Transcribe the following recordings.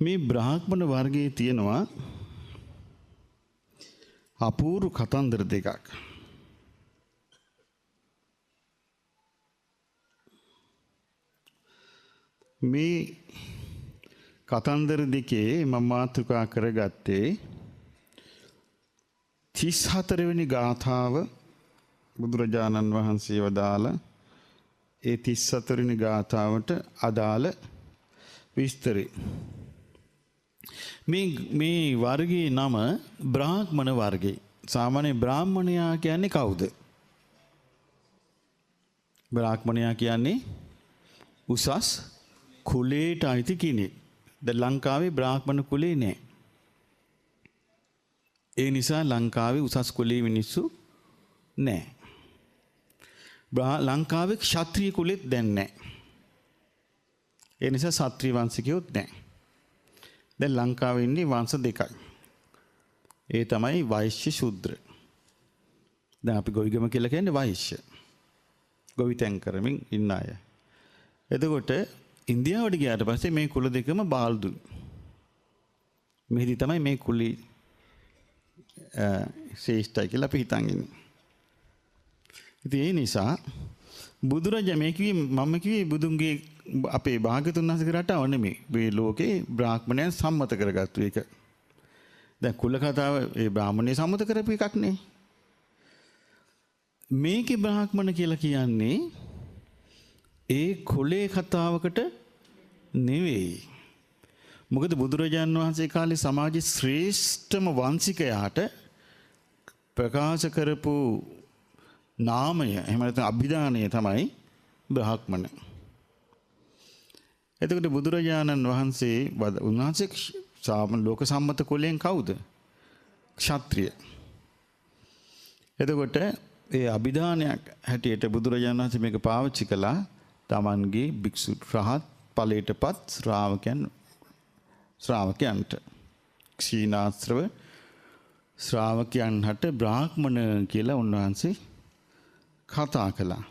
මේ බ්‍රාහ්මණ වර්ගයේ තියෙනවා අපූර්ව කතන්දර දෙකක්. මේ කතන්දර දෙකේ මම මාතෘකා කරගත්තේ 34 වෙනි ගාථාව බුදුරජාණන් වහන්සේ වදාළ ඒ 34 වෙනි ගාථාවට අදාළ විස්තරේ. මේ වර්ගයේ නම බ්‍රාහ්මණ වර්ගය. සාමාන්‍ය බ්‍රාහ්මණයා කියන්නේ කවුද? බ්‍රාහ්මණයා කියන්නේ උසස් කුලයට අයිති කෙනෙක්. දැන් ලංකාවේ බ්‍රාහ්මණ කුලේ නැහැ. ඒ නිසා ලංකාවේ උසස් කුලේ මිනිස්සු නැහැ. ලංකාවේ ක්ෂත්‍රීය කුලෙත් දැන් නැහැ. ඒ නිසා ක්ෂත්‍රීය වංශිකයොත් නැහැ. දැන් ලංකාවේ ඉන්නේ වංශ දෙකයි. ඒ තමයි වෛශ්‍ය ශූද්‍ර. දැන් අපි ගොවිගම කියලා කියන්නේ වෛශ්‍ය. ගොවිතැන් කරමින් ඉන්න අය. එතකොට ඉන්දියාවට ගියාට පස්සේ මේ කුල දෙකම බාල්දු. මෙහිදී තමයි මේ කුලී ශ්‍රේෂ්ඨයි කියලා අපි හිතන් ඉන්නේ. ඉතින් ඒ නිසා බුදුරජාණන් මේ කිව්වේ මම කිව්වේ බුදුන්ගේ අපේ භාග්‍යතුන් වහන්සේගේ රටාව නෙමෙයි. මේ ලෝකේ බ්‍රාහ්මණයන් සම්මත කරගත්තු එක. දැන් කුල කතාව ඒ බ්‍රාහ්මණය සම්මත කරපු එකක් නේ. මේකේ බ්‍රාහ්මණ කියලා කියන්නේ ඒ කුලේ කතාවකට නෙවෙයි. මොකද බුදුරජාණන් වහන්සේ කාලේ සමාජයේ ශ්‍රේෂ්ඨම වංශිකයාට ප්‍රකාශ කරපු නාමය එහෙම නැත්නම් අභිධානය තමයි බ්‍රාහ්මණ. එතකොට බුදුරජාණන් වහන්සේ උන්වහන්සේ ලෝක සම්මත කුලයෙන් කවුද? ක්ෂත්‍රිය. එතකොට ඒ අභිධානයක් හැටියට බුදුරජාණන් වහන්සේ මේක පාවිච්චි කළා තමන්ගේ භික්ෂු රහත් ඵලයටපත් ශ්‍රාවකයන්ට. ක්ෂීණාශ්‍රව ශ්‍රාවකයන්ට බ්‍රාහ්මණ කියලා උන්වහන්සේ කතා කළා.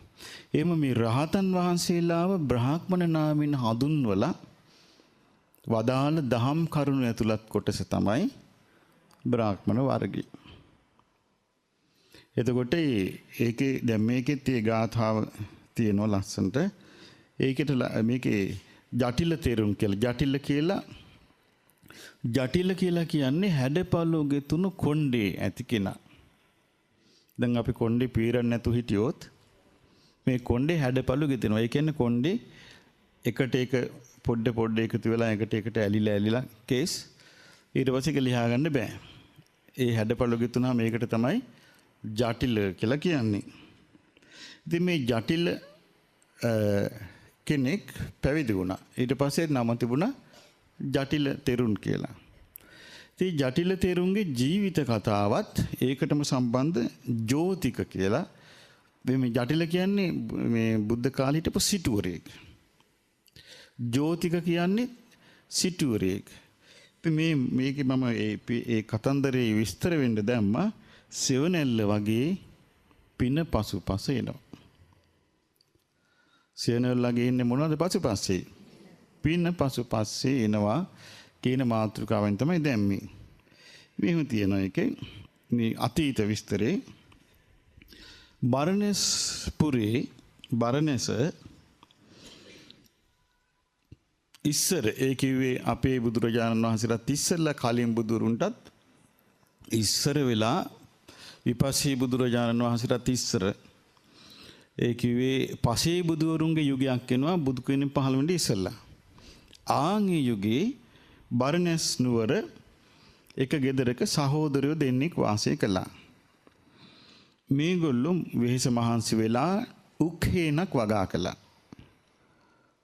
එම මේ රහතන් වහන්සේලාව බ්‍රාහ්මණ නාමයෙන් හඳුන්වලා වදාළ දහම් කරුණු ඇතුළත් කොටස තමයි බ්‍රාහ්මණ වර්ගය. එතකොට ඒකේ දැන් මේකෙත් ඒ ගාථාව තියෙනවා ලස්සනට. ඒකට මේකේ ජටිල තේරුම් කියලා ජටිල කියලා කියන්නේ හැඩපළුගේ තුන කොණ්ඩේ ඇති කෙනා. දැන් අපි කොණ්ඩේ පීරන්න නැතු හිටියොත් මේ කොණ්ඩේ හැඩපළු ගෙතෙනවා. ඒ කියන්නේ කොණ්ඩේ එකට එක පොඩ එකතු වෙලා එකට ඇලිලා කේස් ඊට පස්සේ ඒක ලියා ගන්න බෑ. ඒ හැඩපළු ගෙතුනා මේකට තමයි ජටිල කියලා කියන්නේ. ඉතින් මේ ජටිල කෙනෙක් පැවිදි වුණා. ඊට පස්සේ නම තිබුණා ජටිල තෙරුන් කියලා. ඉතින් ජටිල තෙරුන්ගේ ජීවිත කතාවත් ඒකටම සම්බන්ධ ජෝතික කියලා. මේ ජටිල කියන්නේ මේ බුද්ධ කාලේ හිටපු සිටුවරයෙක්. ජෝතික කියන්නේ සිටුවරයෙක්. ඉතින් මේකේ මම ඒ කතන්දරේ විස්තර වෙන්න දැම්මා. සෙවණැල්ල වගේ පින පසුපස එනවා. සෙවණැල්ල වගේ ඉන්නේ මොනවද පසුපස්සේ? පින පසුපස්සේ එනවා කියන මාතෘකාවෙන් තමයි දැම්මේ. මෙහෙම තියෙන එකේ මේ අතීත විස්තරේ බරණැස් පුරේ බරණැස ඉස්සර ඒ කිව්වේ අපේ බුදුරජාණන් වහන්සේලාත් ඉස්සෙල්ලා කලින් බුදුරුන්ටත් ඉස්සර වෙලා විපස්සී බුදුරජාණන් වහන්සේලාත් ඉස්සර ඒ කිව්වේ පසේ බුදුවරුන්ගේ යුගයක් වෙනවා බුදු කෙනෙක් පහළ වෙන්නේ ඉස්සෙල්ලා. ආන්ගේ යුගයේ බරණැස් නුවර එක ගෙදරක සහෝදරයෝ දෙන්නෙක් වාසය කළා. මේගොල්ලෝ වෙහෙස මහන්සි වෙලා උක් හේනක් වගා කළා.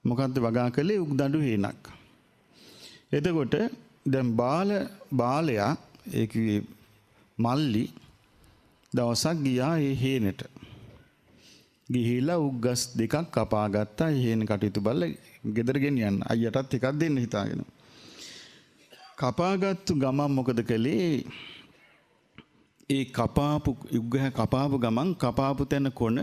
මොකද්ද වගා කළේ? උක් දඬු හේනක්. එතකොට දැන් බාලයා ඒ කිව්වේ මල්ලි දවසක් ගියා ඒ හේනට. ගිහිලා උග්ගස් දෙකක් කපා ගත්තා. ඒ හේන කටයුතු බලලා ගෙදර ගෙනියන්න. අයියටත් එකක් දෙන්න හිතාගෙන. කපාගත්තු ගමන් මොකද කළේ? ඒ කපාපු ගමන් කපාපු තැන කොන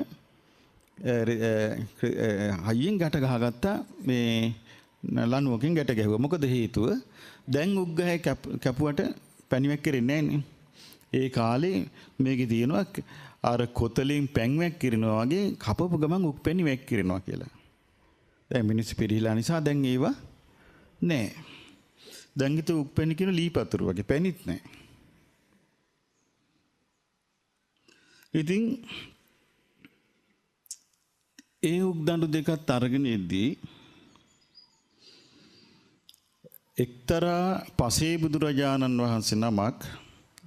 හයියෙන් ගැට ගහගත්තා මේ ලණුවකින් ගැට ගැහුවා. මොකද හේතුව? දැන් උග්ගහේ කැපුවට පැණිවක් කිරෙන්නේ නැහැ නේ. ඒ කාලේ මේකේ තියෙනවා අර කොතලින් පැන් වැක්කිරනවා වගේ කපපු ගමන් උක්පැණි වැක්කිරනවා කියලා. දැන් මිනිස්සු පිළිහිලා නිසා දැන් ඒව නැහැ. දැන් හිත උක්පැණි කියන ලීපතුරු වගේ පැණිත් නැහැ. ඉතින් ඒ උක්දඬු දෙකත් අරගෙන ඉද්දී එක්තරා පසේ බුදුරජාණන් වහන්සේ නමක්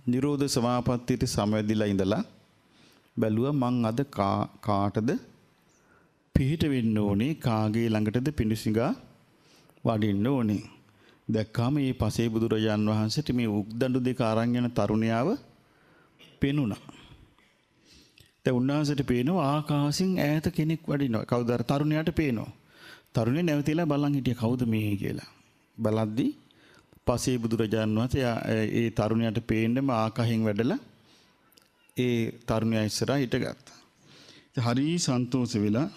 නිරෝධ සමාපත්තියට සමවැදිලා ඉඳලා බැලුවා මං අද කාටද පිහිට වෙන්න ඕනේ, කාගේ ළඟටද පිඬුසිඟා වඩින්න ඕනේ. දැක්කාම මේ පසේ බුදුරජාන් වහන්සේට මේ උක්දඬු දෙක අරන් යන තරුණයාව පෙනුණා. දැන් උන්වහන්සේට පේනවා ආකාශයෙන් ඈත කෙනෙක් වඩිනවා. කවුද අර තරුණයාට පේනවා. තරුණේ නැවතිලා බලන් හිටියා කවුද මේ කියලා. බලද්දී පසේ බුදුරජාන් වහන්සේ ඒ තරුණයාට පේන්නම ආකාශයෙන් වැඩලා ඒ තරුණයා ඉස්සරහා හිටගත්තා. හරි සන්තෝෂ වෙලා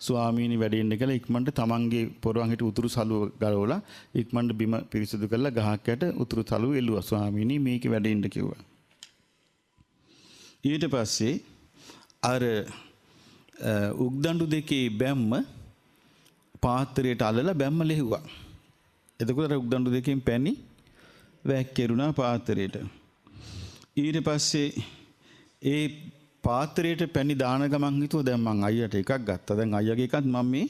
ස්වාමීනි වැඩෙන්න කියලා ඉක්මනට තමන්ගේ පොරවන් හිට උතුරු සලුව ගලවලා ඉක්මනට බිම පිරිසිදු කරලා ගහක් යට උතුරු සලුව එළුවා. ස්වාමීනි මේකේ වැඩෙන්න කිව්වා. ඊට පස්සේ අර උක්දඬු දෙකේ බැම්ම පාත්‍රයට අල්ලලා බැම්ම ලෙහුවා. එතකොට අර උක්දඬු දෙකෙන් පැණි වැක්කිරුණා පාත්‍රයට. ඊට පස්සේ ඒ පාත්‍රයට පැණි දාන ගමන් හිතුවා දැන් මං අයියට එකක් ගත්තා. දැන් අයියාගේ එකත් මම මේ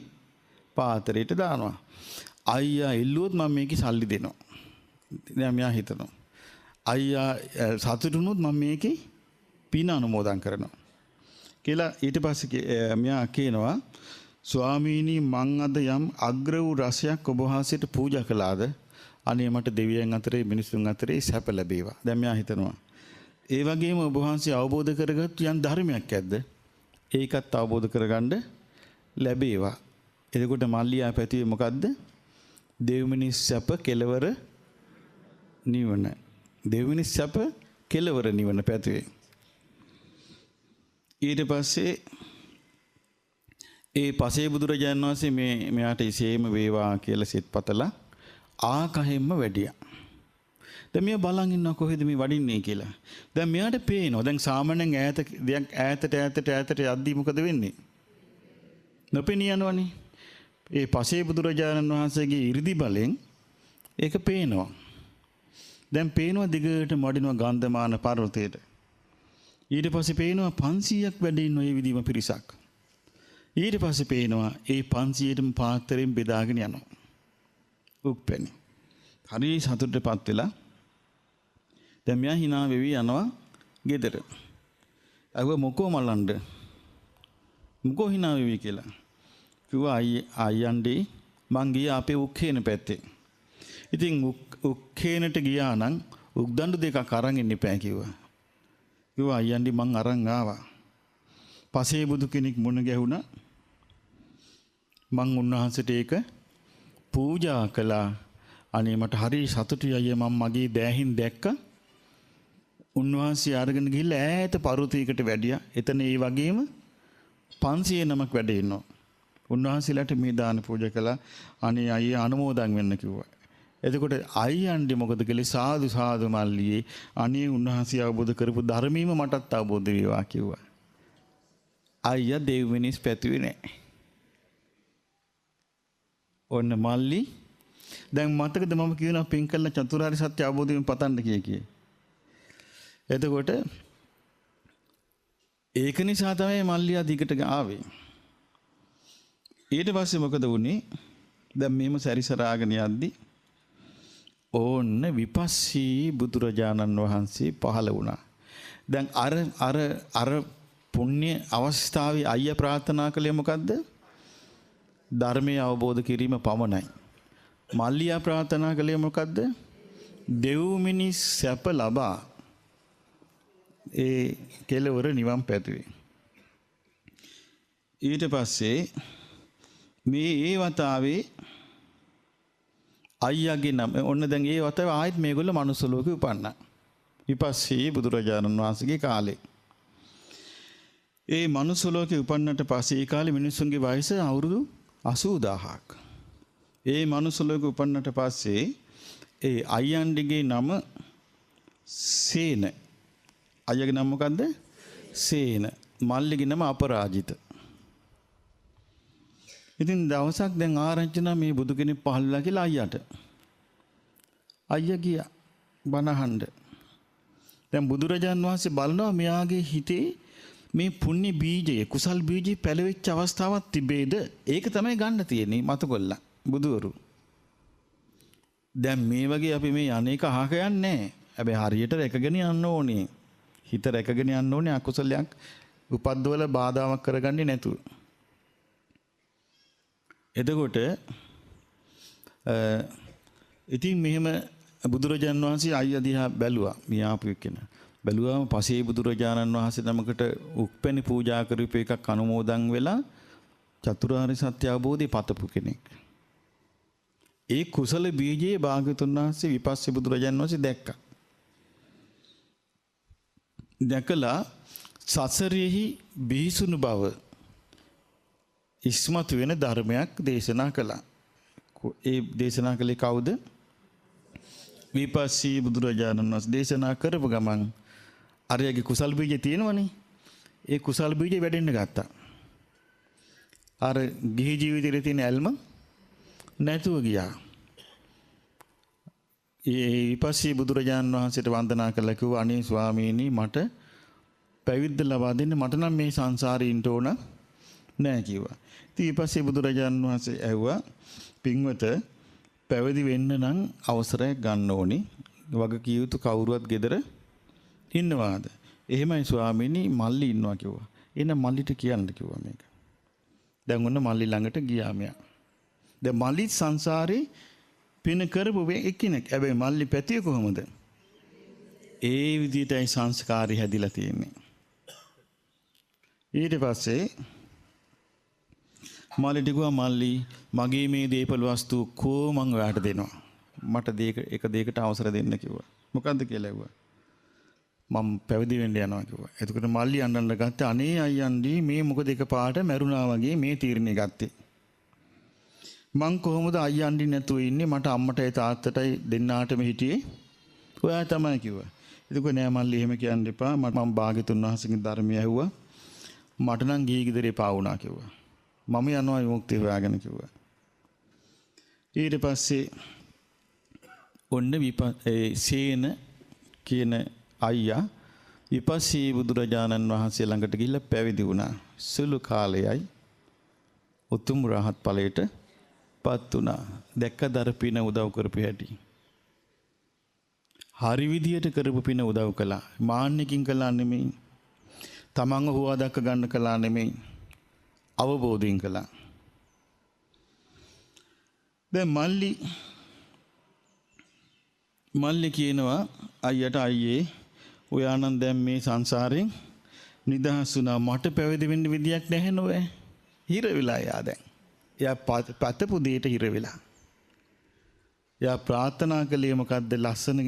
පාත්‍රයට දානවා. අයියා එල්ලුවොත් මම මේකේ සල්ලි දෙනවා. දැන් මෙයා හිතනවා. අයියා සතුටුනොත් මම මේකේ පින අනුමෝදන් කරනවා. කියලා ඊට පස්සේ මෙයා කියනවා ස්වාමීනි මං අද යම් අග්‍ර වූ රසයක් ඔබ වහන්සේට පූජා කළාද? අනේ මට දෙවියන් අතරේ මිනිසුන් අතරේ සැප ලැබේවා. දැන් මෙයා හිතනවා ඒ වගේම ඔබ වහන්සේ අවබෝධ කරගත් යම් ධර්මයක් ඇද්ද? ඒකත් අවබෝධ කරගන්න ලැබේවා. එතකොට මල්ලියා පැතුවේ මොකද්ද? දෙව්මිනිස් සැප කෙලවර නිවන. දෙව්මිනිස් සැප කෙලවර නිවන පැතුවේ. ඊට පස්සේ ඒ පසේ බුදුරජාණන් වහන්සේ මෙයාට ඉසේම වේවා කියලා සිත පතලා ආකහෙම්ම වැඩියා. දැන් මෙයා බලන් ඉන්නවා කොහෙද මේ වඩින්නේ කියලා. දැන් මෙයාට පේනවා. දැන් සාමාන්‍යයෙන් ඈතට යද්දී මොකද වෙන්නේ? නොපෙනී යනවනේ. ඒ පසේ බුදුරජාණන් වහන්සේගේ 이르දි බලෙන් ඒක පේනවා. දැන් පේනවා දිගට මඩිනවා ගන්ධමාන පර්වතයට. ඊට පස්සේ පේනවා 500ක් වැඩ ඉන්න ඔය විදිහම පිරිසක්. ඊට පස්සේ පේනවා ඒ 500ටම පාත්‍රයෙන් බෙදාගෙන යනවා. උක්පැණි. හරි සතුටටපත් වෙලා දැන් මෙයා hina වෙවි යනවා ගෙදර. අව මොකෝ මල්ලන්ඩ. මොකෝ hina වෙවි කියලා. කිව්වා අයියන්ඩේ මං ගියා අපේ උක්කේන පැත්තේ. ඉතින් උක්කේනට ගියා නම් උක්දඬු දෙකක් අරන් ඉන්න එපා කිව්වා. කිව්වා අයියන්ඩි මං අරන් ආවා. පසේ බුදු කෙනෙක් මුණ ගැහුණා. මං උන්වහන්සේට ඒක පූජා කළා. අනේ මට හරි සතුටුයි අයියා මම මගේ දෑහින් දැක්කා. උන්වහන්සේ අරගෙන ගිහිල්ලා ඈත පර්වතයකට වැඩියා. එතන ඒ වගේම 500 නමක් වැඩ ඉන්නවා. උන්වහන්සේලාට මේ දාන පූජා කළා. අනේ අයියා අනුමෝදන් වෙන්න කිව්වා. එතකොට අයියන්ඩි මොකද කළේ? සාදු සාදු මල්ලියේ අනේ උන්වහන්සේ අවබෝධ කරපු ධර්මීම මටත් අවබෝධ වේවා කිව්වා. අයියා දෙව්මිනිස් පැතුවේ නැහැ. ඔන්න මල්ලි දැන් මතකද මම කියනවා පින් කළා චතුරාර්ය සත්‍ය අවබෝධයෙන් පතන්න කිය. එතකොට ඒක නිසා තමයි මල්ලියා දිගට ආවේ. ඊට පස්සේ මොකද වුනේ? දැන් මෙහෙම සැරිසරාගෙන යද්දි ඕන්න විපස්සී බුදුරජාණන් වහන්සේ පහළ වුණා. දැන් අර පුණ්‍ය අවස්ථාවේ අයියා ප්‍රාර්ථනා කළේ මොකද්ද? ධර්මය අවබෝධ කිරීම පමණයි. මල්ලියා ප්‍රාර්ථනා කළේ මොකද්ද? දෙව් මිනිස් සැප ලබා ඒ කෙලවර නිවන් පැතුවේ. ඊට පස්සේ මේ වතාවේ අයියාගේ නම ඔන්න දැන් ඒ වතාවේ ආයෙත් මේගොල්ලෝ මනුස්ස ලෝකෙ උපන්නා. විපස්සී බුදුරජාණන් වහන්සේගේ කාලේ. ඒ මනුස්ස ලෝකෙ උපන්නට පස්සේ ඒ කාලේ මිනිස්සුන්ගේ වයස අවුරුදු 80000ක්. ඒ මනුස්ස ලෝකෙ උපන්නට පස්සේ ඒ අයියන්ඩිගේ නම සේන. අයියගේ නම මොකද්ද? සේන. මල්ලිගේ නම අපරාජිත. ඉතින් දවසක් දැන් ආරංචි නම් මේ බුදු කෙනෙක් පහළලා කියලා අයියට. අයියා ගියා බණ අහන්න. දැන් බුදුරජාන් වහන්සේ බලනවා මෙයාගේ හිතේ මේ පුණ්‍ය බීජය කුසල් බීජය පැලවෙච්ච අවස්ථාවක් තිබේද? ඒක තමයි ගන්න තියෙන්නේ මතකොල්ලා බුදුවරු. දැන් මේ වගේ අපි මේ අනේක අහක යන්නේ නැහැ. හැබැයි හරියට රැකගෙන යන්න ඕනේ. හිත රැකගෙන යන්න ඕනේ අකුසලයක් උපද්දවල බාධාවක් කරගන්නේ නැතුව. එතකොට ඉතින් මෙහෙම බුදුරජාණන් වහන්සේ අයියා දිහා බැලුවා. මේ ආපු එක්කෙනා. බැලුවාම පසේ බුදුරජාණන් වහන්සේ නමකට උප්පැණි පූජා කරපු එකක් අනුමෝදන් වෙලා චතුරාර්ය සත්‍ය අවබෝධය පතපු කෙනෙක්. ඒ කුසල බීජයේ භාග්‍යවතුන් වහන්සේ විපස්සී බුදුරජාණන් වහන්සේ දැක්කා. දැකලා සසරෙහි බිහිසුණු බව ඉස්මතු වෙන ධර්මයක් දේශනා කළා. ඒ දේශනා කළේ කවුද? විපස්සී බුදුරජාණන් වහන්සේ දේශනා කරපු ගමන් අරයාගේ කුසල් බීජය තියෙනවනේ. ඒ කුසල් බීජය වැඩෙන්න ගත්තා. අර ගිහි ජීවිතේ තියෙන ඇල්ම නැතුව ගියා. ඒ විපස්සී බුදුරජාණන් වහන්සේට වන්දනා කළා කිව්වා අනේ ස්වාමීනි මට පැවිද්ද ලබා දෙන්න මට නම් මේ සංසාරේ ඉන්න ඕන නෑ කිව්වා. ඉතින් විපස්සී බුදුරජාණන් වහන්සේ ඇහුවා පින්වත පැවිදි වෙන්න නම් අවසරයක් ගන්න ඕනි. වගකිය යුතු කවුරුවත් ගෙදර ඉන්නවාද? එහෙමයි ස්වාමීනි මල්ලි ඉන්නවා කිව්වා. එහෙනම් මල්ලිට කියන්න කිව්වා මේක. දැන් ඔන්න මල්ලි ළඟට ගියා මෙයා. දැන් මල්ලි සංසාරේ පින කරපු එක්කෙනෙක්. හැබැයි මල්ලි පැතිය කොහමද? ඒ විදිහටයි සංස්කාරي හැදිලා තියෙන්නේ. ඊට පස්සේ මල්ලිට කිව්වා මල්ලි මගේ මේ දීපල වස්තු කෝ මං ඔයාට දෙනවා. මට එක දෙයකට අවසර දෙන්න කිව්වා. මොකද්ද කියලා ඇහුවා. මම පැවිදි වෙන්න යනවා කිව්වා. එතකොට මල්ලි අඬන්න ගත්තා අනේ අයියන්ඩි මේ මොකද එකපාරට මැරුණා වගේ මේ තීරණය ගත්තේ. මං කොහොමද අයියන්ඩි නැතුව ඉන්නේ මට අම්මටයි තාත්තටයි දෙන්නාටම හිටියේ. ඔයා තමයි කිව්වා. එතකොට නෑ මල්ලි එහෙම කියන්න එපා. මම භාග්‍යතුන් වහන්සේගේ ධර්මය ඇහුවා. මට නම් ගිහි ගෙදරේ පාවුණා කිව්වා. මම යනවා විමුක්තිය හොයාගෙන කිව්වා. ඊට පස්සේ ඔන්න සේන කියන අයියා විපස්සී බුදුරජාණන් වහන්සේ ළඟට ගිහිල්ලා පැවිදි වුණා. සුළු කාලයයි උතුම් රහත් ඵලයට පත් වුණා. දැක්ක දරපින උදව් කරපු හැටි. හරි විදියට කරපු පින උදව් කළා. මාන්නකින් කළා නෙමෙයි. තමන්ව හුවා දක්ක ගන්න කළා නෙමෙයි. අවබෝධයෙන් කළා. දැන් මල්ලි කියනවා අයියට අයියේ ඔයා නම් දැන් මේ සංසාරයෙන් නිදහස් වුණා. මට පැවිදි වෙන්න විදියක් නැහැ නෝවේ. හිර වෙලා යා දැන්. එයා පතපු දෙයට හිර වෙලා. එයා ප්‍රාර්ථනා කළේ මොකද්ද? ලස්සන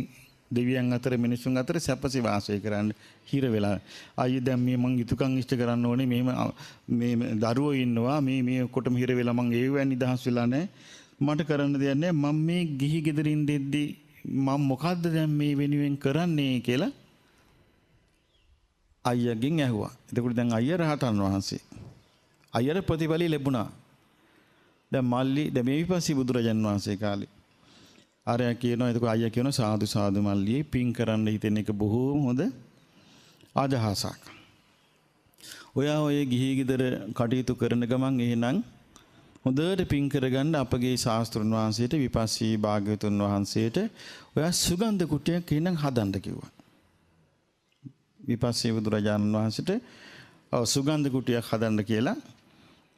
දෙවියන් අතර මිනිසුන් අතර සැපසේ වාසය කරන්න හිර වෙලා. අයියේ දැන් මේ මං යුතුයකම් ඉෂ්ට කරන්න ඕනේ. මේ දරුවෝ ඉන්නවා. මේ කොටම හිර වෙලා මං ඒවෙන් නිදහස් වෙලා නැහැ. මට කරන්න දෙයක් නැහැ. මම මේ ගිහි ගෙදරින් දෙද්දි මම මොකද්ද දැන් මේ වෙනුවෙන් කරන්නේ කියලා අයියාගෙන් ඇහුවා. එතකොට දැන් අයියා රහතන් වහන්සේ. අයියාට ප්‍රතිඵල ලැබුණා. දැන් මේ විපස්සී බුදුරජාන් වහන්සේ කාලේ ආරයා කියනවා. එතකොට අයියා කියනවා සාදු සාදු මල්ලියේ පින් කරන්න හිතෙන එක බොහෝම හොඳ අදහසක්. ඔයා ඔය ගිහි ගෙදර කටයුතු කරන ගමන් එහෙනම් හොඳට පින් කරගන්න අපගේ ශාස්ත්‍රඥ වහන්සේට විපස්සී භාග්‍යවතුන් වහන්සේට ඔයා සුගන්ධ කුටියක් එහෙනම් හදන්න කිව්වා. විපස්සී බුදුරජාණන් වහන්සේට සුගන්ධ කුටියක් හදන්න කියලා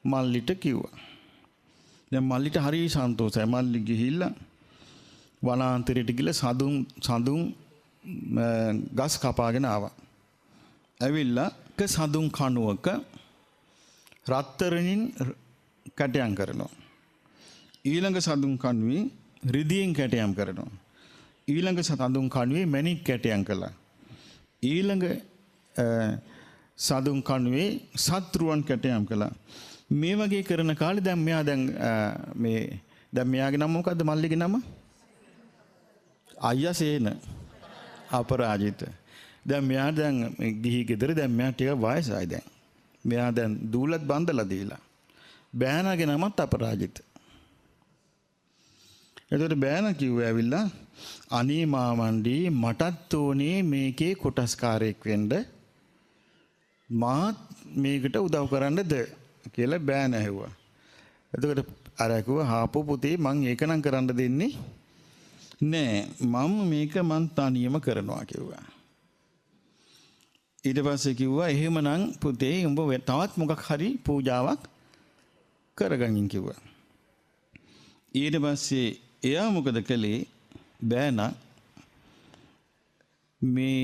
මල්ලිට කිව්වා. දැන් මල්ලිට හරි සන්තෝෂයි. මල්ලි ගිහිල්ලා වනාන්තරයට ගිහලා සඳුන් ගස් කපාගෙන ආවා. ඇවිල්ලා සඳුන් කණුවක රත්තරනින් කැටයම් කරනවා. ඊළඟ සඳුන් කණුවේ රිදියෙන් කැටයම් කරනවා. ඊළඟ සඳුන් කණුවේ මණික් කැටයම් කළා. ඊළඟ සඳුන් කණුවේ සත්රුවන් කැටයම් කළා. මේ වගේ කරන කාලේ දැන් මෙයා මේ දැන් මෙයාගේ නම මොකද්ද මල්ලිගේ නම? අයියා සේන අපරාජිත. දැන් මෙයා දැන් ගිහි ගෙදර දැන් මෙයා ටික වයසයි දැන්. මෙයා දැන් දූලත් බන්දලා දීලා. බෑනාගේ නමත් අපරාජිත. එතකොට බෑනා කිව්වා ඇවිල්ලා අනේ මාමණ්ඩි මටත් ඕනේ මේකේ කොටස්කාරයෙක් වෙන්න. මාත් මේකට උදව් කරන්නද කියලා බෑනා ඇහුවා. එතකොට අර කිව්වා හාපෝ පුතේ මං ඒක නම් කරන්න දෙන්නේ නෑ. මම මේක මං තනියම කරනවා කිව්වා. ඊට පස්සේ කිව්වා එහෙමනම් පුතේ උඹ තවත් මොකක් හරි පූජාවක් කරගනින් කිව්වා. ඊට පස්සේ එයා මොකද කළේ? බෑනා මේ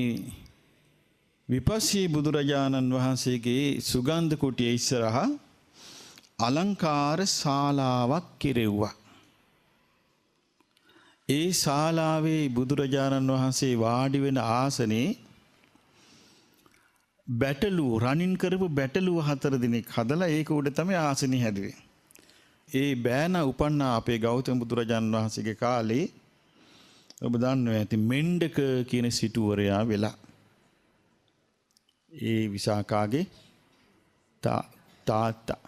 විපස්සී බුදුරජාණන් වහන්සේගේ සුගන්ධ කුටිය ඉස්සරහා අලංකාර ශාලාවක් කෙරෙව්වා. ඒ ශාලාවේ බුදුරජාණන් වහන්සේ වාඩි වෙන ආසනේ බැටළුව රනින් කරපු බැටළුව 4 දිනක් හදලා ඒක උඩ තමයි ආසනේ හැදුවේ. ඒ බෑනා උපන්නා අපේ ගෞතම බුදුරජාණන් වහන්සේගේ කාලේ ඔබ දන්නවා ඇති මෙණ්ඩක කියන සිටුවරයා වෙලා. ඒ විසාකාගේ තාත්තා.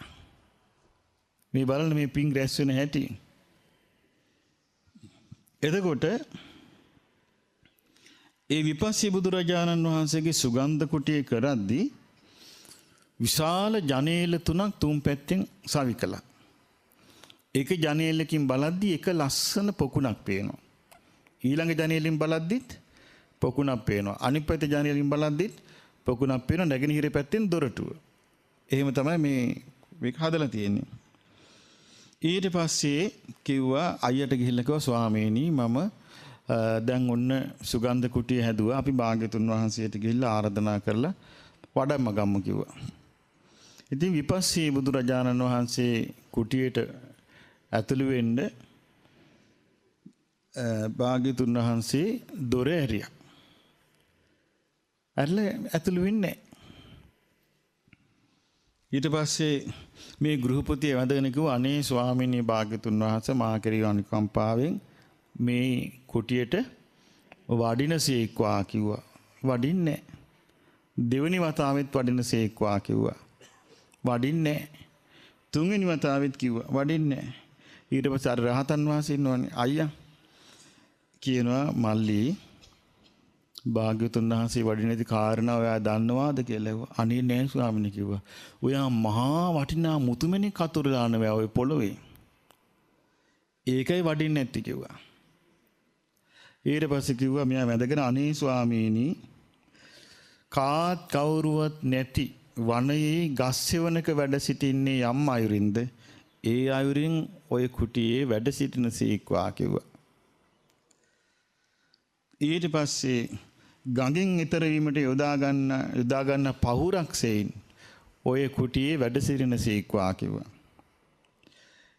මේ බලන්න මේ පිං රැස් වෙන හැටි. එතකොට ඒ විපස්සී බුදුරජාණන් වහන්සේගේ සුගන්ධ කුටිය කරද්දී විශාල ජනේල 3ක් තුන් පැත්තෙන් සවි කළා. එක ජනේලකින් බලද්දී එක ලස්සන පොකුණක් පේනවා. ඊළඟ ජනේලෙන් බලද්දිත් පොකුණක් පේනවා. අනිත් පැත්තේ ජනේලෙන් බලද්දිත් පොකුණක් පේනවා. නැගෙනහිර පැත්තෙන් දොරටුව. එහෙම තමයි මේක හදලා තියෙන්නේ. ඊට පස්සේ කිව්වා අයියට ගිහිල්ලා කිව්වා ස්වාමීනි මම දැන් ඔන්න සුගන්ධ කුටිය හැදුවා. අපි භාග්‍යතුන් වහන්සේට ගිහිල්ලා ආරාධනා කරලා වඩම්ම ගම්මු කිව්වා. ඉතින් විපස්සී බුදුරජාණන් වහන්සේ කුටියට ඇතුළු වෙන්න භාග්‍යතුන් වහන්සේ දොර ඇරියා. ඇතුළු වෙන්නේ ඊට පස්සේ මේ ගෘහපතිය වැඳගෙන කිව්වා අනේ ස්වාමීනි භාග්‍යතුන් වහන්සේ මා කෙරෙහි අනුකම්පාවෙන් මේ කුටියට වඩිනසේක්වා කිව්වා. වඩින්නේ දෙවෙනි වතාවෙත් වඩිනසේක්වා කිව්වා. වඩින්නේ තුන්වෙනි වතාවෙත් කිව්වා. වඩින්නේ ඊට පස්සේ අර රහතන් වහන්සේ ඉන්නවනේ අයියා කියනවා මල්ලි භාග්‍යතුන් වහන්සේ වඩිනේදී කාරණා ඔයා දන්නවාද කියලා. අනේ නෑ ස්වාමීනි කිව්වා. ඔයා මහා වටිනා මුතුමැණික් අතුරු දානවා ඔය පොළොවේ. ඒකයි වඩින්නේ නැති කිව්වා. ඊට පස්සේ කිව්වා මෙයා වැඳගෙන අනේ ස්වාමීනි කාත් කවුරුවත් නැති වනයේ ගස් සෙවණක වැඩ සිටින්නේ යම් අයුරින්ද ඒ අයුරින් ඔය කුටියේ වැඩ සිටින සීක්වා කිව්වා. ඊට පස්සේ ගඟෙන් ඈතර වීමට යොදා ගන්න පහුරක් සෙයින් ඔය කුටියේ වැඩ සිටින සීක්වා කිව්වා.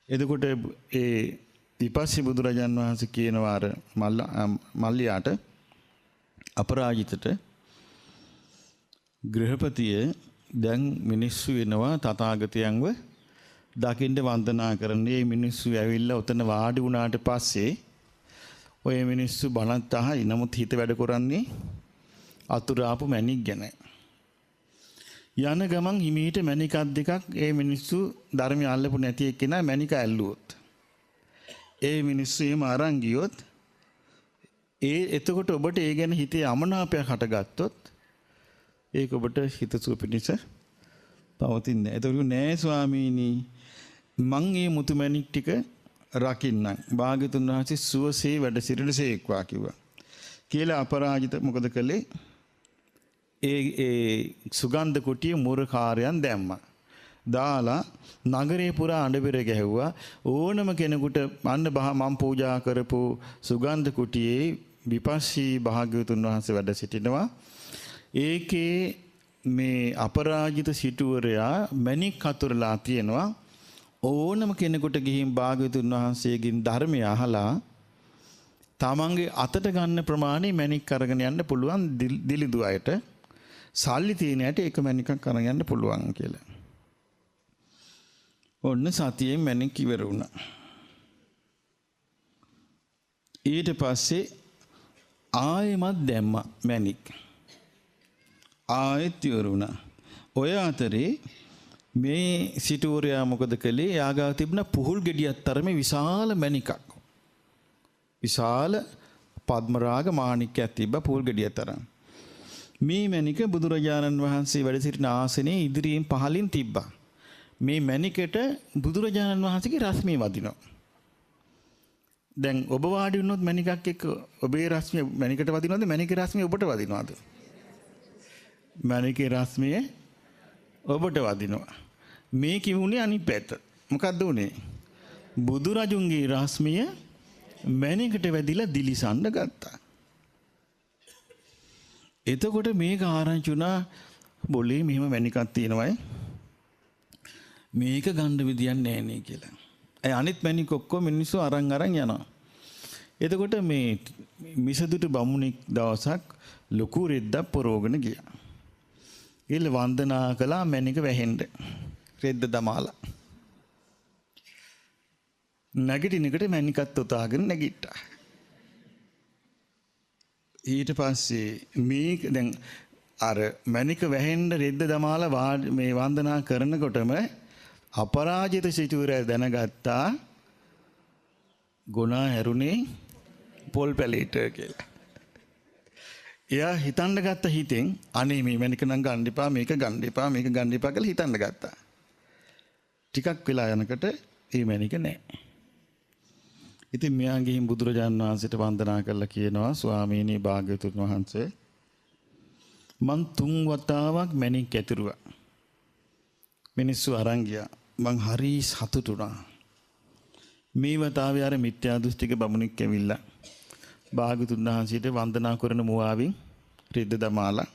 එතකොට ඒ විපස්සී බුදුරජාන් වහන්සේ කියනවා අර මල්ලියාට අපරාජිතට ගෘහපතිය දැන් මිනිස්සු වෙනවා තථාගතයන්ව දකින්න වන්දනා කරන්නේ. මේ මිනිස්සු ඇවිල්ලා උතන වාඩි වුණාට පස්සේ ඔය මිනිස්සු බණත් අහයි නමුත් හිත වැඩ කරන්නේ අතුරාපු මැණික් ගැන. යන ගමන් හිමීට මැණිකක් දෙකක් ඒ මිනිස්සු ධර්මය අල්ලපු නැති එක්කෙනා මැණික ඇල්ලුවොත් ඒ මිනිස්සු එහෙම අරන් ගියොත් එතකොට ඔබට ඒ ගැන හිතේ අමනාපයක් හටගත්තොත් ඒක ඔබට හිතසුව පිණිස පවතින්නේ නැහැ. ඒතකොට නෑ ස්වාමීනි මං මේ මුතුමැණික් ටික රකින්නම්. භාග්‍යතුන් වහන්සේ සුවසේ වැඩ සිටිනසේක්වා කිව්වා. කියලා අපරාජිත මොකද කළේ? ඒ සුගන්ධ කුටියේ මුරකාරයන් දැම්මා. දාලා නගරේ පුරා අඬබෙර ගැහුවා. ඕනම කෙනෙකුට අන්න මම පූජා කරපු සුගන්ධ කුටියේ විපස්සී භාග්‍යවතුන් වහන්සේ වැඩ සිටිනවා. ඒකේ මේ අපරාජිත සිටුවරයා මැණික් අතුරලා තියෙනවා. ඕනම කෙනෙකුට ගිහින් භාග්‍යවතුන් වහන්සේගෙන් ධර්මය අහලා තමන්ගේ අතට ගන්න ප්‍රමාණය මැණික් අරගෙන යන්න පුළුවන්. දිලිදු අයට සල්ලි තියෙන ඇට එක මැණිකක් අරගෙන යන්න පුළුවන් කියලා. ඔන්න සතියෙන් මැණික් ඉවර වුණා. ඊට පස්සේ ආයෙමත් දැම්මා මැණික්. ආයෙත් ඉවරුණා. ඔය අතරේ මේ සිටුවරයා මොකද කළේ? යාගාව තිබුණ පුහුල් ගෙඩියක් තරමේ විශාල මැණිකක්. විශාල පද්මරාග මාණික්කයක් තිබ්බ පුහුල් ගෙඩියක් තරම්. මේ මැණික බුදුරජාණන් වහන්සේ වැඩ සිටින ආසනයේ ඉදිරියෙන් පහලින් තිබ්බා. මේ මැණිකට බුදුරජාණන් වහන්සේගේ රශ්මිය වදිනවා. දැන් ඔබ වාඩි වුණොත් මැණිකක් එක්ක ඔබේ රශ්මිය මැණිකට වදිනවද? මැණිකේ රශ්මිය ඔබට වදිනවද? මැණිකේ රශ්මිය ඔබට වදිනවා. මේ කිවුනේ අනිත් පැත්ත. මොකද්ද උනේ? බුදුරජුන්ගේ රශ්මිය මැණිකට වැදිලා දිලිසන්න ගත්තා. එතකොට මේක ආරංචි වුණා බොලේ මෙහෙම මැණිකක් තියෙනවයි. මේක ගන්න විදියක් නැහැ නේ කියලා. ඒ අනිත් මැණික් ඔක්කොම මිනිස්සු අරන් යනවා. එතකොට මේ මිසදුට බමුණෙක් දවසක් ලොකු රෙද්දක් පොරෝගෙන ගියා. ඊළ වන්දනා කළා මැණික වැහෙන්න. රෙද්ද දමාලා. නැගිටිනකොට මැණිකත් උතාගෙන නැගිට්ටා. ඊට පස්සේ මේ දැන් අර මැණික වැහෙන්න රෙද්ද දමාලා මේ වන්දනා කරනකොටම අපරාජිත සිටුවරයා දැනගත්තා ගුණා හැරුණේ පොල් පැලේට කියලා. එයා හිතන්න ගත්ත හිතෙන් අනේ මේ මැණික නම් ගන්න එපා මේක ගන්න එපා මේක ගන්න එපා කියලා හිතන්න ගත්තා. ටිකක් වෙලා යනකොට මේ මැණික නැහැ. ඉතින් මෙයා ගිහින් බුදුරජාණන් වහන්සේට වන්දනා කරලා කියනවා ස්වාමීනි භාග්‍යවතුන් වහන්සේ මං 3 වතාවක් මැණික් ඇතුරුවා. මිනිස්සු අරන් ගියා. මං හරි සතුටුුණා. මේ වතාවේ අර මිත්‍යා දෘෂ්ටික බමුණෙක් ඇවිල්ලා භාග්‍යවතුන් වහන්සේට වන්දනා කරන මුවාවින් රෙද්ද දමාලා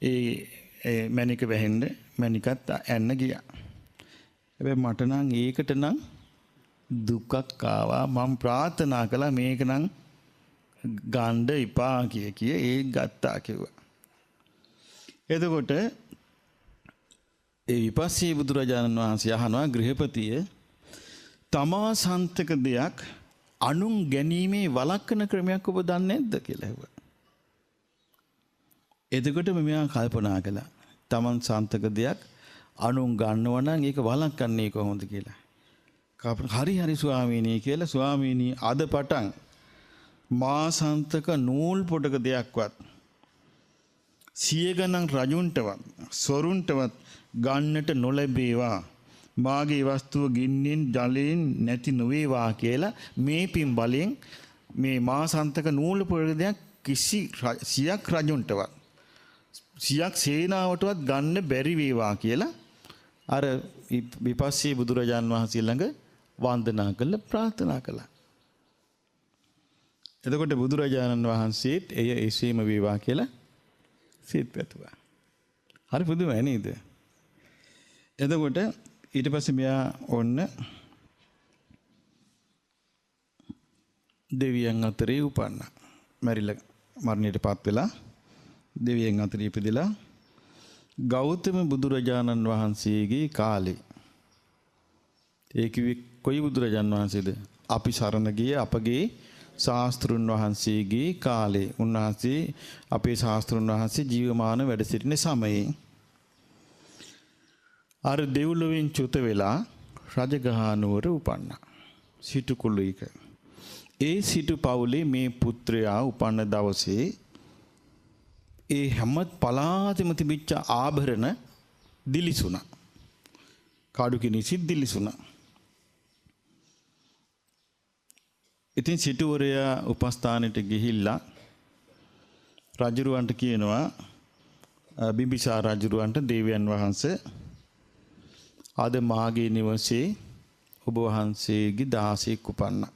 ඒ මැණික වැහෙන්න මැණිකත් ඇන්න ගියා. හැබැයි මට නම් ඒකට නම් දුකක් ආවා. මම ප්‍රාර්ථනා කළා මේක නම් ගන්න එපා කිය ඒක ගත්තා කිව්වා. එතකොට ඒ විපස්සී බුදුරජාණන් වහන්සේ අහනවා ගෘහපතිය තමා සන්තක දෙයක් අනුන් ගැනීමේ වළක්වන ක්‍රමයක් ඔබ දන්නේ නැද්ද කියලා ඇහුවා. එතකොට මෙයා කල්පනා කළා තමන් සන්තක දෙයක් අනුන් ගන්නවා නම් ඒක වළක්වන්නේ කොහොමද කියලා. හරි ස්වාමීනි කියලා ස්වාමීනි අද පටන් මා සන්තක නූල් පොඩක දෙයක්වත් සිය ගණන් රජුන්ටවත් සොරුන්ටවත් ගන්නට නොලැබේවා. මාගේ වස්තුව ගින්නෙන් ජලයෙන් නැති නොවේවා කියලා මේ පින් බලෙන් මේ මා සන්තක නූල් පොඩක දෙයක් කිසි සියක් රජුන්ටවත් සියක් සේනාවටවත් ගන්න බැරි වේවා කියලා අර විපස්සී බුදුරජාන් වහන්සේ ළඟ වන්දනා කළ ප්‍රාර්ථනා කළා. එතකොට බුදුරජාණන් වහන්සේත් එය එසේම වේවා කියලා සිත පැතුවා. හරි පුදුමයි නේද? එතකොට ඊට පස්සේ මෙයා ඔන්න දෙවියන් අතරේ උපන්නා. මැරිලා මරණයටපත් වෙලා දෙවියන් අතරේ ඉපදිලා ගෞතම බුදුරජාණන් වහන්සේගේ කාලේ ඒ කිව්වේ කොයි බුදුරජාණන් වහන්සේද? අපි සරණ ගිය අපගේ ශාස්ත්‍රුන් වහන්සේගේ කාලේ. උන්වහන්සේ අපේ ශාස්ත්‍රුන් වහන්සේ ජීවමාන වැඩ සිටින සමයේ අර දෙව්ලොවෙන් චුත වෙලා රජගහනුවර උපන්නා. සිටු කුලයක. ඒ සිටු පවුලේ මේ පුත්‍රයා උපන්න දවසේ ඒ හැම පලාතෙම තිබිච්ච ආභරණ දිලිසුණා. කාඩු කිනිසිත් දිලිසුණා. ඉතින් සිටුවරයා උපස්ථානෙට ගිහිල්ලා රජුරවන්ට කියනවා බිම්බිසාර රජුරවන්ට දේවයන් වහන්සේ අද මාගේ නිවසේ ඔබ වහන්සේගේ දාසයෙක් උපන්නා.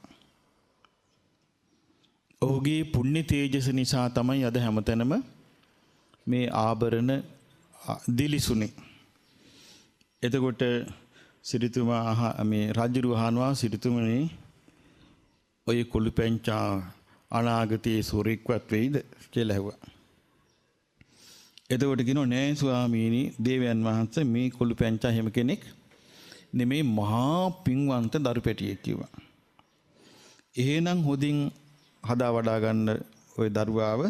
ඔහුගේ පුණ්‍ය තේජස නිසා තමයි අද හැමතැනම මේ ආභරණ දිලිසුනේ. එතකොට සිරිතුමා මේ රජුරු අහනවා සිරිතුමනි ඔය කුළු පැංචා අනාගතයේ සූරික්වත් වෙයිද කියලා ඇහුවා. එතකොට කියනවා නෑ ස්වාමීනි දේවයන් වහන්සේ මේ කුළු පැංචා හැම කෙනෙක් නෙමේ මහා පින්වන්ත දරු පැටියෙක් කිව්වා. එහෙනම් හොදින් හදා වඩා ගන්න ওই දරුවාව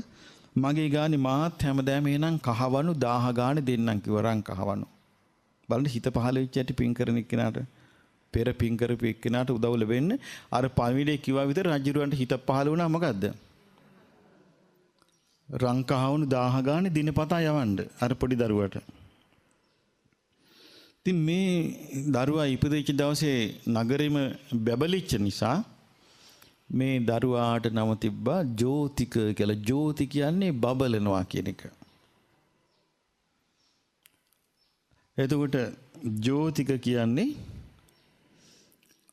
මගේ ගානේ මාත් හැමදාම එහෙනම් කහවණු 1000 ගානේ දෙන්නම් කිව්වා රන් කහවණු. බලන්න හිත පහළ වෙච්ච ඇටි පින් කරන එක්කෙනාට පෙර පින් කරපු එක්කෙනාට උදව් ලැබෙන්නේ අර පණිවිඩේ කිව්වා විතර රජුරවන්ට හිත පහළ වුණා මොකද්ද? රන් කහවණු 1000 ගානේ දිනපතා යවන්න අර පොඩි දරුවට. ඉතින් මේ දරුවා ඉපදෙච්ච දවසේ නගරෙම බැබලිච්ච නිසා මේ දරුවාට නම තිබ්බා ජෝතික කියලා. ජෝති කියන්නේ බබලනවා කියන එක. එතකොට ජෝතික කියන්නේ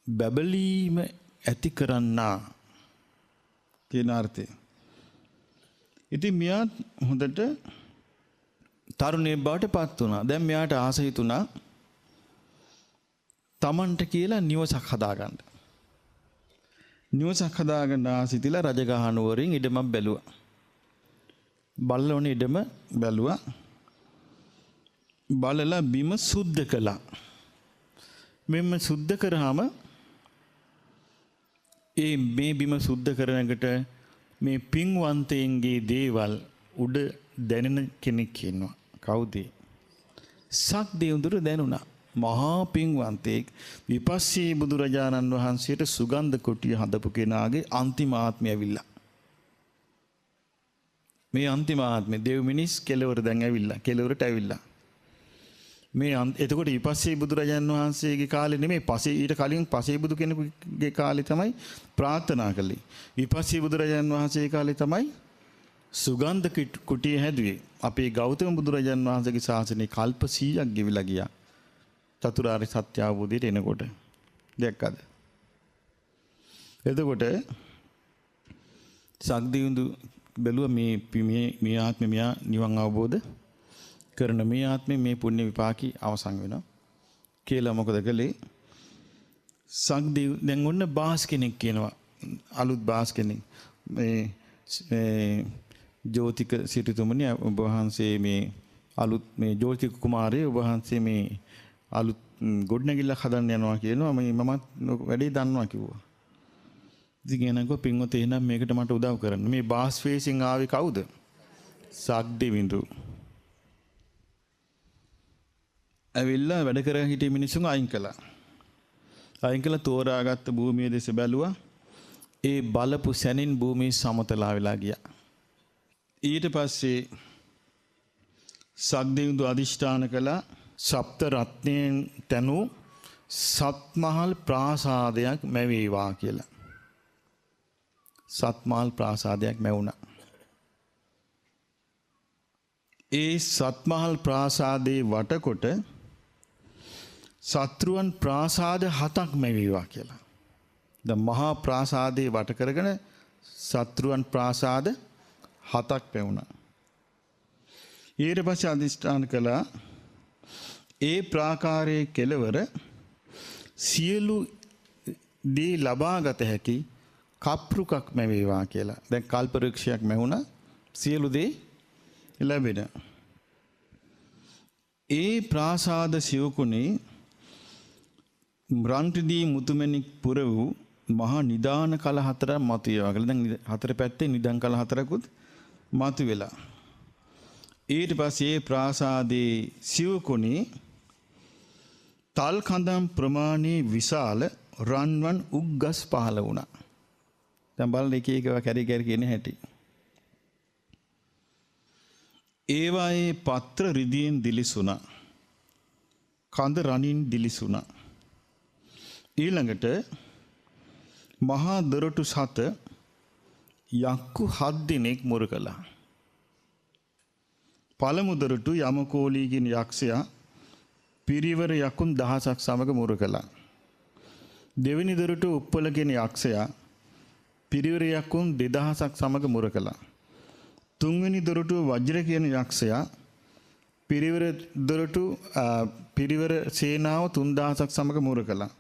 බබලීම ඇති කරන්නා කියන අර්ථය. ඉතින් මෙයා හොඳට තරුණයෙක් බවට පත් වුණා. දැන් මෙයාට ආස හිතුණා තමන්ට කියලා නිවසක් හදාගන්න. නිවසක් හදාගන්න ආසිතිලා රජගහ නුවරින් ඉඩමක් බැලුවා. බලලෝනේ ඉඩම බැලුවා. බලලා බිම සුද්ධ කළා. මෙන්න සුද්ධ කරාම මේ බිම සුද්ධ කරනකට මේ පින්වන්තයන්ගේ දේවල් උඩ දැනෙන කෙනෙක් ඉන්නවා. කවුද? සක්දේවඳුර දැනුණා. මහා පින්වන්තයෙක් විපස්සී බුදුරජාණන් වහන්සේට සුගන්ධ කොටිය හදපු කෙනාගේ අන්තිම ආත්මය ඇවිල්ලා. මේ අන්තිම ආත්මේ දෙව් මිනිස් කෙලවර දැන් ඇවිල්ලා. කෙලවරට ඇවිල්ලා. මේ එතකොට විපස්සී බුදුරජාණන් වහන්සේගේ කාලේ නෙමෙයි ඊට කලින් පසේ බුදු කෙනෙකුගේ කාලේ තමයි ප්‍රාර්ථනා කළේ. විපස්සී බුදුරජාණන් වහන්සේගේ කාලේ තමයි සුගන්ධ කුටිය හැදුවේ. අපේ ගෞතම බුදුරජාණන් වහන්සේගේ ශාසනය කල්ප 100ක් ගෙවිලා ගියා. චතුරාර්ය සත්‍ය අවබෝධයට එනකොට දැක්කද? එතකොට සක්දිවිඳු බැලුවා මේ ආත්මේ මෙයා නිවන් අවබෝධ කරන මේ ආත්මේ මේ පුණ්‍ය විපාකي අවසන් වෙනවා කියලා මොකද කළේ? සක්දිව් දැන් ඔන්න බාස් කෙනෙක් කියනවා. අලුත් බාස් කෙනෙක්. මේ ජෝතික සිටුතුමනි ඔබ වහන්සේ මේ අලුත් මේ ජෝතික කුමාරය ඔබ වහන්සේ මේ අලුත් ගොඩනැගිල්ලක් හදන්න යනවා කියනවා. මමත් වැඩේ දන්නවා කිව්වා. ඉතින් එනකො පින්වත එහෙනම් මේකට මට උදව් කරන්න. මේ බාස් ෆේසින් ආවේ කවුද? සක්දිවිඳු. ඇවිල්ලා වැඩ කරගෙන හිටිය මිනිස්සුන් අයින් කළා. අයින් කළා තෝරාගත්ත භූමිය දෙස බැලුවා. ඒ බලපු සැනින් භූමිය සමතලා වෙලා ගියා. ඊට පස්සේ සක්දිවිඳු අදිෂ්ඨාන කළා සප්ත රත්නයෙන් තනු සත්මහල් ප්‍රාසාදයක් මැවේවා කියලා. සත්මහල් ප්‍රාසාදයක් මැවුණා. ඒ සත්මහල් ප්‍රාසාදේ වටකොට සත්‍රුවන් ප්‍රාසාද 7ක් මැවේවා කියලා. දැන් මහා ප්‍රාසාදේ වට කරගෙන සත්‍රුවන් ප්‍රාසාද 7ක් පැවුණා. ඊට පස්සේ අධිෂ්ඨාන කළා ඒ ප්‍රාකාරයේ කෙලවර සියලු දී ලබාගත හැකි කප්රුකක් මැවේවා කියලා. දැන් කල්පවෘක්ෂයක් මැවුණා සියලු දේ ලැබෙන. ඒ ප්‍රාසාද සිවකුණේ රන්ටිදී මුතුමැණික් පුර වූ මහා නිදාන කල 4ක් මතුවේවා කියලා. දැන් හතර පැත්තේ නිදන් කල 4කුත් මතුවෙලා. ඊට පස්සේ ප්‍රාසාදේ සිවකුණේ තල් කඳම් ප්‍රමාණී විශාල රන්වන් උග්ගස් පහළ වුණා. දැන් බලන්න එක එකව කැරි කැරි කියන හැටි. ඒවායේ පත්‍ර රිදීන් දිලිසුණා. කඳ රණින් දිලිසුණා. ඊළඟට මහා දොරටු 7 යක්කු 7 දිනක් මුරු කළා. පළමු දොරටු යමකෝලී කියන යක්ෂයා පිරිවර යකුන් 1000ක් සමග මුරු කළා. දෙවෙනි දොරටු උප්පල කියන යක්ෂයා පිරිවර යකුන් 2000ක් සමග මුරු කළා. තුන්වෙනි දොරටු වජ්‍ර කියන යක්ෂයා පිරිවර සේනාව 3000ක් සමග මුරු කළා.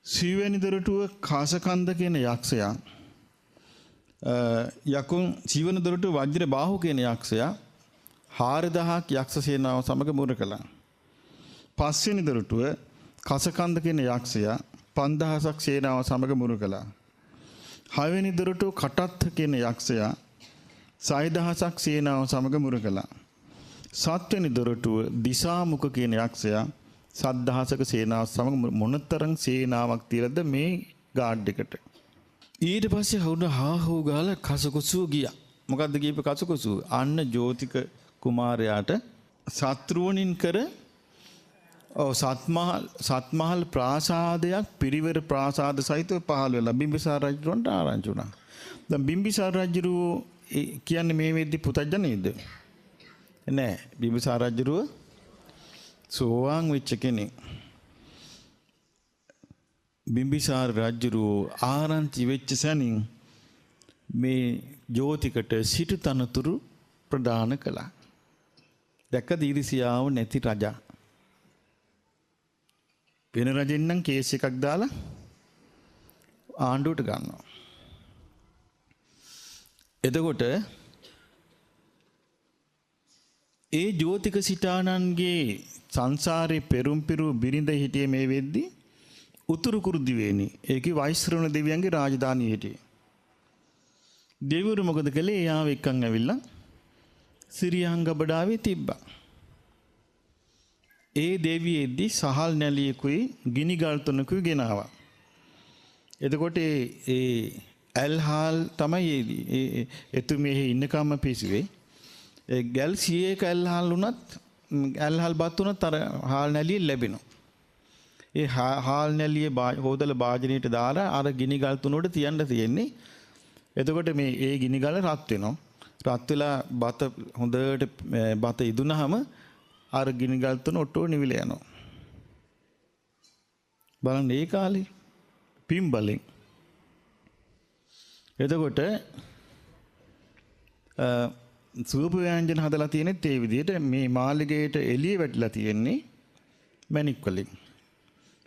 සිව්වෙනි දොරටුව කාසකන්ද කියන යක්ෂයා සිවන දොරටු වජ්‍ර බාහු කියන යක්ෂයා 4000ක් යක්ෂ සේනාව සමග මුරු කළා. පස්වෙනි දොරටුව කසකන්ද කියන යක්ෂයා 5000ක් සේනාව සමග මුරු කළා. 6 වෙනි දොරටුව කටත්ථ කියන යක්ෂයා 6000ක් සේනාව සමග මුරකලා. 7 වෙනි දොරටුව දිසාමුඛ කියන යක්ෂයා 7000ක සේනාව සමග මොනතරම් සේනාවක් තියලාද මේ ගාඩ් එකට. ඊට පස්සේ හවුන හාහෝ ගාලා කසකුසු ගියා. මොකද්ද කියපේ කසකුසු? අන්න ජෝතික කුමාරයාට සත්‍රුවණින් කර සත්මහල් ප්‍රාසාදයක් පිරිවර ප්‍රාසාද සහිතව පහළ වෙලා බිම්බිසාර රජුන්ට ආරංචි වුණා. දැන් බිම්බිසාර රජු කියන්නේ මේ වෙද්දි පුතඥ නෑ. බිම්බිසාර රජු සෝවාන් වෙච්ච කෙනෙක්. බිම්බිසාර රජු ආරංචි වෙච්ච සැනින් මේ ජෝතිකට සිටු තනතුරු ප්‍රදාන කළා. දැක්ක දීර්සියාව නැති රජා. වෙන රජෙන් නම් කේස් එකක් දාලා ආණ්ඩුවට ගන්නවා. එතකොට ඒ ජෝතික සිටානන්ගේ සංසාරේ පෙරුම් පිරු බිරිඳ හිටියේ මේ වෙද්දි උතුරු කුරු දිවයිනේ. ඒකේ වෛශ්‍රවණ දෙවියන්ගේ රාජධානිය හිටියේ. දෙවිවරු මොකද කළේ? යාව එක්කන් ඇවිල්ලා සිරියන් ගබඩාවේ තිබ්බා. ඒ දෙවියෙද්දි සහල් නැලියකුයි ගිනි ගල් තුනකුයි ගෙනාවා. එතකොට ඒ ඇල්හාල් තමයි එතුමිය ඉන්නකම පිසුවේ. ඒ ගල් 100ක ඇල්හාල් උනත් ඇල්හාල් බත් උනත් අර හාල් නැලිය ලැබෙනවා. ඒ හාල් නැලිය හොදලා භාජනයට දාලා අර ගිනි ගල් තුනට තියන්න තියෙන්නේ. එතකොට මේ ඒ ගිනි ගල රත් වෙනවා. රත් වෙලා බත හොඳට බත ඉදුණාම අර ගිනි ගල් තුන ඔට්ටෝ නිවිල යනවා. බලන්න ඒ කාලේ පිම්බලෙන්. එතකොට සූප ව්‍යංජන හදලා තියෙනෙත් ඒ විදිහට මේ මාලිගයට එළිය වැටලා තියෙන්නේ මැණික් වලින්.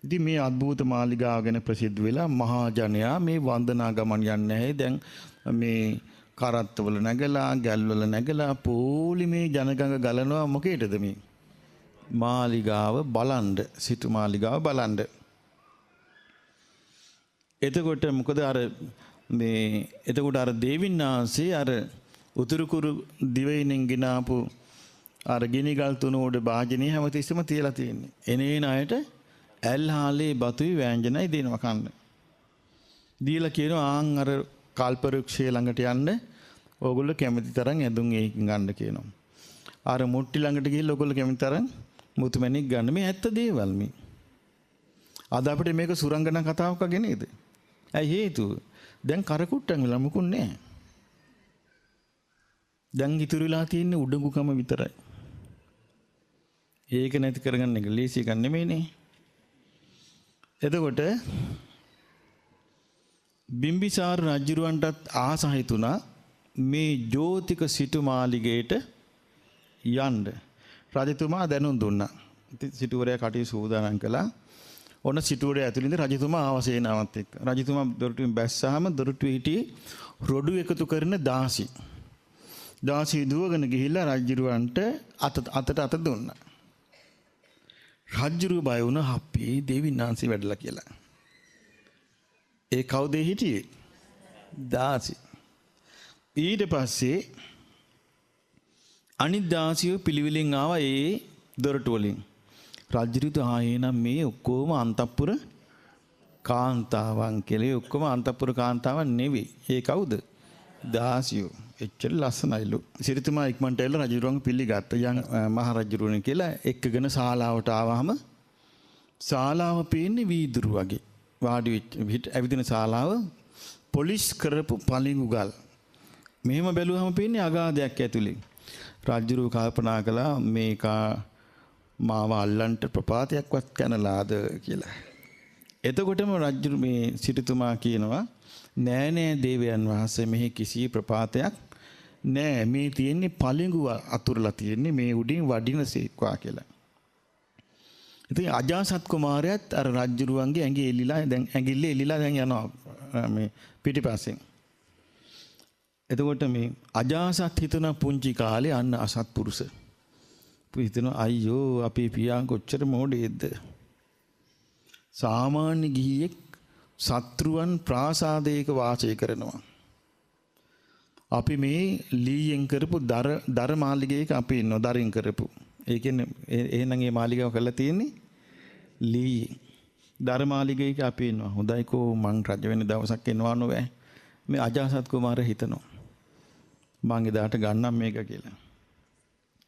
ඉතින් මේ අద్భుත මාලිගාව ගැන ප්‍රසිද්ධ වෙලා මහා ජනයා මේ වන්දනා ගමන් යන්නේ නැහැ. දැන් මේ කරත්තවල නැගලා ගැල්වල නැගලා පොලිමේ ජනගඟ ගලනවා මොකේදද මේ? මාලිගාව බලන්න, සිටු මාලිගාව බලන්න. එතකොට මොකද එතකොට අර දේවින්නාංශේ අර උතුරු කුරු දිවයිනෙන් ගෙනාපු අර ගිනිගල් තුන උඩ භාජනයේ හැමතිස්සෙම තියලා තියෙන්නේ. එනේන අයට ඇල්හාලේ බතුයි වෑංජනයි දෙනවා කන්න. දීලා කියනවා ආන් අර කල්පරුක්ෂය ළඟට යන්න ඕගොල්ලෝ කැමති තරම් ඇඳුම් ඒකින් ගන්න කියනවා. අර මුට්ටි ළඟට ගිහිල්ලා ඕගොල්ලෝ කැමති තරම් මුතුමැණික් ගන්න. මේ ඇත්ත දේවල් මේ. අද අපිට මේක සුරංගනා කතාවක් වගේ නේද? ඇයි හේතුව? දැන් කරකුට්ටන් වෙලා මුකුත් නැහැ. දැන් ඉතුරු වෙලා තියෙන්නේ උඩඟුකම විතරයි. ඒක නැති කරගන්න එක ලේසි එකක් නෙමෙයිනේ. එතකොට බිම්බිසාර රජුරවන්ටත් ආස හිතුණා මේ ජෝතික සිටු මාලිගයට යන්න. රජතුමා දැනුම් දුන්නා. ඉතින් සිටුවරයා කටයුතු සූදානම් කළා. ඔන්න සිටුවරයා ඇතුළින්ද රජතුමා ආවසේනාවත් එක්ක. රජතුමා දොරටුවෙන් බැස්සාම දොරටුවේ හිටියේ රොඩු එකතු කරන දාසි. දාසි දුවගෙන ගිහිල්ලා රජුරවන්ට අතට දුන්නා. රජුරු බය වුණා අපේ දෙවිනාංශي වැඩලා කියලා. ඒ කවුද හිටියේ? දාසි. ඊට පස්සේ අනිත් දාසියෝ පිළිවිලින් ආවා ඒ දොරටු වලින්. රජුරුත් ආයෙනම් මේ ඔක්කොම අන්තපුර කාන්තාවන් කියලා. ඔක්කොම අන්තපුර කාන්තාවන් නෙවෙයි. ඒ කවුද? දාසියෝ. එච්චර ලස්සනයිලු. සිරිතුමා ඉක්මනට ඇවිල්ලා රජුරුවන් පිළිගත්ත. යන් මහ රජුරුවනේ කියලා එක්කගෙන ශාලාවට ආවහම ශාලාව පේන්නේ වීදුරු වගේ. වාඩි වෙච්ච ඇවිදින ශාලාව පොලිස් කරපු පලිඟු ගල්. මෙහෙම බැලුවම පේන්නේ අගාධයක් ඇතුලේ. රජුරුව කල්පනා කළා මේක මාව අල්ලන්ට ප්‍රපාතයක්වත් කනලාද කියලා. එතකොටම රජු මේ සිටුතුමා කියනවා නෑ නෑ දේවයන් වහන්සේ මෙහි කිසි ප්‍රපාතයක් නෑ, මේ තියෙන්නේ පලිඟු අතුරලා තියෙන්නේ මේ උඩින් වඩින සේක්වා කියලා. ඉතින් අජාසත් කුමාරයාත් අර රජුරුවන්ගේ ඇඟිල්ල එලිලා දැන් යනවා මේ පිටිපස්සෙන්. එතකොට මේ අජාසත් හිතන පුංචි කාලේ අන්න අසත්පුරුෂ. හිතන අයියෝ අපේ පියා කොච්චර මොඩේද. සාමාන්‍ය ගිහියෙක් සත්‍රුවන් ප්‍රාසාදයක වාසය කරනවා. අපි මේ ලීයෙන් කරපු දර මාලිගයක අපි ඉන්නවා දරින් කරපු. ඒ කියන්නේ එහෙනම් මේ මාලිගාව කරලා තියෙන්නේ ලී දර මාලිගයක අපි ඉන්නවා. හොඳයිකෝ මං රජ වෙන දවසක් එනවා නෝවේ. මේ අජාසත් කුමාරයා හිතනවා. මං එදාට ගන්නම් මේක කියලා.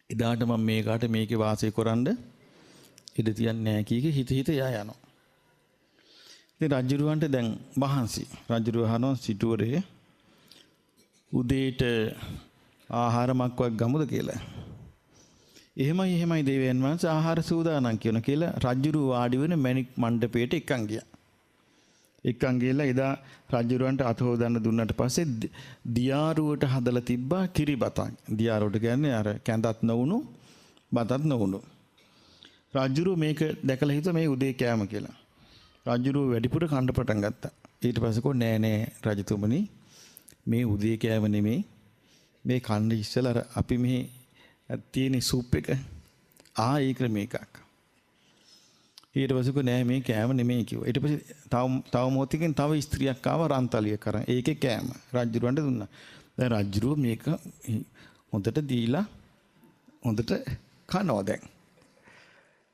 එදාට මම මේකට මේකේ වාසය කරන්න ඉඩ තියන්නේ නැහැ කීකේ හිත යා යනවා. ඉතින් රජුරවන්ට දැන් මහන්සි. රජුරව අහනවා සිටුවරේ උදේට ආහාරමක්වත් ගමුද කියලා. එහෙමයි දේවයන් වහන්සේ ආහාර සූදානම් කියන කියලා රජුරු වාඩි වෙන මණික් මණ්ඩපයට එක්කන් ගියා. එක්කන් ගිහලා එදා රජුරවන්ට අත හොදන්න දුන්නාට පස්සේ දියාරුවට හදලා තිබ්බා කිරිබතක්. දියාරුවට කියන්නේ අර කැඳත් නොවුණු බතත් නොවුණු. රජුරු මේක දැකලා හිතුවා මේ උදේ කෑම කියලා. රජුරු වැඩිපුර කන්න පටන් ගත්තා. ඊට පස්සේ කො නෑ රජතුමනි මේ උදේ කෑම නෙමෙයි මේ කන්න ඉස්සලා අපි මේ තියෙන සූප් එක ඒක මේකක්. ඊට පස්සේ කො නෑ මේ කෑම නෙමෙයි කිව්වා. ඊට පස්සේ තව මොහොතකින් තව ස්ත්‍රියක් ආව රන්තලිය කරන්. ඒකේ කෑම රජුරවන්ට දුන්නා. දැන් රජුරුව මේක හොඳට දීලා හොඳට කනවා දැන්.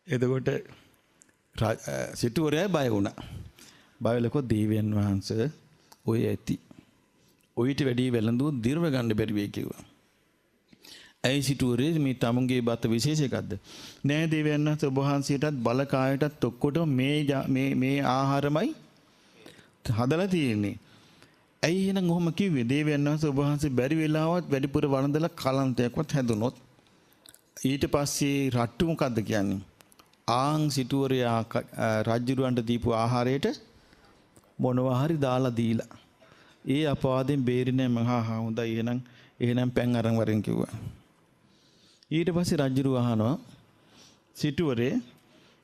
එතකොට සිටුවරයා බය වුණා. බය වෙලකෝ දේවයන් වහන්සේ ඔය ඇති. ඔయిత වැඩි වෙලඳු දිර්ව ගන්න බැරි වෙයි කිව්වා. ඇයි සිටුවරේ මේ තමුන්ගේ බත විශේෂයක්ද? නෑ දේවයන් වහන්සේ ඔබ වහන්සේටත් බලකායටත් ඔක්කොටම මේ ආහාරමයි හදලා තියෙන්නේ. ඇයි එහෙනම් ඔහොම කිව්වේ? දේවයන් වහන්සේ ඔබ වහන්සේ බැරි වෙලාවත් වැඩිපුර වළඳලා කලන්තයක්වත් හැදුනොත් ඊට පස්සේ රට්ටු මොකද්ද කියන්නේ? ආන් සිටුවරයා රජුරවන්ට දීපු ආහාරයට මොනවා හරි දාලා දීලා ඒ අපවාදයෙන් බේරිනේ මහා හොඳයි එහෙනම් පැන් අරන් වරෙන් කිව්වා. ඊට පස්සේ රජුරු අහනවා සිටුවරේ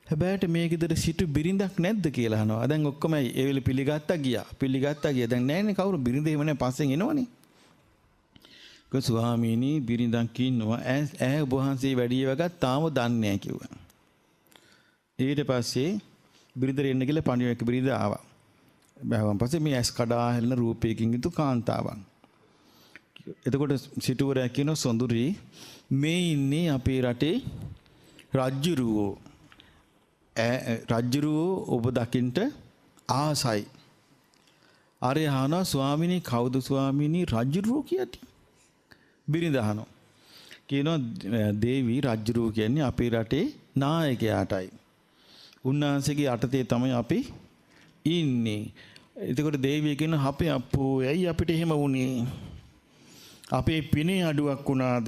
හැබැයිට මේ ගෙදර සිටු බිරිඳක් නැද්ද කියලා අහනවා. දැන් ඔක්කොම ඒ වෙලේ පිළිගත්තා ගියා. දැන් නැහැනේ කවුරු බිරිඳ එහෙම නැහැ පස්සෙන් එනවනේ. ස්වාමීනි බිරිඳක් ඉන්නවා. ඈ ඔබ වහන්සේ වැඩි වගත් තාම දන්නේ නැහැ කිව්වා. ඊට පස්සේ බිරිඳ එන්න කියලා පණිවිඩයක බිරිඳ ආවා. බැලුවන් පස්සේ මේ ඇස් කඩා හැලෙන රූපයකින් යුතු කාන්තාවක්. එතකොට සිටුවරයා කියන සොඳුරි මේ ඉන්නේ අපේ රටේ රජ්ජුරුවෝ. රජ්ජුරුවෝ ඔබ දකින්ට ආසයි. අරේ අහනවා ස්වාමිනී කවුද ස්වාමිනී රජ්ජුරුවෝ කියති? බිරිඳ අහනවා. කියනවා දේවි රජ්ජුරුවෝ කියන්නේ අපේ රටේ නායකයාටයි. උන්වහන්සේගේ යටතේ තමයි අපි ඉන්නේ. එතකොට දේවිය කියන අපේ අප්පෝ ඇයි අපිට එහෙම වුනේ? අපේ පිනේ අඩුවක් වුණාද?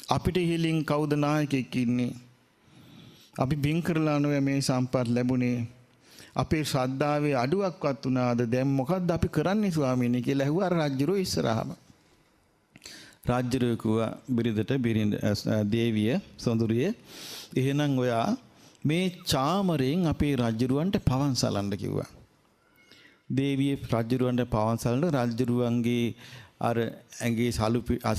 අපිට ඉහලින් කවුද නායකයෙක් ඉන්නේ? අපි බින් කරලා නොවේ මේ සම්පත් ලැබුණේ. අපේ ශ්‍රද්ධාවේ අඩුවක්වත් වුණාද? දැන් මොකද්ද අපි කරන්නේ ස්වාමීනි කියලා ඇහුවා රජුරෝ ඉස්සරහම. රජුරෝ කිව්වා බිරිඳ දේවිය සොඳුරිය එහෙනම් ඔයා මේ චාමරෙන් අපේ රජුරවන්ට පවන් සලන්න කිව්වා. දේවිය රජුරවන්ට පවන් සලන්න රජුරවන්ගේ අර ඇඟේ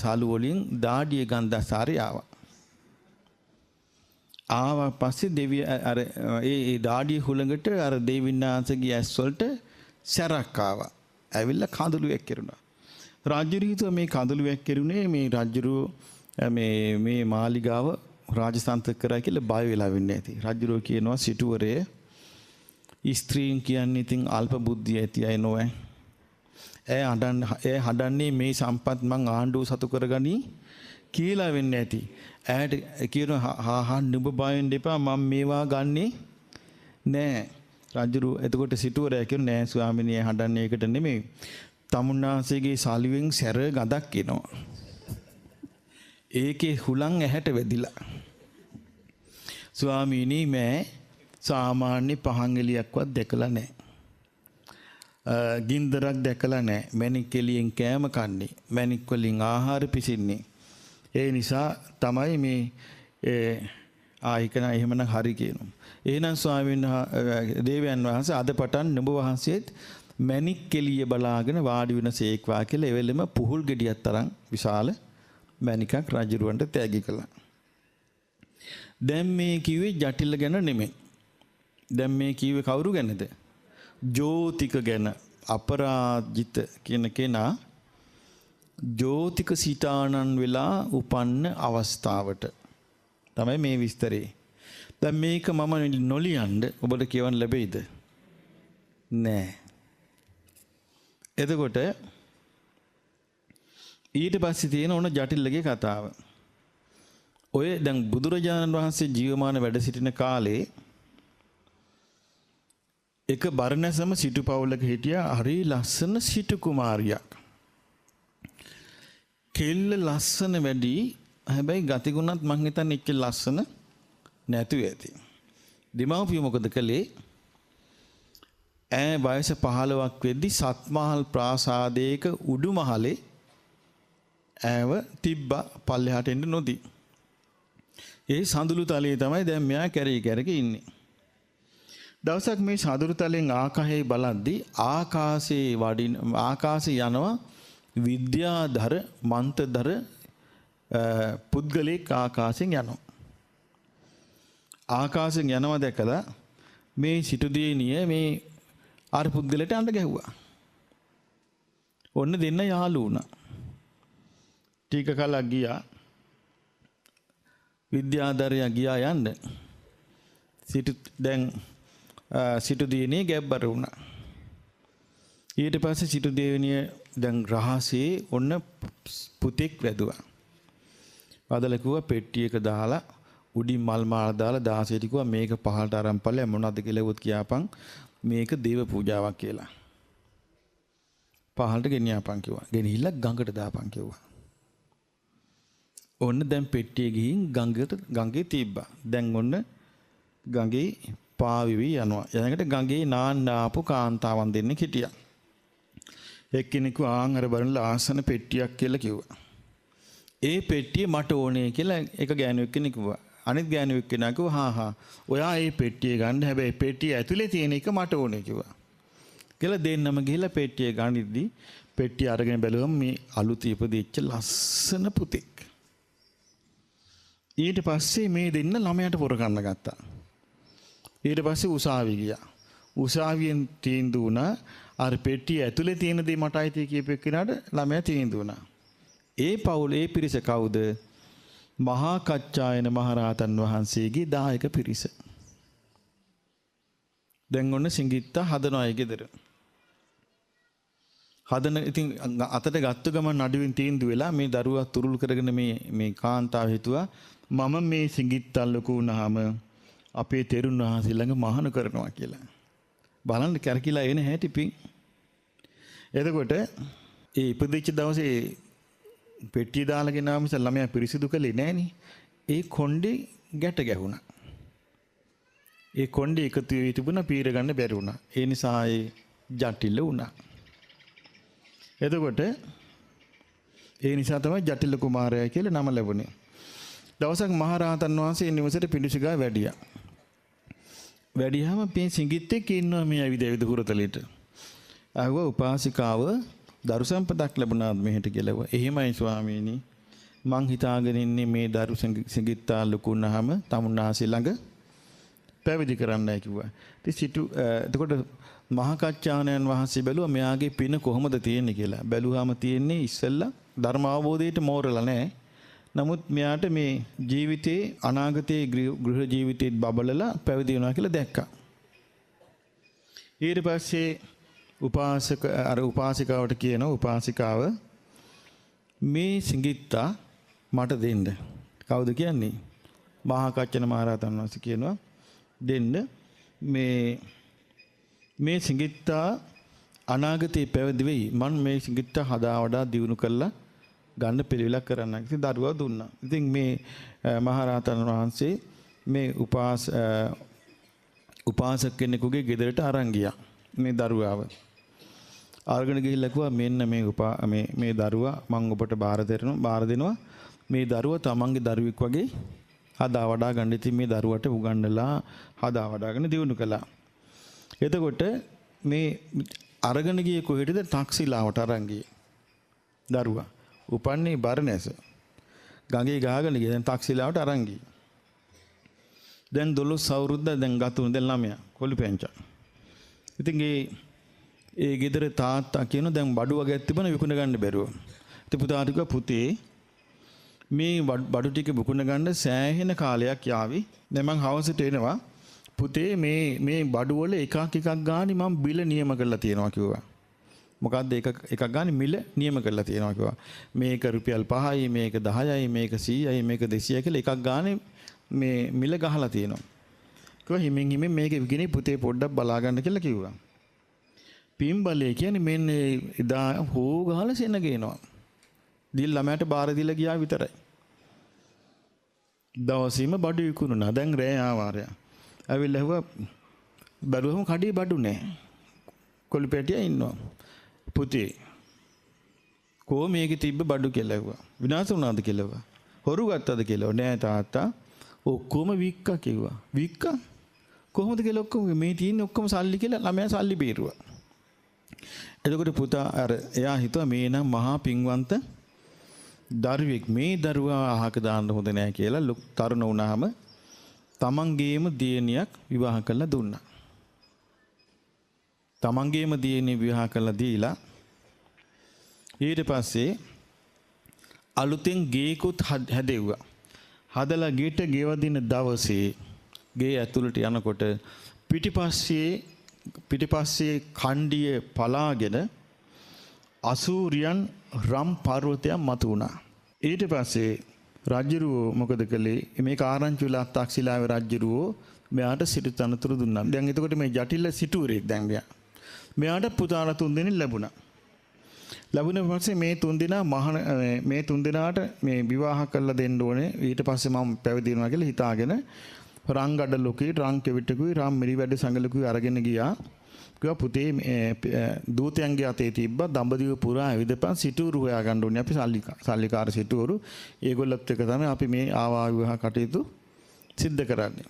සලු වලින් දාඩිය ගන්ධසාරය ආවා. ආවා පස්සේ දෙවිය අර ඒ දාඩිය හුළඟට අර දේවින්නාංශගේ ඇස් වලට සැරක් ආවා. ඇවිල්ලා කඳුළුවක් කෙරුණා. රජුරු හිතුවා මේ කඳුළුවක් කෙරුණේ මේ රජුරු මේ මාලිගාව රාජසන්තක කරා කියලා බය වෙලා වෙන්නේ නැති. රජුරෝ කියනවා සිටුවරේ ස්ත්‍රීන් කියන්නේ ඉතින් අල්ප බුද්ධිය ඇති අය නොවේ. ඒ හඩන්නේ මේ සම්පත් මං ආණ්ඩුව සතු කරගනි කියලා වෙන්නේ නැති. ඈට කියනවා නුඹ බය වෙන්න එපා මම මේවා ගන්නෙ නෑ. රජුරෝ එතකොට සිටුවරයා කියනවා නෑ ස්වාමිනිය හඩන්නේ ඒකට නෙමෙයි. තමුන්නාංශයේ සාලිවෙන් සැර ගඳක් එනවා. ඒකේ හුලං ඇහැට වැදිලා. ස්වාමීනි මෑ සාමාන්‍ය පහන් එලියක්වත් දැකලා නැහැ. ගින්දරක් දැකලා නැහැ. මැණික් එලියෙන් කෑම කන්නේ. මැණික් වලින් ආහාර පිසින්නේ. ඒ නිසා තමයි මේ ආයිකන එහෙමනම් හරි කියනවා. එහෙනම් ස්වාමීන් වහන්සේ දේවයන් වහන්සේ අද පටන් නුඹ වහන්සේත් මැණික් එලිය බලාගෙන වාඩි වෙන සේක්වා කියලා එවෙලෙම පුහුල් ගෙඩියක් තරම් විශාල මැණිකක් රජුරවන්ට තෑගි කළා. දැන් මේ කිව්වේ ජටිල ගැන නෙමෙයි. දැන් මේ කිව්වේ කවුරු ගැනද? ජෝතික ගැන අපරාජිත කියන කෙනා ජෝතික සිතානන් වෙලා උපන්න අවස්ථාවට තමයි මේ විස්තරේ. දැන් මේක මම නොලියන්න ඔබට කියවන්න ලැබෙයිද? නෑ. එතකොට ඊට පස්සේ තියෙන ඕන ජටිලගේ කතාව. ඔය දැන් බුදුරජාණන් වහන්සේ ජීවමාන වැඩ සිටින කාලේ එක බරණැසම සිටු පවුලක හිටියා හරි ලස්සන සිටු කුමාරියක්. කෙල්ල ලස්සන වැඩි, හැබැයි ගතිගුණත් මං හිතන්නේ එච්ච ලස්සන නැතුව ඇති. දෙමව්පියෝ මොකද කළේ? ඈ වයස 15ක් වෙද්දි සත්මහල් ප්‍රාසාදයක උඩුමහලේ ඈව තිබ්බා පල්ලෙහාට එන්න නොදී. ඒ සඳුළු තලයේ තමයි දැන් මෙයා කැරි කැරකි ඉන්නේ. දවසක් මේ සඳුළු තලෙන් ආකාශයේ බලද්දී ආකාශේ යනවා විද්‍යාධර මන්තධර පුද්ගලෙක් ආකාශයෙන් යනවා. ආකාශයෙන් යනවා දැකලා මේ සිටුදේනිය මේ අර පුද්ගලට අඬ ගැහුවා. ඔන්න දෙන්න යාළු වුණා. ටික කලක් ගියා. විද්‍යාධරයා ගියා යන්න. සිටුදේනිය ගැබ්බර වුණා. ඊට පස්සේ සිටුදේනිය දැන් රහසේ ඔන්න පුතෙක් වැදුවා. වදලා කිව්වා පෙට්ටියක දාලා උඩින් මල් මාලා දාලා 16ට කිව්වා මේක පහළට අරන් ඵලයන් මොනවද කියලා උත් කියාපන් මේක දේව පූජාවක් කියලා. පහළට ගෙනියාපන් කිව්වා. ගෙනිහිල්ලා ගඟට දාපන් කිව්වා. ඔන්න දැන් පෙට්ටිය ගිහින් ගඟේ තිබ්බා. දැන් ඔන්න ගඟේ පාවිවි යනවා. යනකොට ගඟේ නාන්න ආපු කාන්තාවන් දෙන්නෙක් හිටියා. එක්කෙනෙකු ආන් අර බලන ආසන පෙට්ටියක් කියලා කිව්වා. ඒ පෙට්ටිය මට ඕනේ කියලා එක ගෑනුවෙක් කෙනෙක් කිව්වා. අනිත් ගෑනුවෙක් කෙනා කිව්වා හා ඔයා ඒ පෙට්ටිය ගන්න, හැබැයි පෙට්ටිය ඇතුලේ තියෙන එක මට ඕනේ කිව්වා. කියලා දෙන්නම ගිහලා පෙට්ටිය ගනිද්දි පෙට්ටිය අරගෙන බැලුවම මේ අලුත ඉපදිච්ච ලස්සන පුතෙක්. ඊට පස්සේ මේ දෙන්න ළමයාට පොර කන්න ගත්තා. ඊට පස්සේ උසාවිය ගියා. උසාවියෙන් තීන්දුව වුණා අර පෙට්ටිය ඇතුලේ තියෙන දේ මට අයිති කියපු එක්කෙනාට ළමයා තීන්දුව වුණා. ඒ පවුලේ පිරිස කවුද? මහා කච්චායන මහරහතන් වහන්සේගේ දායක පිරිස. දැන් ඔන්න සිඟිත්තා හදනවා ඒ ගෙදර. හදන ඉතින් අතට ගත්ත ගමන් නඩුවෙන් තීන්දුව වෙලා මේ දරුවා තුරුල් කරගෙන මේ කාන්තාව හිතුවා මම මේ සිඟිත්තා ලොකු වුණාම අපේ තෙරුන් වහන්සේ ළඟ මහාන කරනවා කියලා. බලන්න කැරකිලා එන හැටි පිං. එතකොට ඒ ඉපදිච්ච දවසේ පෙට්ටිය දාලා ගෙනාවම ළමයා පිරිසිදු කළේ නෑනේ. ඒ කොණ්ඩේ ගැට ගැහුණා. ඒ කොණ්ඩේ එකතු වෙ තිබුණා පීර ගන්න බැරි වුණා. ඒ නිසා ඒ ජටිල වුණා. එතකොට ඒ නිසා තමයි ජටිල කුමාරයා කියලා නම ලැබුණේ. දවසක් මහරහතන් වහන්සේ නිවසේට පිඬුසිඟා වැඩියා. වැඩියාම මේ සිඟිත්තෙක් ඉන්නවා මේ ඇවිද හුරතලෙට. ආවෝ උපාසිකාව දරු සම්පතක් ලැබුණාද මෙහෙට කියලා. එහෙමයි ස්වාමීනි. මං හිතාගෙන ඉන්නේ මේ දරු සිඟිත්තා ලොකු වුණාම තමුන්නාසි ළඟ පැවිදි කරන්නයි කිව්වා. එතකොට මහා කච්චායනයන් වහන්සේ බැලුවා මෙයාගේ පින කොහොමද තියෙන්නේ කියලා. බැලුවාම තියෙන්නේ ඉස්සෙල්ලා ධර්ම අවබෝධයට මෝරලා නැහැ. නමුත් මෙයාට මේ ජීවිතේ අනාගතයේ ගෘහ ජීවිතේත් බබලලා පැවිදි වෙනවා කියලා දැක්කා. ඊට පස්සේ උපාසිකාවට කියන උපාසිකාව මේ සිඟිත්තා මට දෙන්න. කවුද කියන්නේ? මහා කච්චන මහරහතන් වහන්සේ කියනවා දෙන්න මේ සිඟිත්තා අනාගතේ පැවිදි වෙයි. මම මේ සිඟිත්තා හදා වඩා දියුණු කරලා ගන්න පිළිවිලක් කරන්න. ඉතින් දරුවා දුන්නා. ඉතින් මේ මහරහතන් වහන්සේ මේ උපාසක කෙනෙකුගේ ගෙදරට අරන් ගියා. මේ දරුවාව අරගෙන ගිහිල්ලා කිව්වා මෙන්න මේ දරුවා මම ඔබට බාර දෙනවා. මේ දරුවා තමන්ගේ දරුවෙක් වගේ හදා වඩා ගන්න. ඉතින් මේ දරුවට උගන්වලා හදා වඩාගෙන දියුණු කළා. එතකොට මේ අරගෙන ගියේ කොහෙටද? 탁සිලාවට අරන් ගියේ. දරුවා උපන්නේ බරණැස. ගඟේ ගහගෙන ගියා. දැන් 탁සිලාවට අරන් ගියේ. දැන් 12 අවුරුද්ද දැන් ගතුණු දැන් ළමයා කොළු පැංචා. ඉතින් ඒ ගෙදර තාත්තා කියන දැන් බඩු වගේක් තිබුණ විකුණ ගන්න බැරුව. ඉතින් පුතාට කිව්වා පුතේ මේ බඩු ටික විකුණ ගන්න සෑහෙන කාලයක් යාවි. දැන් මං හවසට එනවා. පුතේ මේ බඩු වල එකක් ගානේ මම බිල නියම කරලා තියෙනවා කිව්වා. මොකද්ද එකක් ගානේ මිල නියම කරලා තියෙනවා කිව්වා. මේක රුපියල් 5යි, මේක 10යි, මේක 100යි, මේක 200යි කියලා එකක් ගානේ මේ මිල ගහලා තියෙනවා. කිව්වා හිමින් මේක විකිනේ පුතේ පොඩ්ඩක් බලා ගන්න කියලා කිව්වා. පින්බලේ කියන්නේ මෙන්න එදා හෝ ගහලා සෙන ගේනවා. දිල් ළමයට බාර දීලා ගියා විතරයි. දවසීම බඩු විකුණුණා. දැන් රෑ ආවාරය. ඇවිල්ලා ඇහුවා බැලුවම කඩේ බඩු නැහැ. කොළු පැටියා ඉන්නවා. පුතේ කොහොම මේකේ තිබ්බ බඩු කියලා ඇහුවා. විනාශ වුණාද කියලා ඇහුවා. හොරු ගත්තද කියලා. නෑ තාත්තා. ඔක්කොම වික්කා කිව්වා. වික්කා? කොහොමද කියලා ඔක්කොම මේ තියෙන්නේ ඔක්කොම සල්ලි කියලා ළමයා සල්ලි බේරුවා. එතකොට පුතා අර එයා හිතුවා මේ නම් මහා පින්වන්ත දරුවෙක්, මේ දරුවා අහක දාන්න හොඳ නැහැ කියලා තරුණ වුණාම තමන්ගේම දියණියක් විවාහ කරලා දුන්නා. තමන්ගේම දියණිය විවාහ කරලා දීලා ඊට පස්සේ අලුතෙන් ගේකුත් හැදෙව්වා. හදලා ගෙට ගෙවදින දවසේ ගේ ඇතුළට යනකොට පිටිපස්සේ කණ්ඩිය පලාගෙන අසූරියන් රම් පර්වතයක් මතු වුණා. ඊට පස්සේ රජුරෝ මොකද කළේ? මේක ආරංචි වෙලා තාක්ෂිලාවේ රජුරෝ මෙයාට සිටු තනතුරු දුන්නා. දැන් එතකොට මේ ජටිල සිටුවරෙක් දැන් මෙයාට පුතාලා 3 දෙනෙක් ලැබුණා. ලැබුණ පස්සේ මේ 3 දෙනා මේ 3 දෙනාට මේ විවාහ කරලා දෙන්න ඕනේ. ඊට පස්සේ මම පැවිදි වෙනවා කියලා හිතාගෙන රං ගඩලුකේ රං කෙවිටකුයි රම් මිරි වැඩ සංගලකුයි අරගෙන ගියා. කිව්වා පුතේ දූතයන්ගේ අතේ තිබ්බ දඹදිව පුරා ඇවිදපන් සිටුවරු හොයා ගන්න ඕනේ. අපි සල්ලිකාර සිටුවරු. ඒගොල්ලොත් එක තමයි අපි මේ ආවා විවාහ කටයුතු සිද්ධ කරන්නේ.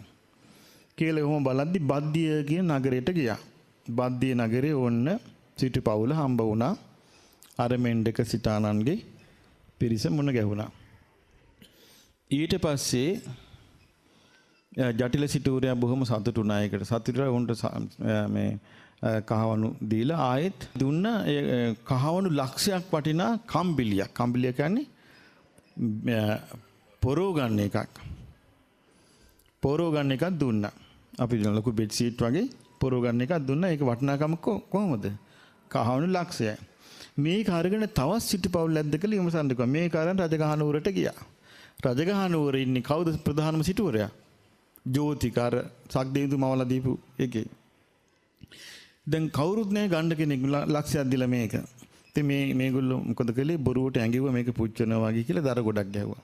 කියලා කොහොම බලද්දි බද්දිය කියන නගරයට ගියා. බද්දිය නගරේ ඕන්න සිටු පවුල හම්බ වුණා. අර මෙන්ඩක සිතානන්ගේ පිරිස මුණ ගැහුණා. ඊට පස්සේ ජටිල සිටුවරයා බොහොම සතුටු වුණා ඒකට. සතුටුලා උන්ට මේ කහවණු දීලා ආයෙත් දුන්න කහවණු ලක්ෂයක් වටිනා කම්බිලියක්. කම්බිලිය කියන්නේ පොරෝ ගන්න එකක්. පොරෝ ගන්න එකක් දුන්නා. අපි ලොකු බෙඩ් සීට් වගේ පොරෝ ගන්න එකක් දුන්නා. ඒක වටිනාකම කොහොමද? කහවණු ලක්ෂයයි. මේක අරගෙන තවත් සිටුපවුල් ඇද්දකලා විමසන්න කිව්වා. මේක අරන් රජගහනුවරට ගියා. රජගහනුවර ඉන්නේ කවුද ප්‍රධානම සිටුවරයා? ජෝතිකාර සක්දේවිඳු මවලා දීපු එකේ. දැන් කවුරුත් නැහැ ගන්න කෙනෙක් ලක්ෂයක් දීලා මේක. ඉතින් මේගොල්ලෝ මොකද කළේ? බොරුවට ඇඟිව්වා මේක පුච්චනවා වගේ කියලා දර ගොඩක් ගැහුවා.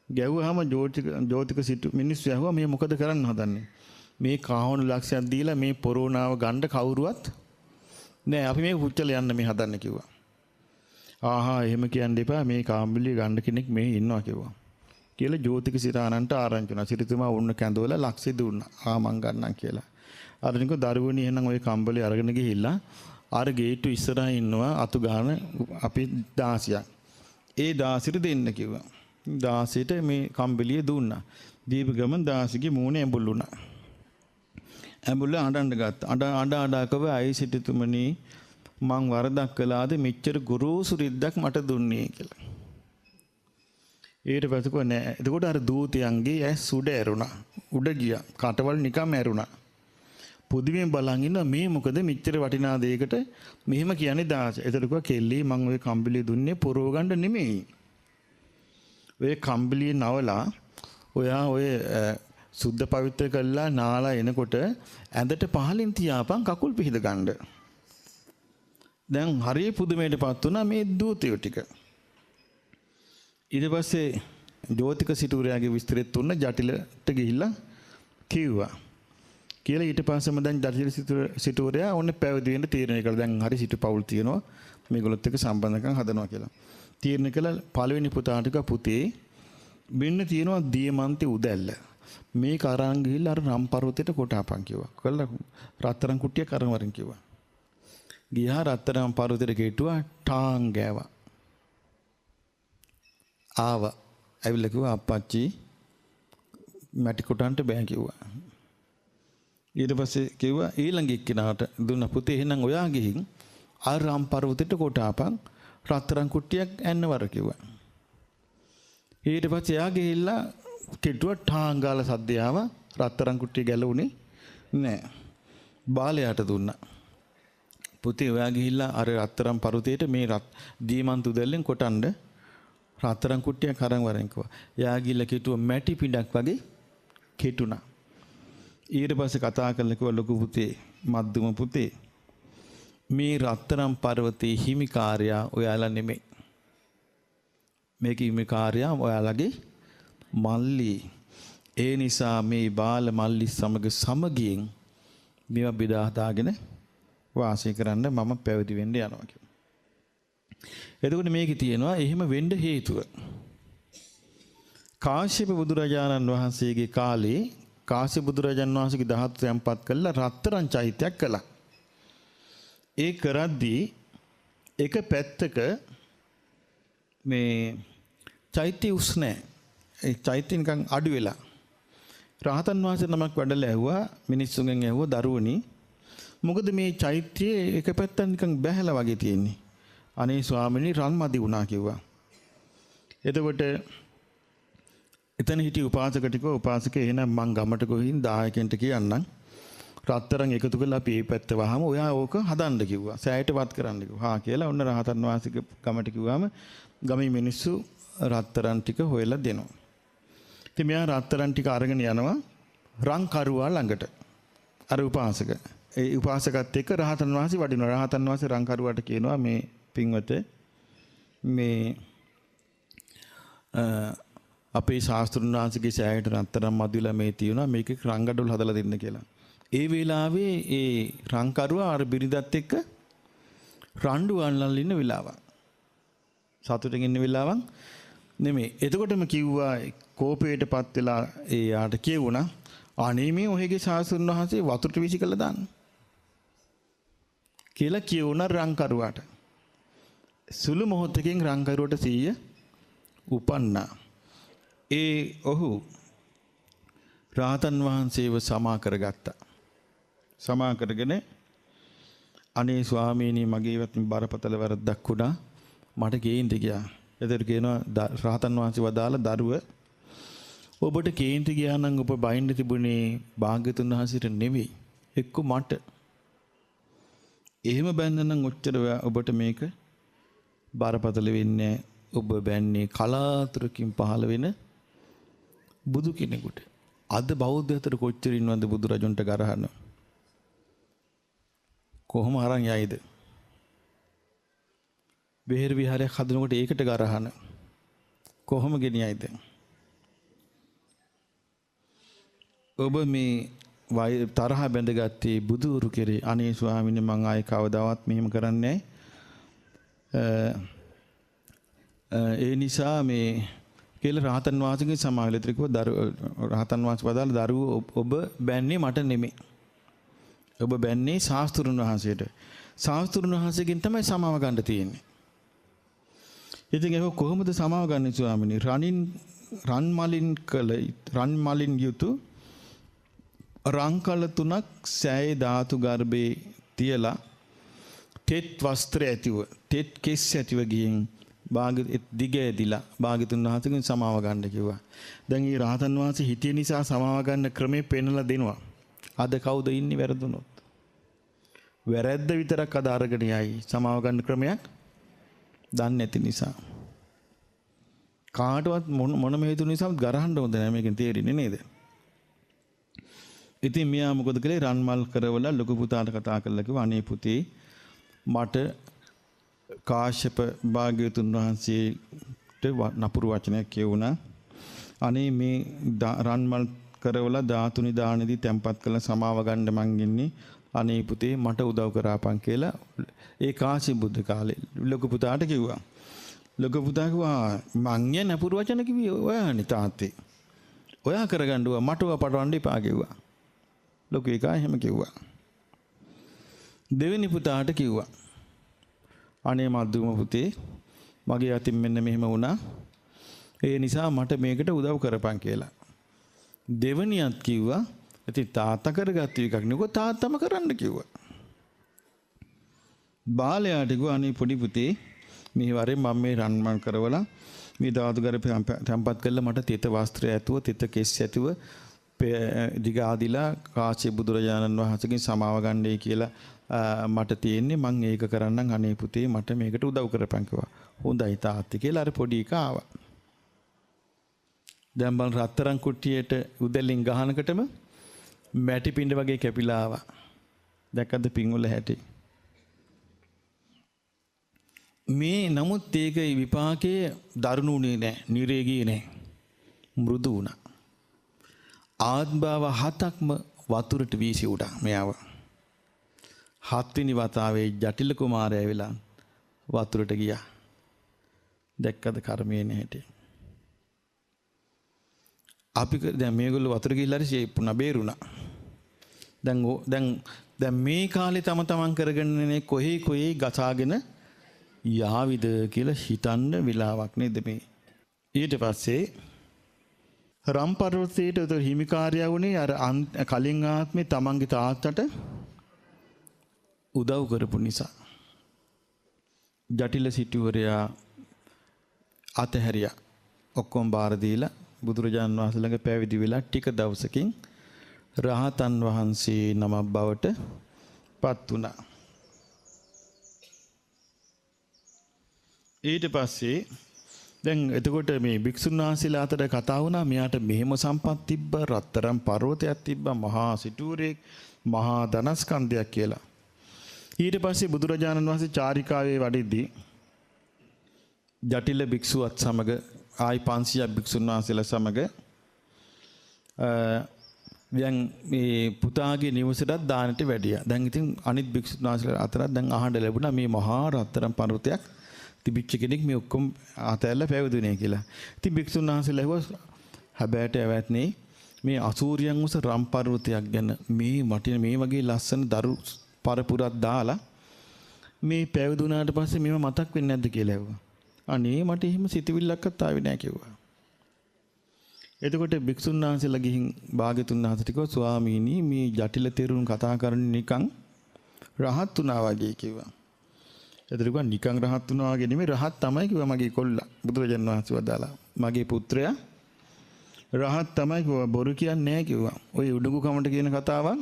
ගැහුවාම ජෝතික සිටු මිනිස්සු ඇහුවා මේ මොකද කරන්න හදන්නේ? මේ කහවණු ලක්ෂයක් දීලා මේ පොරෝනාව ගන්න කවුරුවත් නෑ අපි මේක පුච්චලා යන්න මේ හදන්න කිව්වා. ආහා එහෙම කියන්න එපා මේ කාම්බිලිය ගන්න කෙනෙක් මේ ඉන්නවා කිව්වා. කියලා ජෝතික සිතානන්ට ආරංචි වුණා. සිරිතුමා උන්න කැඳවලා ලක්ෂෙ දුන්නා. මං ගන්නම් කියලා. අරනිකෝ දරුවනි එහෙනම් ওই කම්බලේ අරගෙන ගිහිල්ලා අර ගේට්ටු ඉස්සරහා ඉන්නවා අතු ගන්න අපි 16ක්. ඒ 16ට දෙන්න කිව්වා. 16ට මේ කම්බලිය දුන්නා. දීප ගමන් 16ගේ මූණේ ඇඹුල් වුණා. ඇඹුල්ල අඬන්න ගත්තා. අඬ කව අයි සිටුතුමනි මං වරදක් කළාද මෙච්චර ගුරුසු රිද්දක් මට දුන්නේ කියලා. ඊට පස්සේ කොහොනේ එතකොට අර දූතයන්ගේ ඇස් උඩ ඇරුණා. උඩ ගියා. කටවල් නිකම් ඇරුණා. පුදුමෙන් බලන් ඉන්න මේ මොකද මෙච්චර වටිනා දෙයකට මෙහෙම කියන්නේ 16. එතකොට කිව්වා කෙල්ලී මං ওই කම්බිලිය දුන්නේ පොරව ගන්න නෙමෙයි. ඔය කම්බිලිය නවලා ඔයා ඔය සුද්ධ පවිත්‍ර කළා නාලා එනකොට ඇඳට පහලින් තියාපන් කකුල් පිහිද ගන්න. දැන් හරිය පුදුමයටපත් වුණා මේ දූතයෝ ටික. ඊට පස්සේ ජෝතික සිටුවරයාගේ විස්තරෙත් තුන්න ජටිලට ගිහිල්ලා කිව්වා. කියලා ඊට පස්සෙම දැන් ජටිල සිටුවරයා ඕනේ පැවිදි වෙන්න තීරණය කළා. දැන් හරි සිටු පවුල් තියෙනවා. මේගොල්ලොත් එක්ක සම්බන්ධකම් හදනවා කියලා. තීරණය කළා පළවෙනි පුතාට කිව්වා පුතේ මෙන්න තියෙනවා දියමන්ති උදැල්ල. මේක අරන් ගිහිල්ලා අර රම් පර්වතයට කොටාපන් කිව්වා. කළා රත්තරන් කුට්ටියක් අරන් වරින් කිව්වා. ගියා රත්තරන් පර්වතයට ගෙටුවා ටාන් ගෑවා. ආවා. ඇවිල්ලා කිව්වා අප්පච්චි මැටි කොටන්න බෑ කිව්වා. ඊට පස්සේ කිව්වා ඊළඟ එක්කිනාට දුන්න පුතේ එහෙනම් ඔයා ගිහින් ආරාම් පර්වතයට කොටාපන් රත්තරන් කුට්ටියක් ඇන්නවර කිව්වා. ඊට පස්සේ එයා ගිහිල්ලා කෙටුව ටාංගාල සද්දයාව රත්තරන් කුට්ටිය ගැලුණේ නෑ. බාලයාට දුන්නා. පුතේ ඔයා ගිහිල්ලා අර රත්තරන් පර්වතයට මේ දීමන්තු දැල්ලෙන් කොටන්න රත්තරන් කුට්ටියක් අරන් වරෙන් කිව්වා. එයා ගිහිල්ලා කෙටුව මැටි පිටක් වගේ කෙටුණා. ඊට පස්සේ කතා කරලා කිව්වා ලොකු පුතේ මද්දුම පුතේ මේ රත්තරන් පර්වතයේ හිමිකාරයා ඔයාලා නෙමෙයි. මේක හිමිකාරයා ඔයාලගේ මල්ලි. ඒ නිසා මේ බාල මල්ලි සමග සමගියෙන් මේවා බෙදා හදාගෙන වාසය කරන්න මම පැවිදි වෙන්න යනවා කියලා. එතකොට මේකේ තියෙනවා එහෙම වෙන්න හේතුව. කාශ්‍යප බුදුරජාණන් වහන්සේගේ කාලේ කාශ්‍යප බුදුරජාණන් වහන්සේගේ ධාතු තැන්පත් කළා රත්තරන් චෛත්‍යයක් කළා. ඒ කරද්දී එක පැත්තක මේ චෛත්‍ය උස් නැහැ. ඒ චෛත්‍ය නිකන් අඩු වෙලා. රහතන් වහන්සේ නමක් වැඩලා ඇහුවා මිනිස්සුන්ගෙන් ඇහුවා දරුවනි මොකද මේ චෛත්‍යයේ එක පැත්තක් නිකන් බැහැලා වගේ තියෙන්නේ. අනේ ස්වාමීනි රන් මදි වුණා කිව්වා. එතකොට එතන හිටිය උපාසක ටික උපාසක එහෙනම් මං ගමට ගොහින් දායකයන්ට කියන්නම් රත්තරන් එකතු කරලා අපි මේ පැත්ත වහම ඔයා ඕක හදන්න කිව්වා. සෑයට වත් කරන්න කිව්වා. හා කියලා ඔන්න රහතන් වහන්සේගේ ගමට කිව්වම ගමේ මිනිස්සු රත්තරන් ටික හොයලා දෙනවා. ඉතින් මෙයා රත්තරන් ටික අරගෙන යනවා රන් කරුවා ළඟට. අර උපාසක. ඒ උපාසකත් එක්ක රහතන් වහන්සේ වඩිනවා. රහතන් වහන්සේ රන් කරුවාට කියනවා මේ පින්වත මේ අපේ ශාස්ත්‍රුන් වහන්සේගේ සෑයට රත්තරන් මදුවලා මේ තියෙනවා මේක රංගඩොල් හදලා දෙන්න කියලා. ඒ වෙලාවේ ඒ රංකරුවා අර බිරිඳත් එක්ක රණ්ඩු අල්ලන් ඉන්න වෙලාවක්. සතුටින් ඉන්න වෙලාවක් නෙමෙයි. එතකොටම කිව්වා කෝපයටපත් වෙලා ඒ යාට කියුණා අනේ මේ ඔහෙගේ ශාස්ත්‍රුන් වහන්සේ වතුරට විසි කළා දාන්න. කියලා කියුණා රංකරුවාට. සුළු මොහොතකින් රංකරුවට සීය උපන්නා. ඒ ඔහු රාතන් වහන්සේව සමා කරගත්තා. සමා කරගෙන අනේ ස්වාමීනි මගේවත් බරපතල වැරද්දක් වුණා මට කේන්ති ගියා. එතකොට කියනවා රාතන් වහන්සේ වදාලා දරුව ඔබට කේන්ති ගියා නම් ඔබ බයින්න තිබුණේ භාග්‍යතුන් වහන්සේට නෙවෙයි එක්ක මට. එහෙම බැන්දනම් ඔච්චර ඔබට මේක බරපතල වෙන්නේ ඔබ බැන්නේ කලාතුරකින් පහළ වෙන බුදු කෙනෙකුට. අද බෞද්ධ අතර කොච්චර ඉන්නවද බුදු රජුන්ට ගරහන? කොහොම අරන් යයිද? බෙහෙර විහාරයක් හදනකොට ඒකට ගරහන කොහොම ගෙනියයිද? ඔබ මේ තරහ බැඳගත්තේ බුදුරු කෙරේ. අනේ ස්වාමීනි මං ආයේ කවදාවත් මෙහෙම කරන්නේ ඒ නිසා මේ කියලා රහතන් වහන්සේගේ සමාවලිතරිකව රහතන් වහන්සේ වදාළ දරුවෝ ඔබ බැන්නේ මට නෙමෙයි. ඔබ බැන්නේ ශාස්ත්‍රුන් වහන්සේට. ශාස්ත්‍රුන් වහන්සේගෙන් තමයි සමාව ගන්න තියෙන්නේ. ඉතින් ඒක කොහොමද සමාව ගන්න ස්වාමීනි? රන් මලින් යුතු රංකල තුනක් සෑයේ ධාතු ගර්භේ තියලා තෙත් වස්ත්‍ර ඇතිව තෙත් කෙස් ඇතිව ගිහින් දිගෑදිලා භාග්‍යතුන් වහන්සේගෙන් සමාව ගන්න කිව්වා. දැන් මේ රහතන් වහන්සේ හිටිය නිසා සමාව ගන්න ක්‍රමේ පෙන්වලා දෙනවා. අද කවුද ඉන්නේ වැරදුනොත්? වැරද්ද විතරක් අද අරගෙන යයි. සමාව ගන්න ක්‍රමයක් දන්නේ නැති නිසා. කාටවත් මොනම හේතු නිසාවත් ගරහන්න හොඳ නැහැ මේකෙන් තේරෙන්නේ නේද? ඉතින් මෙයා මොකද කළේ? රන්මල් කරවලා ලොකු පුතාට කතා කරලා කිව්වා අනේ පුතේ මට කාශ්‍යප භාග්‍යවතුන් වහන්සේට නපුරු වචනයක් කියුණා. අනේ මේ රන්මල් කරවලා ධාතු නිදානේදී තැම්පත් කළ සමාව ගන්න මං ඉන්නේ. අනේ පුතේ මට උදව් කරාපන් කියලා ඒ කාශ්‍යප බුද්ධ කාලේ ලොකු පුතාට කිව්වා. ලොකු පුතා කිව්වා මං ය නපුරු වචන කිව්වේ ඔයානේ තාත්තේ. ඔයා කරගන්නවා මට ඔයා පටවන්න එපා කිව්වා. ලොකු එකා එහෙම කිව්වා. දෙවෙනි පුතාට කිව්වා අනේ මද්දුම පුතේ මගේ අතින් මෙන්න මෙහෙම වුණා. ඒ නිසා මට මේකට උදව් කරපන් කියලා. දෙවනියත් කිව්වා ඉතින් තාත්තා කරගත්ත එකක් නෙවෙයි තාත්තම කරන්න කිව්වා. බාලයාට කිව්වා අනේ පොඩි පුතේ මේ වරේ මම මේ රන්මන් කරවලා මේ දාදුගර තැම්පත් කළා මට තෙත වස්ත්‍රය ඇතුව තෙත කෙස් ඇතුව දිගාදිලා කාශ්‍යප බුදුරජාණන් වහන්සේගෙන් සමාව ගන්නයි කියලා මට තියෙන්නේ මම ඒක කරන්නම් අනේ පුතේ මට මේකට උදව් කරපන් කිව්වා. හොඳයි තාත්තා කියලා අර පොඩි එකා ආවා. දැන් බල රත්තරන් කුට්ටියට උදැල්ලින් ගහනකටම මැටි පිඬ වගේ කැපිලා ආවා. දැක්කද පින්වල හැටි? මේ නමුත් ඒක විපාකයේ දරුණුනේ නැහැ, නිරේගී නැහැ. මෘදු වුණා. ආත්භාව 7ක්ම වතුරට වීසි උඩා මෙයාව. 7 වෙනි වතාවේ ජටිල කුමාරයා වෙලා වතුරට ගියා. දැක්කද කර්මයේ නැහැටි? අපි දැන් මේගොල්ලෝ වතුර ගිහිල්ලා හරි ෂේප්ුණා බේරුණා. දැන් මේ කාලේ තමන් කරගන්නේ කොහේ ගසාගෙන යාවිද කියලා හිතන්න වෙලාවක් නේද මේ. ඊට පස්සේ රම් පර්වතයේට උතර හිමිකාරයා වුණේ අර කලින් ආත්මේ තමන්ගේ තාත්තට උදව් කරපු නිසා. ජටිල සිටුවරයා අතහැරියා. ඔක්කොම බාර දීලා බුදුරජාණන් වහන්සේ ළඟ පැවිදි වෙලා ටික දවසකින් රහතන් වහන්සේ නමක් බවට පත් වුණා. ඊට පස්සේ දැන් එතකොට මේ භික්ෂුන් වහන්සේලා අතර කතා වුණා මෙයාට මෙහෙම සම්පත් තිබ්බ රත්තරන් පර්වතයක් තිබ්බ මහා සිටුවරේ මහා ධනස්කන්ධයක් කියලා. ඊට පස්සේ බුදුරජාණන් වහන්සේ චාරිකාවේ වඩිද්දී ජටිල භික්ෂුවත් සමග ආයි 500ක් භික්ෂුන් වහන්සේලා සමග දැන් මේ පුතාගේ නිවසටත් දානට වැඩියා. දැන් ඉතින් අනිත් භික්ෂුන් වහන්සේලා අතරත් දැන් අහන්න ලැබුණා මේ මහා රත්තරන් පර්වතයක් තිබිච්ච කෙනෙක් මේ ඔක්කොම අතැල්ල පැවිදුනේ කියලා. ඉතින් භික්ෂුන් වහන්සේලා ඇහුවා හැබැයිට ඇවැත්නේ මේ අසූරියන් උස රම් පර්වතයක් ගැන මේ මටින මේ වගේ ලස්සන දරු පරපුරක් දාලා මේ පැවිදුනාට පස්සේ මේව මතක් වෙන්නේ නැද්ද කියලා ඇහුවා. අනේ මට එහෙම සිතවිල්ලක්වත් ආවේ නැහැ කිව්වා. එතකොට භික්ෂුන් වහන්සේලා ගිහින් භාග්‍යතුන් වහන්සේට කිව්වා ස්වාමීනි මේ ජටිල තෙරුන් කතා කරන්නේ නිකන් රහත් වුණා වගේ කිව්වා. එතකොට නිකන් රහත් වුණා වගේ නෙමෙයි රහත් තමයි කිව්වා මගේ කොල්ලා. බුදුරජාණන් වහන්සේ වදාලා මගේ පුත්‍රයා රහත් තමයි කිව්වා බොරු කියන්නේ නැහැ කිව්වා. ඔය උඩඟු කමට කියන කතාවක්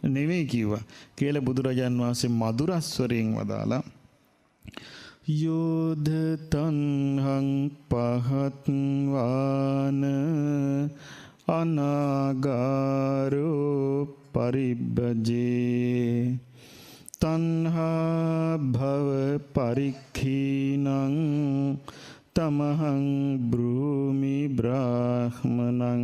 නෙවෙයි කිව්වා. කියලා බුදුරජාණන් වහන්සේ මధుර ස්වරයෙන් වදාලා යෝධ තන්හං පහත්වාන අනාගාරෝ පරිබ්බජේ තන්හා භව පරික්ඛීනං තමහං බ්‍රූමි බ්‍රාහ්මනං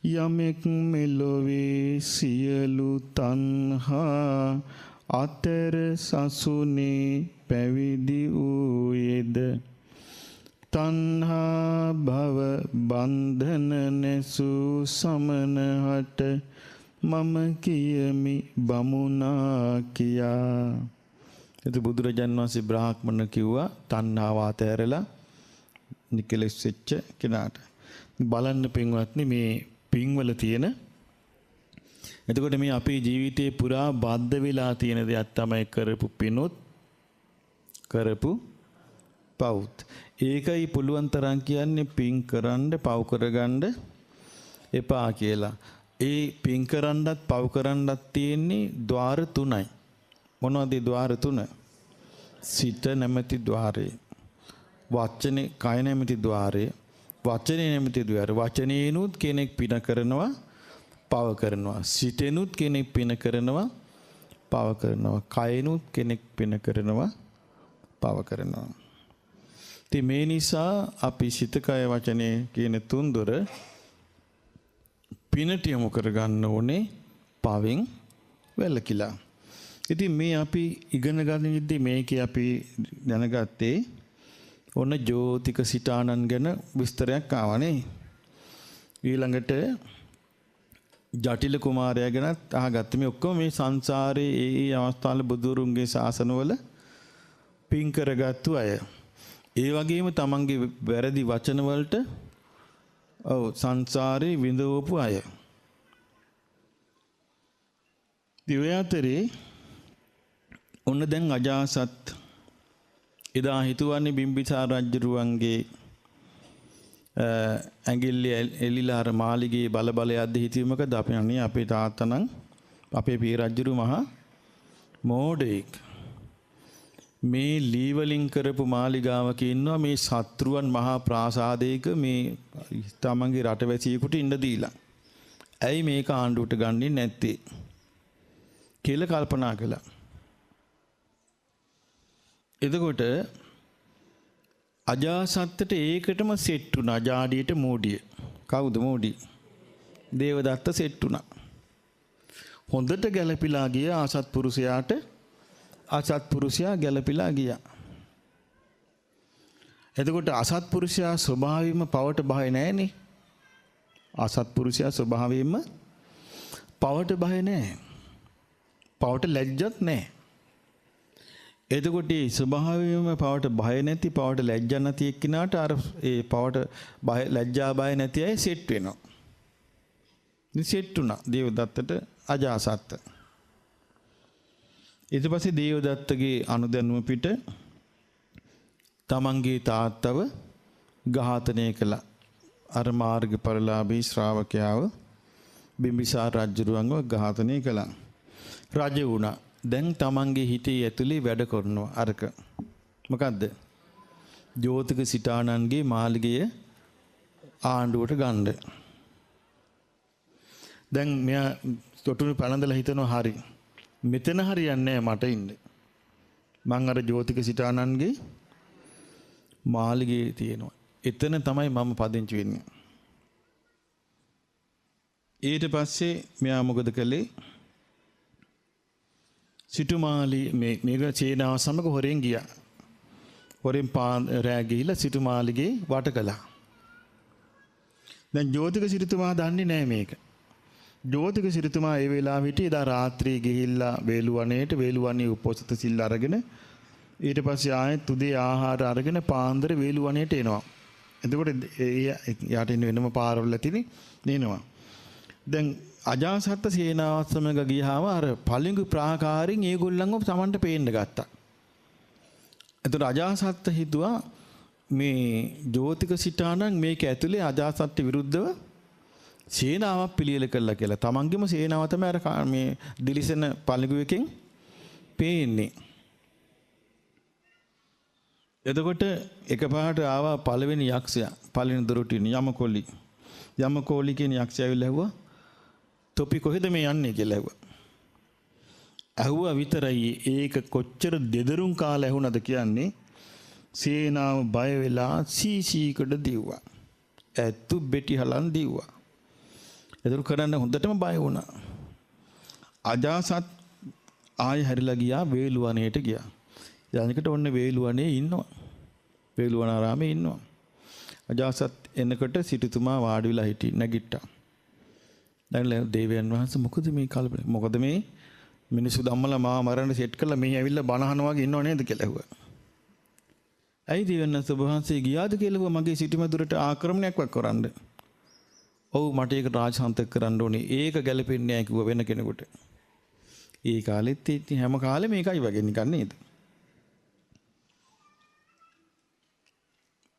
යමෙක් මෙලොවේ සියලු තන්හා අතර සසුනේ පැවිදි වූයේද තණ්හා භව බන්ධන නැසූ සමනහට මම කියමි බමුණා කියා. එත බුදුරජාණන් වහන්සේ බ්‍රාහ්මණ කිව්වා තණ්හාව අතහැරලා නිකලෙස් වෙච්ච කෙනාට. බලන්න පින්වත්නි මේ පින්වල තියෙන එතකොට මේ අපේ ජීවිතේ පුරා බද්ධ වෙලා තියෙන දෙයක් තමයි කරපු පිනොත් කරපු පවුත්. ඒකයි පුළුවන් තරම් කියන්නේ පින් කරන්න පව් කරගන්න එපා කියලා. ඒ පින් කරන්නත් පව් කරන්නත් තියෙන්නේ ద్వාර තුනයි. මොනවද ద్వාර තුන? සිත නැමැති ద్వාරය. වචනේ කය නැමැති ద్వාරය. වචනේ නැමැති ద్వාරය. වචනේනුත් කෙනෙක් පින කරනවා පව කරනවා. සිතෙනුත් කෙනෙක් පින කරනවා පව කරනවා. කයනුත් කෙනෙක් පින කරනවා පව කරනවා. ඉතින් මේ නිසා අපි සිත කය වචනේ කියන තුන්දොර පිනට යොමු කරගන්න ඕනේ පවෙන් වැළකීලා. ඉතින් මේ අපි ඉගෙන ගන්නෙද්දී මේකේ අපි දැනගත්තේ ඔන්න ජෝතික සිතානන් ගැන විස්තරයක් ආවනේ. ඊළඟට ජටිල කුමාරයා ගැනත් අහගත්ත. මේ ඔක්කොම මේ සංසාරේ ඒ අවස්ථාවල බුදුරුන්ගේ ශාසනවල පින් කරගත්තු අය. ඒ වගේම තමන්ගේ වැරදි වචන වලට සංසාරේ විඳවපු අය. දිවයාතරේ ඔන්න දැන් අජාසත් එදා හිතුවන්නේ බිම්බිසාර රජුරුවන්ගේ ඇඟිල්ල එලිලා අර මාලිගේ බල යද්දි හිතුවේ මොකද අපි අනේ අපේ තාත්තා නම් අපේ පිය රජුරු මහා මෝඩෙක් මේ ලී වලින් කරපු මාලිගාවක ඉන්නවා මේ සත්‍රුවන් මහා ප්‍රාසාදයක මේ තමන්ගේ රටවැසියෙකුට ඉන්න දීලා ඇයි මේක ආණ්ඩුවට ගන්නේ නැත්තේ කියලා කල්පනා කළා. එතකොට අජාසත්තට ඒකටම සෙට් වුණා ජාඩියට මෝඩිය. කවුද මෝඩි? දේවදත්ත සෙට් වුණා. හොඳට ගැළපිලා ගිය අසත්පුරුෂයාට අසත්පුරුෂයා ගැළපිලා ගියා. එතකොට අසත්පුරුෂයා ස්වභාවයෙන්ම පවට බය නැහැනේ. අසත්පුරුෂයා ස්වභාවයෙන්ම පවට බය නැහැ. පවට ලැජ්ජත් නැහැ. එතකොට මේ ස්වභාවයෙන්ම පවට බය නැති පවට ලැජ්ජා නැති එක්කිනාට අර ඒ පවට බය ලැජ්ජා බය නැති අය සෙට් වෙනවා. ඉතින් සෙට් වුණා දේවදත්තට අජාසත්ත. ඊට පස්සේ දේවදත්තගේ අනුදැනුම පිට තමන්ගේ තාත්තව ඝාතනය කළා. අර මාර්ගඵලලාභී ශ්‍රාවකයාව බිම්බිසාර රජුරුවන්ව ඝාතනය කළා. රජ වුණා. දැන් තමන්ගේ හිතේ ඇතුලේ වැඩ කරනවා අරක. මොකද්ද? ජෝතික සිටානන්ගේ මාලිගය ආණ්ඩුවට ගන්න. දැන් මෙයා තොටුනු පැලඳලා හිතනවා හරි. මෙතන හරියන්නේ නැහැ මට ඉන්න. මං අර ජෝතික සිටානන්ගේ මාලිගයේ තියෙනවා. එතන තමයි මම පදිංචි වෙන්නේ. ඊට පස්සේ මෙයා මොකද කළේ? සිටුමාලි මේක සේනාව සමග හොරෙන් ගියා. හොරෙන් රෑ ගිහිල්ලා සිටුමාලිගේ වට කළා. දැන් ජෝතික සිටුතුමා දන්නේ නැහැ මේක. ජෝතික සිටුතුමා ඒ වෙලාව හිටියේ දා රාත්‍රී ගිහිල්ලා වේලුවනේට වේලුවනේ උපෝසත සිල් අරගෙන ඊට පස්සේ ආයෙත් උදේ ආහාර අරගෙන පාන්දර වේලුවනේට එනවා. එතකොට යාට ඉන්න වෙනම පාරවල තියෙන නේනවා. දැන් අජාසත්ත සේනාවත් සමග ගියාම අර පළඟු ප්‍රාකාරයෙන් ඒගොල්ලන්ව Tamanට පේන්න ගත්තා. එතකොට අජාසත්ත හිතුවා මේ ජෝතික සිටානන් මේක ඇතුලේ අජාසත්ට විරුද්ධව සේනාවක් පිළියෙල කළා කියලා. Tamanගෙම සේනාව තමයි අර මේ දිලිසෙන පළඟුවකින් පේන්නේ. එතකොට එකපාරට ආවා පළවෙනි යක්ෂයා. පළවෙනි දොරටු ඉන්න යමකොලි. යමකොලි කියන යක්ෂයා ඇවිල්ලා ඇහුවා තොපි කොහෙද මේ යන්නේ කියලා ඇහුවා. ඇහුවා විතරයි ඒක කොච්චර දෙදරුම් කාලය ඇහුණද කියන්නේ සේනාව බය වෙලා සීසීකට දිව්වා. ඇත්තු බෙටි හලන් දිව්වා. ඒතර කරන්න හොඳටම බය වුණා. අජාසත් ආයෙ හැරිලා ගියා වේලුවනේට ගියා. යානිකට ඔන්න වේලුවනේ ඉන්නවා. වේලුවනාරාමේ ඉන්නවා. අජාසත් එනකොට සිටුතුමා වාඩි වෙලා හිටි නැගිට්ටා. දැන් දේවයන් වහන්සේ මොකද මේ කල්පන මොකද මේ මිනිස්සු ධම්මලා මා මරන්න සෙට් කරලා මේ ඇවිල්ලා බණ අහනවා වගේ ඉන්නව නේද කියලා ඇහුවා. ඇයි දේවයන් වහන්සේ ගියාද කියලා මගේ සිටුමැදුරට ආක්‍රමණයක් කරන්න. ඔව් මට ඒක රාජසන්තක කරන්න ඕනේ. ඒක ගැලපෙන්නේ නැහැ කිව්වා වෙන කෙනෙකුට. ඒ කාලෙත් ඉතින් හැම කාලෙම මේකයි වගේ නිකන් නේද?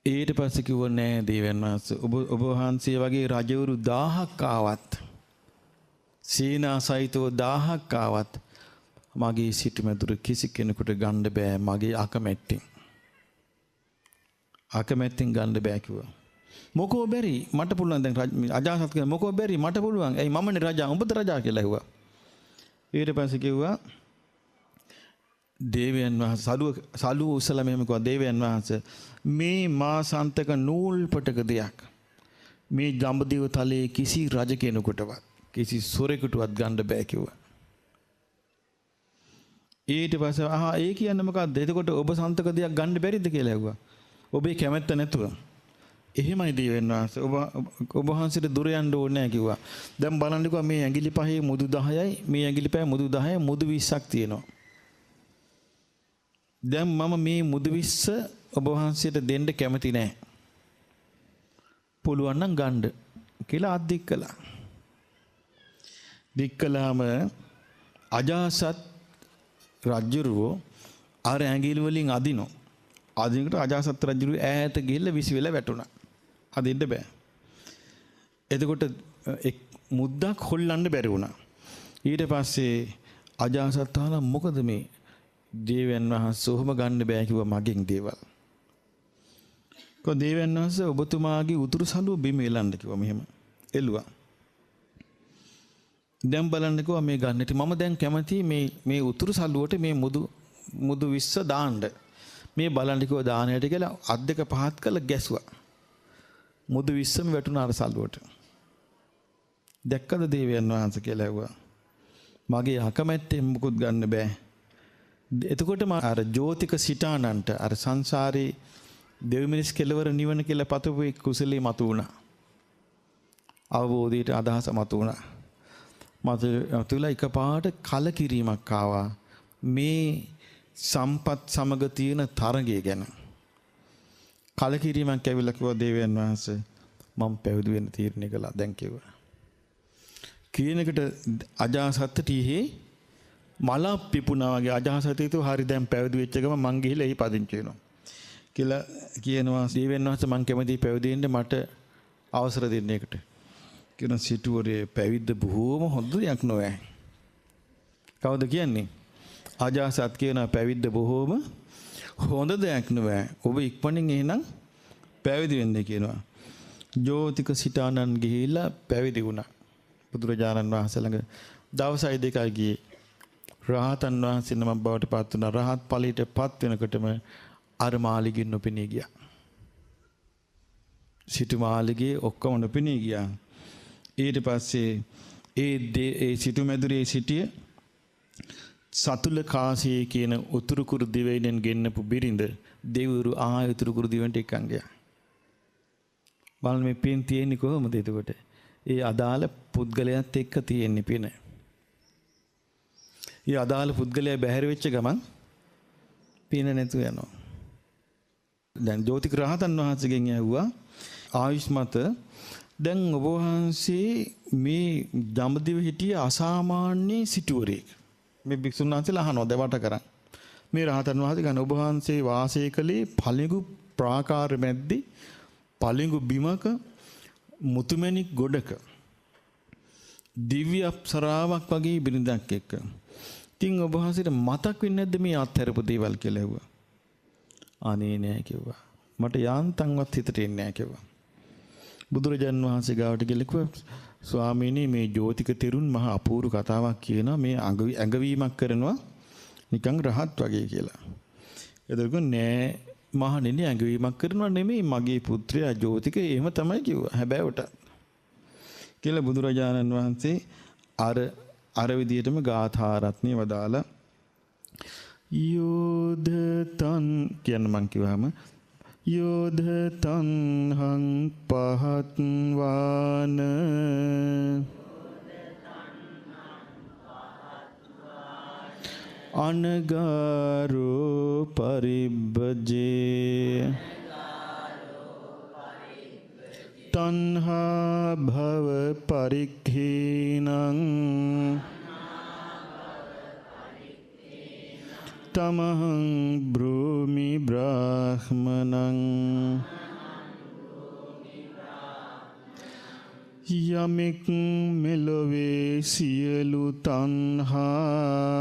ඊට පස්සේ කිව්වා නෑ දේවයන් වහන්සේ ඔබ වහන්සේ වගේ රජවරු 1000ක් ආවත් සීනා සහිතව 1000ක් ආවත් මගේ සිටුමැදුර කිසි කෙනෙකුට ගන්න බෑ මගේ අකමැත්තෙන්. අකමැත්තෙන් ගන්න බෑ කිව්වා. මොකෝ බැරි මට පුළුවන් දැන් අජාසත් කියන මොකෝ බැරි මට පුළුවන්. ඇයි මමනේ රජා උඹද රජා කියලා ඇහුවා. ඊට පස්සේ කිව්වා දේවයන් වහන්සේ සලුව උසලා මෙහෙම කිව්වා දේවයන් වහන්සේ මේ මාසන්තක නූල් පටක දෙයක් මේ දඹදිව තලයේ කිසි රජ කෙනෙකුටවත් කිසි සොරෙකුටවත් ගන්න බෑ කිව්වා. ඊට පස්සේ ඒ කියන්නේ මොකක්ද? එතකොට ඔබ සන්තක දෙයක් ගන්න බැරිද කියලා ඇහුවා. ඔබේ කැමැත්ත නැතුව. එහෙමයි දේවයන් වහන්සේ ඔබ වහන්සේට දුර යන්න ඕනේ නැහැ කිව්වා. දැන් බලන්නකෝ මේ ඇඟිලි පහේ මුදු 10යි මේ ඇඟිලි පහේ මුදු 10යි මුදු 20ක් තියෙනවා. දැන් මම මේ මුදු 20 ඔබ වහන්සේට දෙන්න කැමති නැහැ. පුළුවන් නම් ගන්න කියලා අද්දික් කළා. දික් කළාම අජාසත් රජුරෝ අර ඇඟිලි වලින් අදිනෝ. අදිනකොට අජාසත් රජුරු ඈත ගිහිල්ලා විසි වෙලා වැටුණා. අදින්න බෑ. එතකොට මුද්දක් හොල්ලන්න බැරි වුණා. ඊට පස්සේ අජාසත් අහලා මොකද මේ දේවයන් වහන්සේ ඔහොම ගන්න බෑ කිව්වා මගෙන් දේවල්. කො දේවයන් වහන්සේ ඔබතුමාගේ උතුරු සළුව බිම එලන්න කිව්වා මෙහෙම. එළුවා. දැන් බලන්නකෝ මේ ගන්නට මම දැන් කැමති මේ උතුරු සළුවට මේ මුදු 20 දාන්න. මේ බලන්නකෝ දානයට කියලා අත් දෙක පහත් කරලා ගැසුවා. මුදු 20ම වැටුණා අර සළුවට. දැක්කද දේවයන් වහන්සේ කියලා ඇහුවා. මගේ අකමැත්තෙන් මුකුත් ගන්න බෑ. එතකොටම අර ජෝතික සිතානන්ට අර සංසාරේ දෙවි මිනිස් කෙලවර නිවන කියලා පතපු කුසලී මතු වුණා. අවබෝධයට අදහස මතු වුණා. මතුලා එකපාරට කලකිරීමක් ආවා. මේ සම්පත් සමග තියෙන තරගය ගැන. කලකිරීමක් ඇවිල්ලා කිව්වා දේවයන් වහන්සේ මම පැවිදි වෙන්න තීරණය කළා දැන් කිව්වා. කියනකට අජාසත් තීහි මල පිපුණා වගේ අජාසත් හිතුව හරි දැන් පැවිදි වෙච්ච ගම මං ගිහිල්ලා එහි පදිංචි වෙනවා. කියලා කියනවා දේවයන් වහන්සේ මං කැමතියි පැවිදි වෙන්න මට අවසර දෙන්න එකට. කියන සිටුවරේ පැවිද්ද බොහෝම හොඳ දෙයක් නොවේ. කවුද කියන්නේ? අජාසත් කියන පැවිද්ද බොහෝම හොඳ දෙයක් නොවේ. ඔබ ඉක්මනින් එහෙනම් පැවිදි වෙන්න කියනවා. ජෝතික සිතානන් ගිහිල්ලා පැවිදි වුණා. බුදුරජාණන් වහන්සේ ළඟ දවසයි දෙකයි ගියේ. රහතන් වහන්සේ නමක් බවට පත් වුණා. රහත් ඵලයට පත් වෙනකොටම අර මාළිගින් නොපෙනී ගියා. සිටු මාළිගේ ඔක්කොම නොපෙනී ගියා. ඊට පස්සේ ඒ සිටු මැදුරේ සිටිය සතුල කාසියේ කියන උතුරු කුරු දිවයිනෙන් ගෙන්නපු බිරිඳ දෙවිවරු ආය උතුරු කුරු දිවෙන්ට එක්කන් ගියා. බලන්න මේ පින් තියෙන්නේ කොහොමද එතකොට? ඒ අදාළ පුද්ගලයාත් එක්ක තියෙන්නේ පින. ඒ අදාළ පුද්ගලයා බැහැර වෙච්ච ගමන් පින නැතු යනවා. දැන් ජෝතික රහතන් වහන්සේගෙන් ඇහුවා ආයුෂ්මත දැන් ඔබ වහන්සේ මේ ජම්බදිව හිටිය අසාමාන්‍ය සිටුවරයෙක්. මේ භික්ෂුන් වහන්සේලා අහනවා දෙවට කරන්. මේ රහතන් වහන්සේ ගන්න ඔබ වහන්සේ වාසය කළේ පළඟු ප්‍රාකාර මැද්දේ පළඟු බිමක මුතුමැණික් ගොඩක දිව්‍ය අප්සරාවක් වගේ බිරිඳක් එක්ක. ඉතින් ඔබ වහන්සේට මතක් වෙන්නේ නැද්ද මේ අත්හැරපු දේවල් කියලා ඇහුවා. අනේ නෑ කිව්වා. මට යාන්තම්වත් හිතට එන්නේ නෑ කිව්වා. බුදුරජාන් වහන්සේ ගාවට ගිහලා කිව්වා ස්වාමීනි මේ ජෝතික තෙරුන් මහා අපූර්ව කතාවක් කියනවා මේ ඇඟවීමක් කරනවා නිකන් රහත් වගේ කියලා. එතකොට නෑ මහණෙනි ඇඟවීමක් කරනවා නෙමෙයි මගේ පුත්‍රයා ජෝතික එහෙම තමයි කිව්වා. හැබැයි උට කියලා බුදුරජාණන් වහන්සේ අර විදියටම ගාථා රත්නේ වදාලා යෝධතන් කියන මං කිව්වම යෝධතන් හං පහත්වාන අනගාරෝ පරිබ්බජේ තණ්හා භව පරික්ඛේනං තමහං බ්‍රෝමි බ්‍රාහ්මනං යමෙක් මෙලොවේ සියලු තණ්හා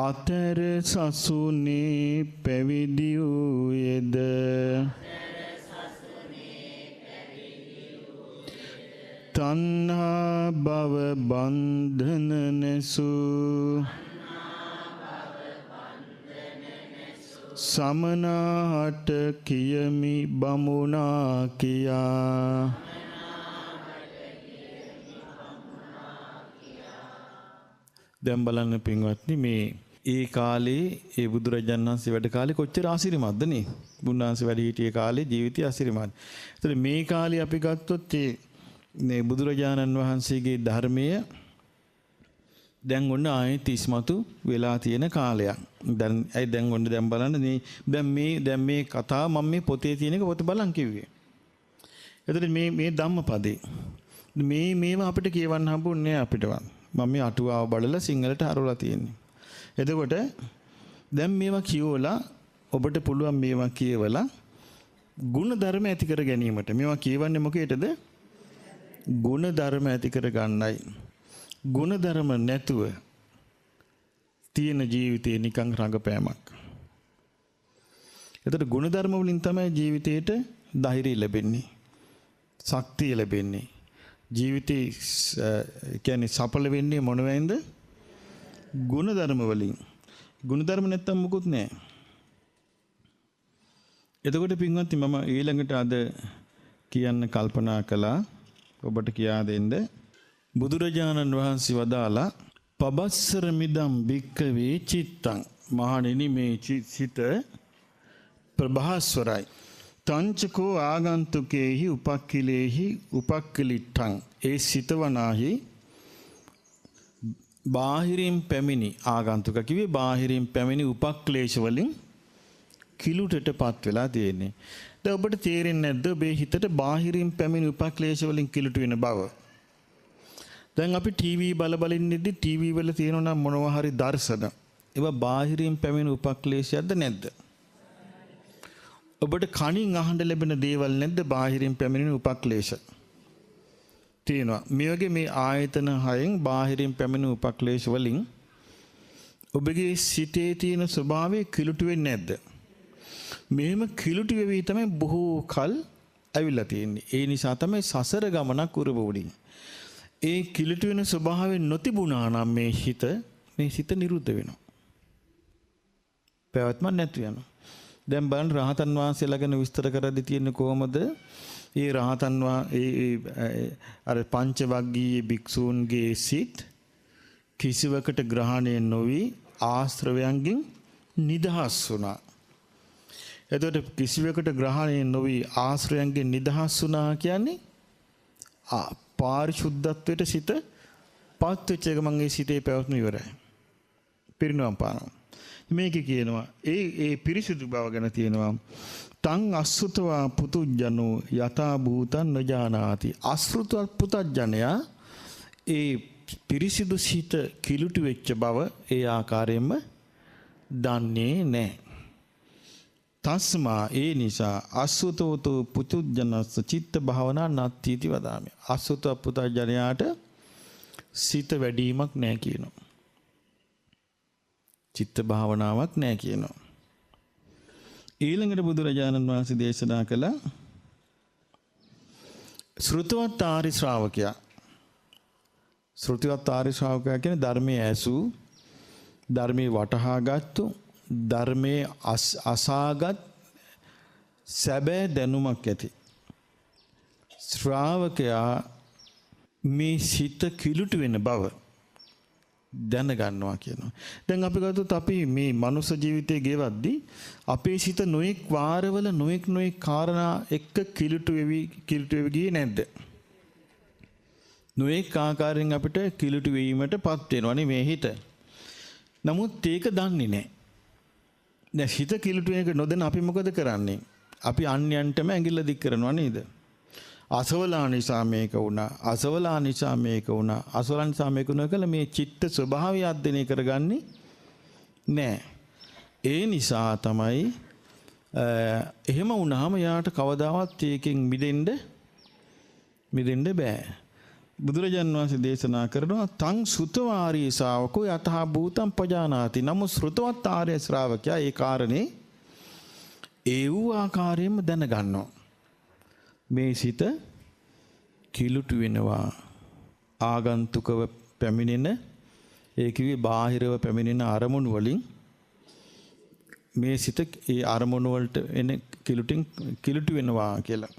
අතර සසුනේ පැවිදි වූයේද තණ්හා භව බන්ධන නැසු සමනාට කියමි බමුණා කියා. දැන් බලන්න පින්වත්නි මේ ඒ කාලේ ඒ බුදුරජාණන් වහන්සේ වැඩ කාලේ කොච්චර ආශිර්වාදද නේ. බුදුන්වහන්සේ වැඩ හිටියේ කාලේ ජීවිතය ආශිර්වාද. ඒතර මේ කාලේ අපි ගත්තොත් මේ බුදුරජාණන් වහන්සේගේ ධර්මය දැන් ඔන්න ආයෙත් ඉස්මතු වෙලා තියෙන කාලයක්. දැන් ඔන්න දැන් බලන්න දැන් මේ කතාව මම මේ පොතේ තියෙන එක පොත බලන් කිව්වේ. එතකොට මේ ධම්මපදේ මේවා අපිට කියවන්න හම්බුන්නේ අපිටවත්. මම මේ අටුවාව බලලා සිංහලට හරවලා තියෙන්නේ. එතකොට දැන් මේවා කියවලා ඔබට පුළුවන් මේවා කියවලා ගුණ ධර්ම ඇති කර ගැනීමට. මේවා කියවන්නේ මොකේද? ගුණ ධර්ම ඇති කර ගන්නයි. ගුණ ධර්ම නැතුව තියෙන ජීවිතේ නිකන් රඟපෑමක්. එතකොට ගුණ ධර්ම වලින් තමයි ජීවිතේට ධෛර්යය ලැබෙන්නේ. ශක්තිය ලැබෙන්නේ. ජීවිතේ කියන්නේ සඵල වෙන්නේ මොන වෙන්ද? ගුණ ධර්ම වලින්. ගුණ ධර්ම නැත්තම් මොකුත් නැහැ. එතකොට පින්වත්නි මම ඊළඟට අද කියන්න කල්පනා කළා ඔබට කියා දෙන්න. බුදුරජාණන් වහන්සේ වදාලා පබස්සර මිදම් භික්කවේ චිත්තං. මහණෙනි මේ සිත ප්‍රභාස්වරයි. තංචකෝ ආගන්තුකේහි උපක්ඛිලේහි උපක්ඛලිට්ඨං. ඒ සිතවනාහි බාහිරින් පැමිණි ආගන්තුක කිව්වේ බාහිරින් පැමිණි උපක්ලේශ වලින් කිලුටටපත් වෙලා තියෙන්නේ. දැන් ඔබට තේරෙන්නේ නැද්ද මේ හිතට බාහිරින් පැමිණි උපක්ලේශ වලින් කිලුට වෙන බව? දැන් අපි ටීවී බල ඉන්නේදී ටීවී වල තියෙනවා මොනවා හරි දර්ශන. ඒවා බාහිරින් පැමිණි උපක්ලේශයක්ද නැද්ද? ඔබට කනින් අහන්න ලැබෙන දේවල් නැද්ද බාහිරින් පැමිණෙන උපක්ලේශ? තියෙනවා. මේ වගේ මේ ආයතන හයෙන් බාහිරින් පැමිණෙන උපක්ලේශ වලින් ඔබගේ සිතේ තියෙන ස්වභාවය කිලුට වෙන්නේ නැද්ද? මෙහෙම කිලුට වෙවි තමයි බොහෝ කල් ඇවිල්ලා තියෙන්නේ. ඒ නිසා තමයි සසර ගමනක් උරබෝඩින්. ඒ කිලුට වෙන ස්වභාවය නොතිබුණා නම් මේ සිත නිරුද්ධ වෙනවා. පැවැත්ම නැති වෙනවා. දැන් බලන්න රහතන් වහන්සේලා ගැන විස්තර කරද්දී තියෙන්නේ කොහොමද? ඒ රහතන් අර පංචවග්ගීය භික්ෂූන්ගේ සිත් කිසිවකට ග්‍රහණය නොවි ආශ්‍රවයන්ගෙන් නිදහස් වුණා. එතකොට කිසිවකට ග්‍රහණය නොවි ආශ්‍රවයන්ගෙන් නිදහස් වුණා කියන්නේ පාරිශුද්ධත්වයට සිත පත් වෙච්ච ගමන් ඒ සිතේ පැවැත්ම ඉවරයි. පිරිනවම් පානවා. මේකේ කියනවා ඒ පිරිසිදු බව ගැන තියෙනවා තං අසුතවා පුතුජනෝ යථා භූතං නජානාති. අසෘත පුතජනයා ඒ පිරිසිදු සිත කිලුටු වෙච්ච බව ඒ ආකාරයෙන්ම දන්නේ නැහැ. තස්මා ඒ නිසා අසුතවතු පුතුජනස්ස චිත්ත භාවනා නත්තිති වදාමි. අසුත පුතජනයාට සිත වැඩිවීමක් නැහැ කියනවා. චිත්ත භාවනාවක් නැහැ කියනවා. ඊළඟට බුදුරජාණන් වහන්සේ දේශනා කළ ශ්‍රුතවත් ආරි ශ්‍රාවකයා. ශ්‍රුතවත් ආරි ශ්‍රාවකයා කියන්නේ ධර්මයේ ඇසූ, ධර්මයේ වටහාගත්තු, ධර්මයේ අසාගත් සැබෑ දැනුමක් ඇති ශ්‍රාවකයා මේ සිත කිලුට වෙන බව දැනගන්නවා කියනවා. දැන් අපි ගත්තොත් අපි මේ මනුෂ්‍ය ජීවිතයේ ගෙවද්දී අපේ සිත නොඑක් වාරවල නොඑක් කාරණා එක්ක කිලුට වෙවි ගියේ නැද්ද? නොඑක් ආකාරයෙන් අපිට කිලුට වීමටපත් වෙනවනේ මේ හිත. නමුත් ඒක දන්නේ නැහැ. දැන් හිත කිලුට වෙනක නොදැන අපි මොකද කරන්නේ? අපි අන්‍යයන්ටම ඇඟිල්ල දික් කරනවා නේද? අසවලා නිසා මේක වුණා, අසවලා නිසා මේක වුණා, අසවලා නිසා මේක වුණා කියලා මේ චිත්ත ස්වභාවය අධ්‍යයනය කරගන්නේ නැහැ. ඒ නිසා තමයි එහෙම වුණාම යාට කවදාවත් ඒකෙන් මිදෙන්න බෑ. බුදුරජාණන් වහන්සේ දේශනා කරනවා තං සුතවාරී ශ්‍රාවකෝ යතහ භූතං පජානාති. නමුත් ශ්‍රුතවත් ආර්ය ශ්‍රාවකයා ඒ කාරණේ ඒ වූ ආකාරයෙන්ම දැනගන්නවා. මේ සිත කිලුට වෙනවා. ආගන්තුකව පැමිණෙන ඒ කිවි බාහිරව පැමිණෙන අරමුණු වලින් මේ සිත ඒ අරමුණු වලට එන කිලුට වෙනවා කියලා.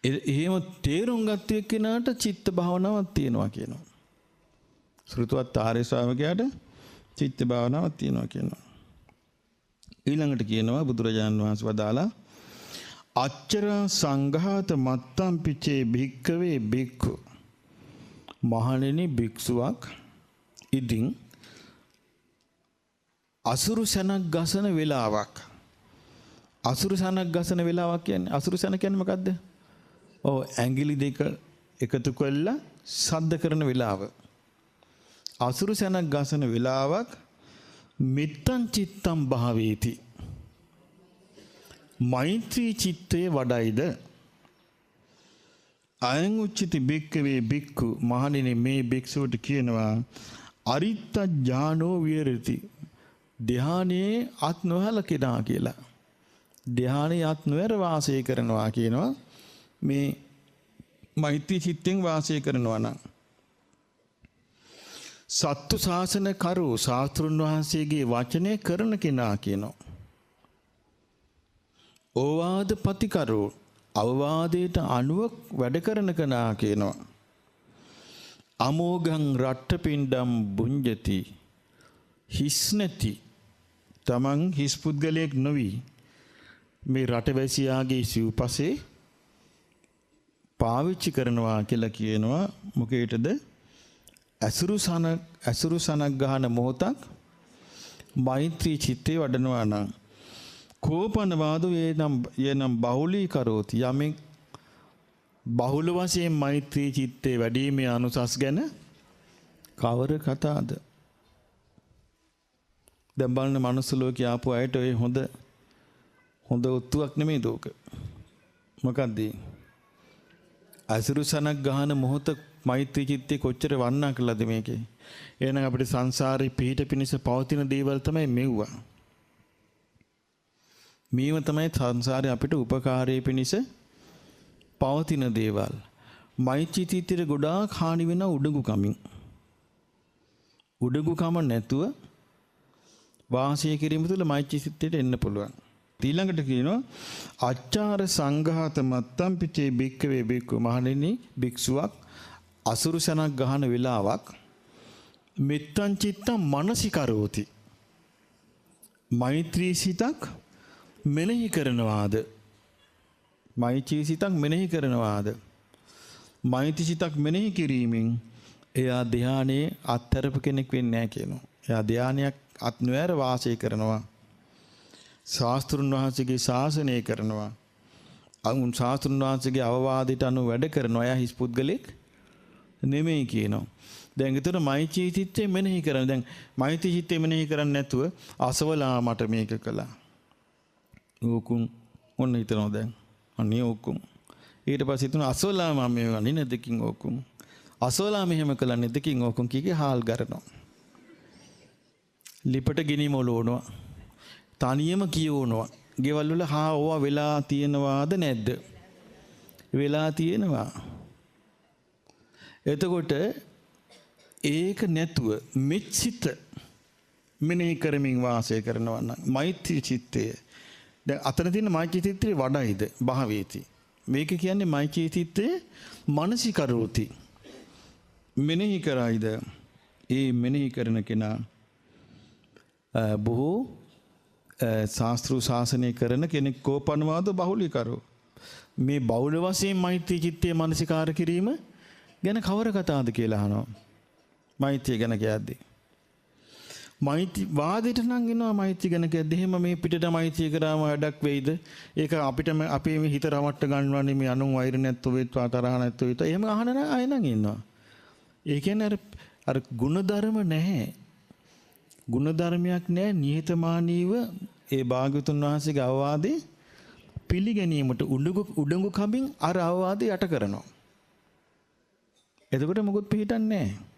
එහෙම තේරුම් ගත්ත එක්කෙනාට චිත්ත භාවනාවක් තියෙනවා කියනවා. ශ්‍රුතවත් ආර්ය ශ්‍රාවකයාට චිත්ත භාවනාවක් තියෙනවා කියනවා. ඊළඟට කියනවා බුදුරජාණන් වහන්සේ වදාලා අච්චර සංඝාත මත්තම් පිචේ භික්කවේ භික්ඛු. මහණෙනි භික්ෂුවක් ඉදින් අසුරු සැනක් ගසන වෙලාවක්. අසුරු සැනක් ගසන වෙලාවක් කියන්නේ අසුරු සැන කියන්නේ මොකද්ද? ඔව් ඇඟිලි දෙක එකතු කරලා සද්ද කරන වෙලාව. අසුරු සැනක් ගසන වෙලාවක් මිත්තං චිත්තං භාවේති. මෛත්‍රී චිත්තේ වඩයිද. අයං උච්චති බික්කවේ බික්කු මහණෙනි මේ භික්ෂුවට කියනවා අරිත්ත ඥානෝ විහෙරති. ධානයේ අත් නොහැල කෙනා කියලා. ධානයේ අත් නොහැර වාසය කරනවා කියනවා. මේ මෛත්‍රී චිත්තෙන් වාසය කරනවා නම් සත්තු ශාසන කරු ශාස්ත්‍රුන් වහන්සේගේ වචනය කරන කෙනා කියනවා. ඕවාද පතිකරු අවවාදයට අනුව වැඩ කරන කෙනා කියනවා. අමෝඝං රට්ඨපිණ්ඩම් බුඤ්ජති හිස් නැති තමන් හිස් පුද්ගලයෙක් නොවි මේ රටවැසියාගේ සිව්පසේ පාවිච්චි කරනවා කියලා කියනවා. මොකේටද? ඇසුරු සනක් ගහන මොහොතක් මෛත්‍රී චිත්තේ වඩනවා නම් කෝපන වාදෝ එනම් බහුලී කරෝති. යමෙක් බහුල වශයෙන් මෛත්‍රී චිත්තේ වැඩිමේ අනුසස් ගැන කවර කතාද? දැන් බලන්න මනුස්ස ලෝකේ ආපු අයට ඔය හොඳ උත්තුවක් නෙමෙයි දෝක. මොකක්ද? අසුරු සනක් ගහන මොහොත මෛත්‍රී චිත්තේ කොච්චර වන්නා කළාද මේකේ. එහෙනම් අපිට සංසාරේ පිහිට පිනිස පවතින දේවල් තමයි මෙව්වා. මේව තමයි සංසාරේ අපිට උපකාරයේ පිනිස පවතින දේවල්. මෛත්‍රී චිත්තේ ගොඩාක් හානි වෙන උඩඟුකමින්. උඩඟුකම නැතුව වාසය කිරීම තුළ මෛත්‍රී චිත්තයට එන්න පුළුවන්. ඊළඟට කියනවා අච්චාර සංඝාත මත්තම් පිචේ බික්කවේ බික්කු මහණෙනි භික්ෂුවක් අසුරු සනක් ගහන වෙලාවක් මෙත්තං චිත්තං මනසිකරෝති. මෛත්‍රී සිතක් මෙනෙහි කරනවාද? මෛත්‍රී සිතක් මෙනෙහි කරනවාද? මෛත්‍රී සිතක් මෙනෙහි කිරීමෙන් එයා ධානයේ අත්තරප කෙනෙක් වෙන්නේ නැහැ කියනවා. එයා ධානයක් අත් නොඇර වාසය කරනවා. ශාස්ත්‍රුන් වහන්සේගේ ශාසනය කරනවා. අනුන් ශාස්ත්‍රුන් වහන්සේගේ අවවාදයට අනුව වැඩ කරනවා. එයා හිස් පුද්ගලෙක් නෙමෙයි කියනවා. දැන් ඒතර මෛත්‍රී චිත්තේ මෙනෙහි කරන. දැන් මෛත්‍රී චිත්තේ මෙනෙහි කරන්නේ නැතුව අසවලා මට මේක කළා. ඕකුන් ඔන්න හිතනවා දැන්. අනේ ඕකුන්. ඊට පස්සේ හිතනවා අසවලා මම මේ වන්නේ නැදකින් ඕකුන්. අසවලා මෙහෙම කළා නැදකින් ඕකුන් කීකේ හාල් ගරනවා. ලිපට ගිනි මොලවනවා. තනියම කියවනවා. ගෙවල් වල ඕවා වෙලා තියෙනවාද නැද්ද? වෙලා තියෙනවා. එතකොට ඒක නැතුව මෙච්චිත මෙනෙහි කරමින් වාසය කරනවා නම් මෛත්‍රී චිත්තය. දැන් අතන තියෙන මෛත්‍රී චිත්තේ වඩයිද භාවේති. මේක කියන්නේ මෛත්‍රී චිත්තේ මනසිකරෝති. මෙනෙහි කරයිද? ඒ මෙනෙහි කරන කෙනා බොහෝ ශාස්ත්‍රු ශාසනය කරන කෙනෙක් කෝපනවාද බහුලීකරෝ. මේ බහුල වශයෙන් මෛත්‍රී චිත්තේ මනසිකාර කිරීම ගැන කවර කතාවද කියලා අහනවා. මෛත්‍රිය ගැන කියද්දී. මෛත්‍රී වාදයට නම් එනවා මෛත්‍රී ගැන කියද්දී එහෙම මේ පිටට මෛත්‍රී කරාම වැඩක් වෙයිද? ඒක අපිටම අපේ මේ හිත රවට්ට ගන්නවනේ මේ අනුන් වෛර නැත්තෝ වේත්වා තරහ නැත්තෝ වේත. එහෙම අහන අය නම් ඉන්නවා. ඒ කියන්නේ අර ಗುಣධර්ම නැහැ. ගුණධර්මයක් නැහැ. නිහතමානීව ඒ භාග්‍යවතුන් වහන්සේගේ අවවාදේ පිළිගැනීමට උඩඟු කමින් අර අවවාදේ යට කරනවා. එතකොට මොකුත් පිළිටන්නේ නැහැ.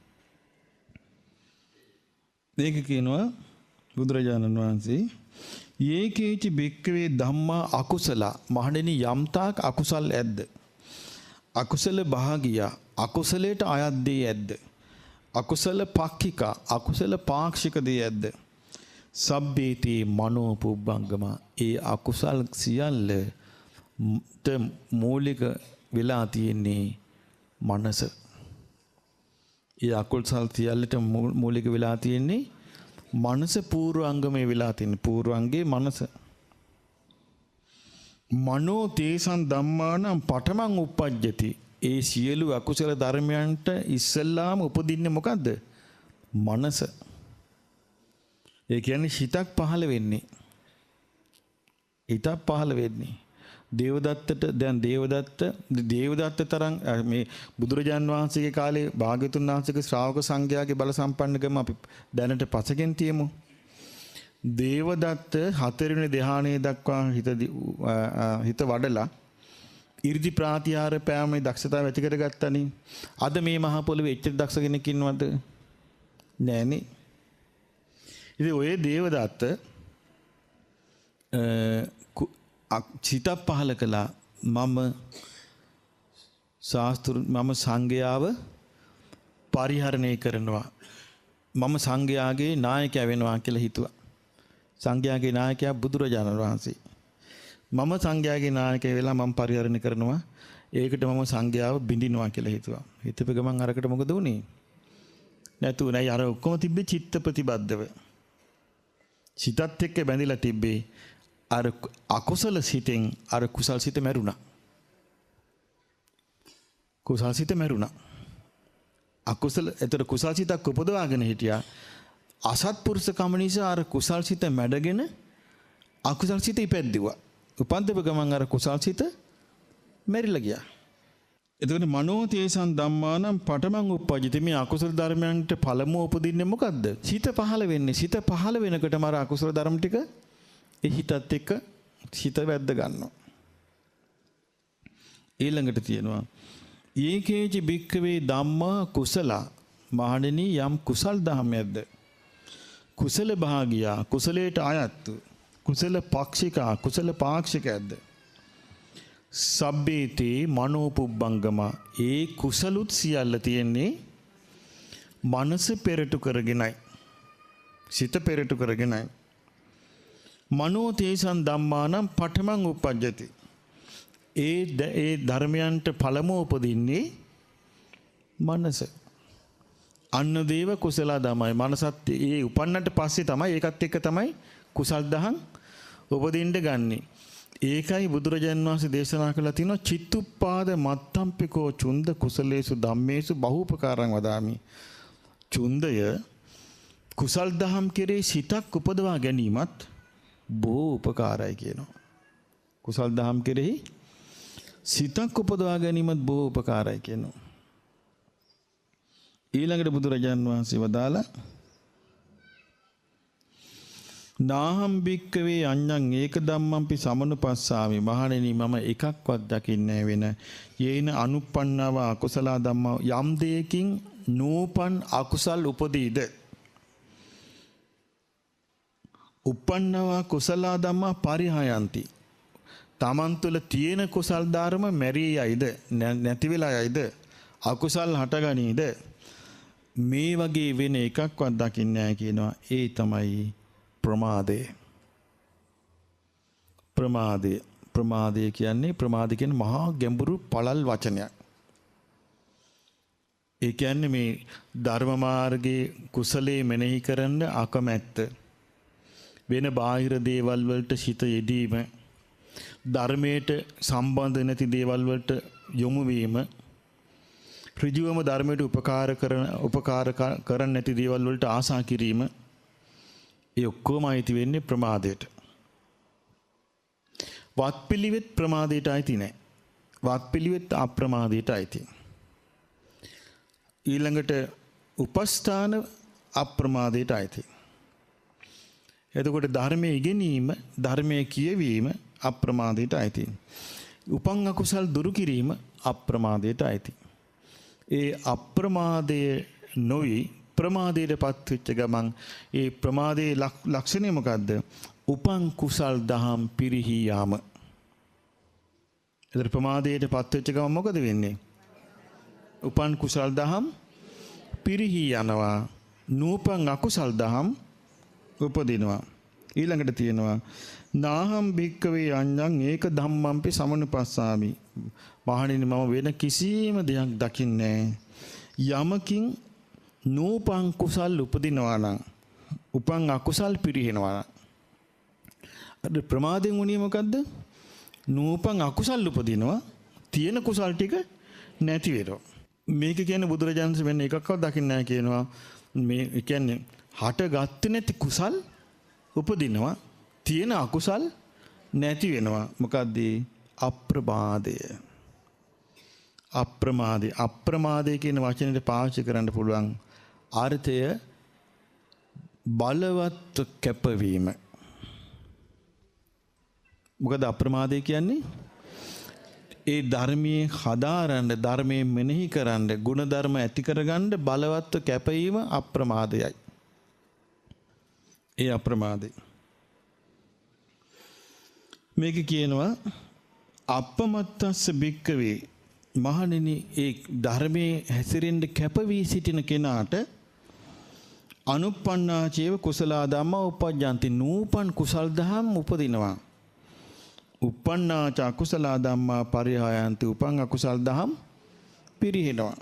මේක කියනවා බුදුරජාණන් වහන්සේ යේකේචි බික්කවේ ධම්මා අකුසල මහණෙනි යම්තාක් අකුසල් ඇද්ද? අකුසල භාගියා අකුසලයට අයත් දේ ඇද්ද? අකුසල පක්ඛික අකුසල පාක්ෂික දේ ඇද්ද? සබ්බේති මනෝ පුබ්බංගම ඒ අකුසල් සියල්ල මූලික වෙලා තියෙන්නේ මනස. ඒ අකුසල් සියල්ලට මූලික වෙලා තියෙන්නේ මනස. පූර්වාංගමේ වෙලා තියෙන්නේ පූර්වාංගේ මනස. මනෝ තේසං ධම්මානම් පඨමං උප්පජ්ජති. ඒ සියලු අකුසල ධර්මයන්ට ඉස්සෙල්ලාම උපදින්නේ මොකද්ද? මනස. ඒ කියන්නේ හිතක් පහළ වෙන්නේ. හිතක් පහළ වෙන්නේ. දේවදත්තට දැන් දේවදත්ත තරම් මේ බුදුරජාන් වහන්සේගේ කාලේ භාග්‍යතුන් වහන්සේගේ ශ්‍රාවක සංඝයාගේ බල සම්පන්නකම අපි දැනට පසකින් තියමු. දේවදත්ත 4 වෙනි ධ්‍යානයේ දක්වා හිත වඩලා 이르දි ප්‍රාතිහාර පෑමේ දක්ෂතාව ඇති කරගත්තනේ. අද මේ මහ පොළොවේ එච්චර දක්ෂ කෙනෙක් ඉන්නවද? නෑනේ. ඉතින් ඔය දේවදත්ත සිත පහල කළා මම සංඝයාව පරිහරණය කරනවා. මම සංඝයාගේ නායකයා වෙනවා කියලා හිතුවා. සංඝයාගේ නායකයා බුදුරජාණන් වහන්සේ. මම සංඝයාගේ නායකය වෙලා මම පරිහරණය කරනවා. ඒකට මම සංඝයාව බිඳිනවා කියලා හිතුවා. හිතපෙ ගමන් අරකට මොකද වුනේ? නැතු නෑ අර ඔක්කොම තිබ්බේ චිත්ත ප්‍රතිබද්ධව. සිතත් එක්ක බැඳිලා තිබ්බේ අර අකුසල සිතෙන් අර කුසල් සිත මැරුණා. කුසල් සිත මැරුණා. අකුසල ඒතර කුසල් සිතක් උපදවාගෙන හිටියා. අසත්පුරුෂකම නිසා අර කුසල් සිත මැඩගෙන අකුසල් සිත ඉපැද්දුවා. උපන්දප ගමන් අර කුසල් සිත මැරිලා ගියා. එතකොට මනෝ තේසං ධම්මානම් පඨමං උප්පජ්ජති. මේ අකුසල ධර්මයන්ට පළමුව උපදින්නේ මොකද්ද? සිත පහළ වෙන්නේ. සිත පහළ වෙනකොටම අර අකුසල ධර්ම ටික ඒ හිතත් එක්ක හිත වැද්ද ගන්නවා. ඊළඟට තියෙනවා ඒකේචි භික්ඛවේ ධම්මා කුසල. මහණෙනි යම් කුසල් ධර්මයක්ද කුසල භාගියා කුසලයට අයත් කුසල පක්ෂිකා කුසල පාක්ෂිකයක්ද සබ්බේතේ මනෝපුබ්බංගම. ඒ කුසලුත් සියල්ල තියෙන්නේ මනස පෙරටු කරගෙනයි. සිත පෙරටු කරගෙනයි. මනෝ තේසං ධම්මානම් පඨමං උප්පජ්ජති. ඒ ධර්මයන්ට පළමුව උපදින්නේ මනස. අන්න දේව කුසල ධමයි. මනසත් ඒ උපන්නට පස්සේ තමයි ඒකත් එක්ක තමයි කුසල් දහම් උපදින්න ගන්නේ. ඒකයි බුදුරජාණන් වහන්සේ දේශනා කළා තියෙනවා චිත්තුප්පාද මත්තම්පිකෝ චුන්ද කුසලේසු ධම්මේසු බහූපකාරං වදාමි. චුන්දය කුසල් දහම් කෙරේ සිතක් උපදවා ගැනීමත් බොහෝ උපකාරයි කියනවා. කුසල් දහම් කෙරෙහි සිතක් උපදවා ගැනීමත් බොහෝ උපකාරයි කියනවා. ඊළඟට බුදුරජාණන් වහන්සේ වදාලා නාහම් භික්කවේ අඤ්ඤං ඒක ධම්මම්පි සමනුපස්සාමි. මහණෙනි මම එකක්වත් දකින්නේ වෙන යේන අනුප්පන්නව අකුසල ධම්මා. යම් දෙයකින් නූපන් අකුසල් උපදීද උප්පන්නව කුසල ධම්මා පරිහයන්ති. තමන් තුළ තියෙන කුසල් ධර්ම මැරී යයිද නැති වෙලා යයිද අකුසල් හටගනීද මේ වගේ වෙන එකක්වත් දකින්නේ නැහැ කියනවා. ඒ තමයි ප්‍රමාදය. ප්‍රමාදය කියන්නේ ප්‍රමාද කියන්නේ මහා ගැඹුරු පළල් වචනයක්. ඒ කියන්නේ මේ ධර්ම මාර්ගයේ කුසලයේ මෙනෙහි කරන්න අකමැත්ත, වෙන බාහිර දේවල් වලට සිත යෙදීම, ධර්මයට සම්බන්ධ නැති දේවල් වලට යොමු වීම, ඍජුවම ධර්මයට උපකාර කරන්න නැති දේවල් වලට ආසා කිරීම, ඒ ඔක්කොම අයිති වෙන්නේ ප්‍රමාදයට. වත්පිළිවෙත් ප්‍රමාදයට අයිති නැහැ. වත්පිළිවෙත් අප්‍රමාදයට අයිති. ඊළඟට උපස්ථාන අප්‍රමාදයට අයිති. එතකොට ධර්මයේ ඉගෙනීම, ධර්මයේ කියවීම අප්‍රමාදයට අයිති. උපන් අකුසල් දුරු කිරීම අප්‍රමාදයට අයිති. ඒ අප්‍රමාදය නොවි ප්‍රමාදයටපත් වෙච්ච ගමන් ඒ ප්‍රමාදයේ ලක්ෂණය මොකද්ද? උපන් කුසල් දහම් පිරිහී යාම. ඒතර ප්‍රමාදයටපත් වෙච්ච ගමන් මොකද වෙන්නේ? උපන් කුසල් දහම් පිරිහී යනවා. නූපන් අකුසල් දහම් උපදිනවා. ඊළඟට තියෙනවා නාහම් භික්කවේ අඤ්ඤං ඒක ධම්මම්පි සමනුපස්සාමි. මහණෙනි මම වෙන කිසිම දෙයක් දකින්නේ යමකින් නූපන් කුසල් උපදිනවා නම් උපන් අකුසල් පිරිහෙනවා. අද ප්‍රමාදයෙන් උනේ මොකද්ද? නූපන් අකුසල් උපදිනවා, තියෙන කුසල් ටික නැති වෙනවා. මේක කියන්නේ බුදුරජාණන් වෙන එකක්වත් දකින්නේ නැහැ කියනවා. මේ කියන්නේ හටගත්තේ නැති කුසල් උපදිනවා, තියෙන අකුසල් නැති වෙනවා. මොකද්ද? අප්‍රමාදය. අප්‍රමාදය කියන වචනයට පාවිච්චි කරන්න පුළුවන් අර්ථය බලවත් කැපවීම. මොකද අප්‍රමාදය කියන්නේ? ඒ ධර්මයේ හදාරන්න, ධර්මයේ මෙනෙහි කරන්න, ගුණධර්ම ඇති කරගන්න බලවත් කැපවීම අප්‍රමාදයයි. ඒ අප්‍රමාදය. මේක කියනවා අපමත්තස්ස භික්කවේ, මහණෙනි ඒ ධර්මයේ හැසිරෙන්න කැපවී සිටින කෙනාට අනුප්පන්නාචේව කුසලා ධම්මා උපජ්ජන්ති, නූපන් කුසල් දහම් උපදිනවා. උප්පන්නාච අකුසලා ධම්මා පරිහායන්ති, උපන් අකුසල් දහම් පිරිහෙනවා.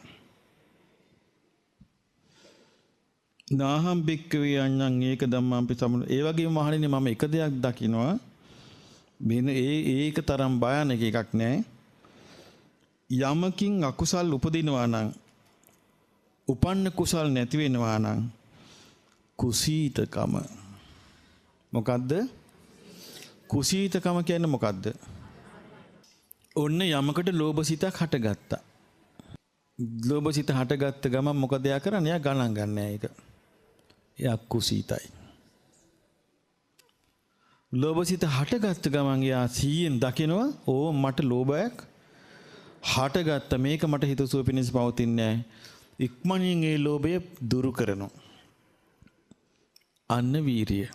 නාහම් භික්කවේ අඤ්ඤං ඒක ධම්මංපි සමුන. ඒ වගේම මහණෙනි මම එක දෙයක් දකිනවා, මෙන්න ඒක තරම් භයානක එකක් නෑ. යමකින් අකුසල් උපදිනවා නම්, උපන්න කුසල් නැති වෙනවා නම් කුසීතකම. මොකද්ද කුසීතකම කියන්නේ? මොකද්ද? ඔන්න යමකට ලෝභසිතක් හටගත්තා. ලෝභසිත හටගත්ත ගමන් මොකද එයා කරන්නේ? එයා ගණන් ගන්නෑ ඒක. එයා කුසීතයි. ලෝභසිත හටගත්ත ගමන් එයා සීයෙන් දකිනවා, ඕ මට ලෝභයක් හටගත්ත, මේක මට හිතසුව පිණිස පවතින්නේ නැහැ. ඉක්මනින් ඒ ලෝභය දුරු කරනවා. අන්න වීරිය.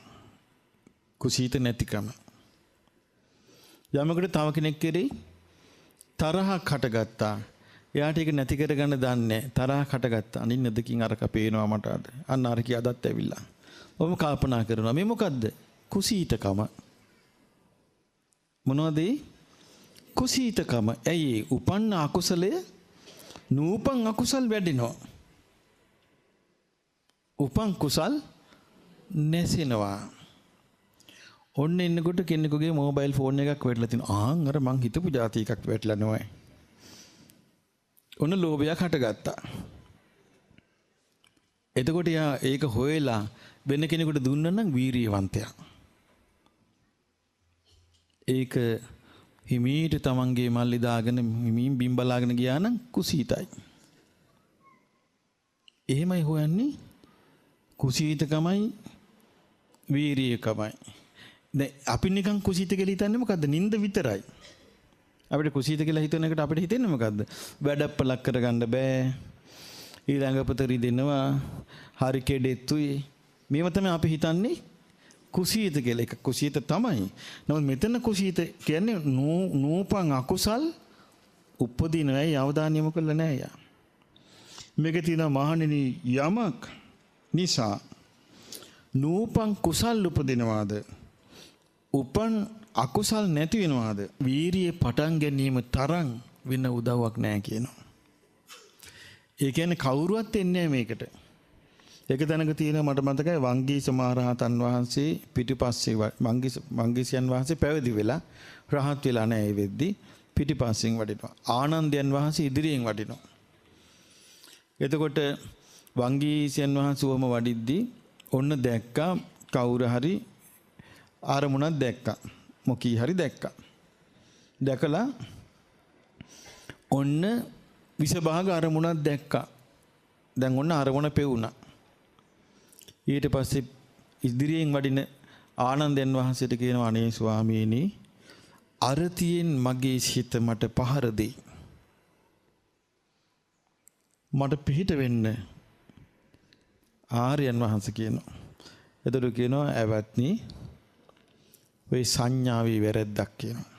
කුසීත නැතිකම. යමකට තව කෙනෙක් කෙරෙහි තරහක් හටගත්තා, එයාට ඒක නැති කරගන්න දන්නේ. තරහක් හටගත්තා, අනිත් නදකින් අරක පේනවා මට අද, අන්න අර කිය අදත් ඇවිල්ලා. ඔබ කල්පනා කරනවා මේ මොකද්ද? කුසීතකම. මොනවද? කුසීතකම. ඇයි? උපන්න අකුසලය නූපන් අකුසල් වැඩිනවා. උපන් කුසල් නැසෙනවා. ඔන්න එන්නකොට කෙනෙකුගේ මොබයිල් ෆෝන් එකක් වැටලා තිනවා. අර මං හිතපු જાති එකක් වැටලා නෝයි. ඔන්න ලෝභයක් හටගත්තා. එතකොට යා ඒක හොයලා වෙන කෙනෙකුට දුන්නා නම් වීරියවන්තයා. ඒක හිමීට තමන්ගේ මල්ලි දාගෙන හිමීන් බිම් බලාගෙන ගියා නම් කුසීතයි. එහෙමයි හොයන්නේ. කුසීතකමයි වීරියකමයි. දැන් අපි නිකන් කුසීත කියලා හිතන්නේ මොකද්ද? නිନ୍ଦ විතරයි. අපිට කුසීත කියලා හිතන එකට අපිට හිතෙන්නේ මොකද්ද? වැඩප්පලක් කරගන්න බෑ. ඊළඟ පතරි දෙනවා. හරි කෙඩෙත්තුයි. මේව තමයි අපි හිතන්නේ කුසීත කියලා. එක කුසීත තමයි. නමුත් මෙතන කුසීත කියන්නේ නූපන් අකුසල් උපදිනවා. ඒ අවධානය යොමු කළා නෑ යා. මේක තියෙනවා මහණෙනි, යමක් නිසා නූපන් කුසල් උපදිනවාද, උපන් අකුසල් නැති වෙනවාද, වීරිය පටන් ගැනීම තරම් වෙන උදව්වක් නැහැ කියනවා. ඒ කියන්නේ කවුරුවත් එන්නේ නැහැ මේකට. එක තැනක තියෙනවා මට මතකයි, වංගීස මහරහතන් වහන්සේ පිටිපස්සේ වංගීසයන් වහන්සේ පැවිදි වෙලා රහත් වෙලා නැහැ. ඒ වෙද්දි පිටිපස්සෙන් වඩිනවා. ආනන්දයන් වහන්සේ ඉදිරියෙන් වඩිනවා. එතකොට වංගීසයන් වහන්සේ වම වඩිද්දී ඔන්න දැක්කා කවුරු හරි ආරමුණක් දැක්කා. මොකී හරි දැක්කා. දැකලා ඔන්න විසභාග අරමුණක් දැක්කා. දැන් ඔන්න අරමුණ පෙවුණා. ඊට පස්සේ ඉදිරියෙන් වඩින ආනන්දයන් වහන්සේට කියනවා, අනේ ස්වාමීනි, අරතියෙන් මගේ සිත මට පහර දෙයි. මට පිහිට වෙන්න. ආර්යයන් වහන්සේ කියනවා. එතකොට කියනවා, ඇවත්නි ඔය සංඥාවේ වැරද්දක් කියනවා.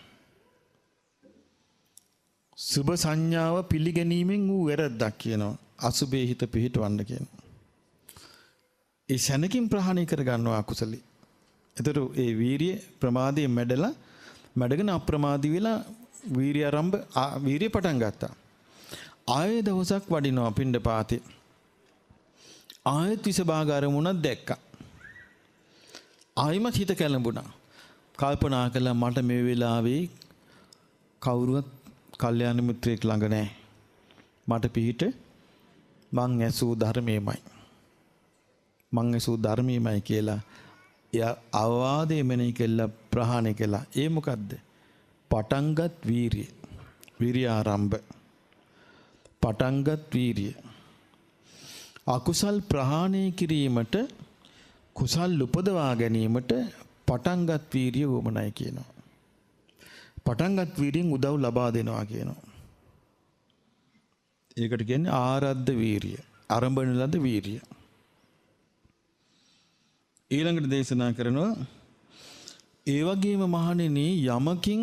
සුභ සංඥාව පිළිගැනීමෙන් වූ වැරද්දක් කියනවා. අසුභේ හිත පිහිටවන්න කියනවා. ඒ සැනකින් ප්‍රහාණය කර ගන්නවා අකුසලී. එතකොට ඒ වීරිය ප්‍රමාදයේ මැඩගෙන අප්‍රමාදී වෙලා වීරිය පටන් ගත්තා. ආයේ දවසක් වඩිනවා පිණ්ඩපාතේ. ආයෙත් විසභාග අරමුණක් දැක්කා. ආයිමත් හිත කැළඹුණා. කල්පනා කළා, මට මේ වෙලාවේ කවුරුවත් කල්යාණ මිත්‍රයෙක් ළඟ නැහැ. මට පිහිට මං ඇසූ ධර්මයමයි කියලා එයා අවවාදයේ මෙනෙහි කළා, ප්‍රහාණය කළා. ඒ මොකද්ද? පටන්ගත් වීරිය. විරිය ආරම්භ. පටන්ගත් වීරිය. අකුසල් ප්‍රහාණය කිරීමට කුසල් උපදවා ගැනීමට පටන්ගත් වීරිය වමනයි කියනවා. පටන්ගත් වීරියෙන් උදව් ලබා දෙනවා කියනවා. ඒකට කියන්නේ ආරද්ධ වීරිය. ආරම්භන ලද වීරිය. ඊළඟට දේශනා කරනවා ඒ වගේම මහණෙනි යමකින්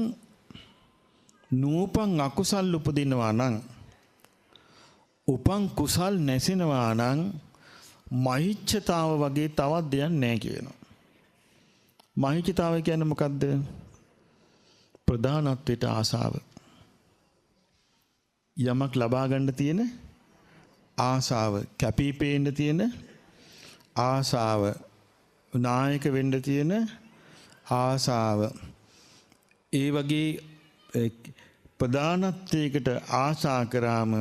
නූපන් අකුසල් උපදිනවා නම් උපන් කුසල් නැසෙනවා නම් මහිච්ඡතාව වගේ තවත් දෙයක් නැහැ කියනවා. මහිච්ඡතාවය කියන්නේ මොකද්ද? ප්‍රධානත්වයට ආසාව. යමක් ලබා ගන්න තියෙන ආසාව, කැපී පෙනෙන්න තියෙන ආසාව, නායක වෙන්න තියෙන ආසාව. ඒ වගේ ප්‍රධානත්වයකට ආසා කරාම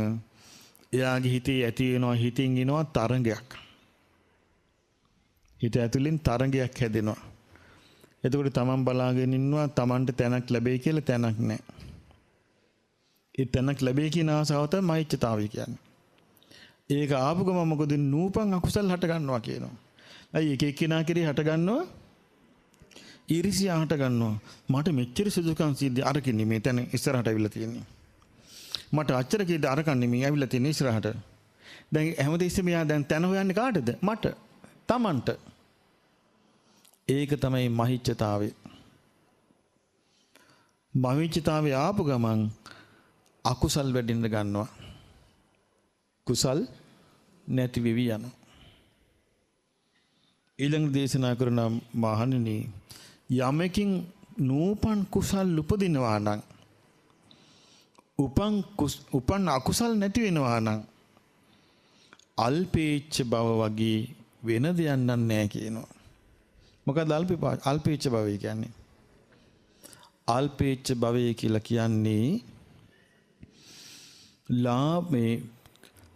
එයාගේ හිතේ ඇති වෙනවා, හිතින් එනවා තරංගයක්. හිත ඇතුලින් තරංගයක් හැදෙනවා. එතකොට තමන් බලාගෙන ඉන්නවා තමන්ට තැනක් ලැබෙයි කියලා. තැනක් නැහැ. ඒ තැනක් ලැබෙයි කියන ආසාව තමයි මෛත්‍රිතාවය කියන්නේ. ඒක ආපු ගමන් මොකද නූපන් අකුසල් හට ගන්නවා කියනවා. අයි එක එක්කිනා කෙරේ හට ගන්නවා ඊර්ෂ්‍යා හට ගන්නවා. මට මෙච්චර සුදුකම් සිද්ධ අරකින් මේ තැන ඉස්සරහට අවිලා තියෙන්නේ. මට අච්චර කීද අරකන් නෙමෙයි අවිලා තියෙන්නේ ඉස්සරහට. දැන් හැමදෙස්සෙම යා දැන් තැන හොයන්නේ කාටද? මට. තමන්ට. ඒක තමයි මහිච්ඡතාවය. මහිච්ඡතාවය ආපු ගමන් අකුසල් වැඩෙන්න ගන්නවා. කුසල් නැති වෙවි යනවා. ඊළඟ දේශනා කරන මහණෙනි යමකින් නූපන් කුසල් උපදිනවා නම් උපන් අකුසල් නැති වෙනවා නම් අල්පේච්ඡ බව වගේ වෙන දෙයක් නැහැ කියනවා. මොකද අල්පේච්ඡ භවය කියන්නේ? අල්පේච්ඡ භවය කියලා කියන්නේ මේ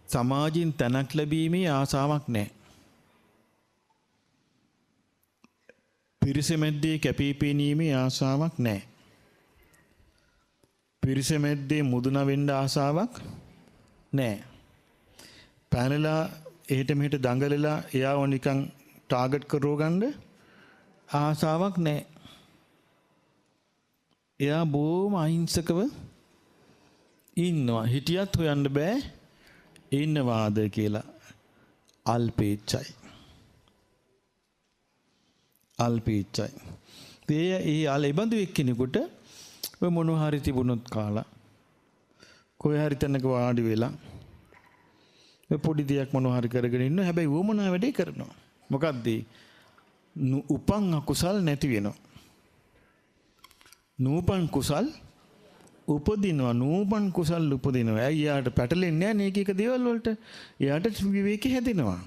සමාජින් තැනක් ලැබීමේ ආසාවක් නැහැ. පිරිස මැද්දේ කැපී පෙනීමේ ආසාවක් නැහැ. පිරිස මැද්දේ මුදුන වෙන්න ආසාවක් නැහැ. පැනලා එහෙට මෙහෙට දඟලලා එයාව නිකන් ටාගට් කරව ගන්න ආසාවක් නැහැ. එයා බොහොම අහිංසකව ඉන්නවා. හිටියත් හොයන්න බෑ ඉන්නවාද කියලා. අල්පේච්ඡයි. අල්පේච්ඡයි. ඒ අලෙබඳු එක්කෙනෙකුට ඔය මොනවා හරි තිබුණොත් කාලා කොහේ හරි තැනක වාඩි වෙලා පොඩි දෙයක් මොනවා හරි කරගෙන ඉන්නවා. හැබැයි වොමනා වැඩේ කරනවා. මොකද්ද? උපන් අකුසල් නැති වෙනවා. නූපන් කුසල් උපදිනවා. නූපන් කුසල් උපදිනවා. ඇයි යාට පැටලෙන්නේ නැහැ නේක එක දේවල් වලට. යාට විවේකී හැදෙනවා.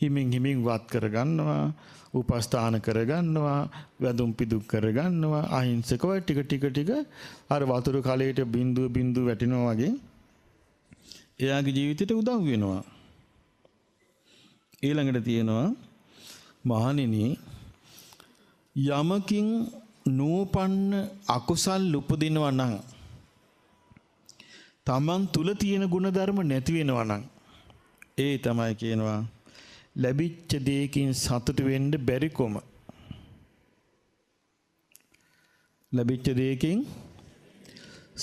හිමින් හිමින් වත් කරගන්නවා, උපස්ථාන කරගන්නවා, වැදුම් පිදුම් කරගන්නවා, අහිංසකව ටික ටික අර වතුර කලයට බින්දුව වැටෙනවා වගේ එයාගේ ජීවිතයට උදව් වෙනවා. ඊළඟට තියෙනවා මහණෙනි යමකින් නූපන්න අකුසල් උපදිනවා නම් තමන් තුල තියෙන ගුණධර්ම නැති වෙනවා නම් ඒ තමයි කියනවා ලැබිච්ච දෙයකින් සතුට වෙන්න බැරිකම. ලැබිච්ච දෙයකින්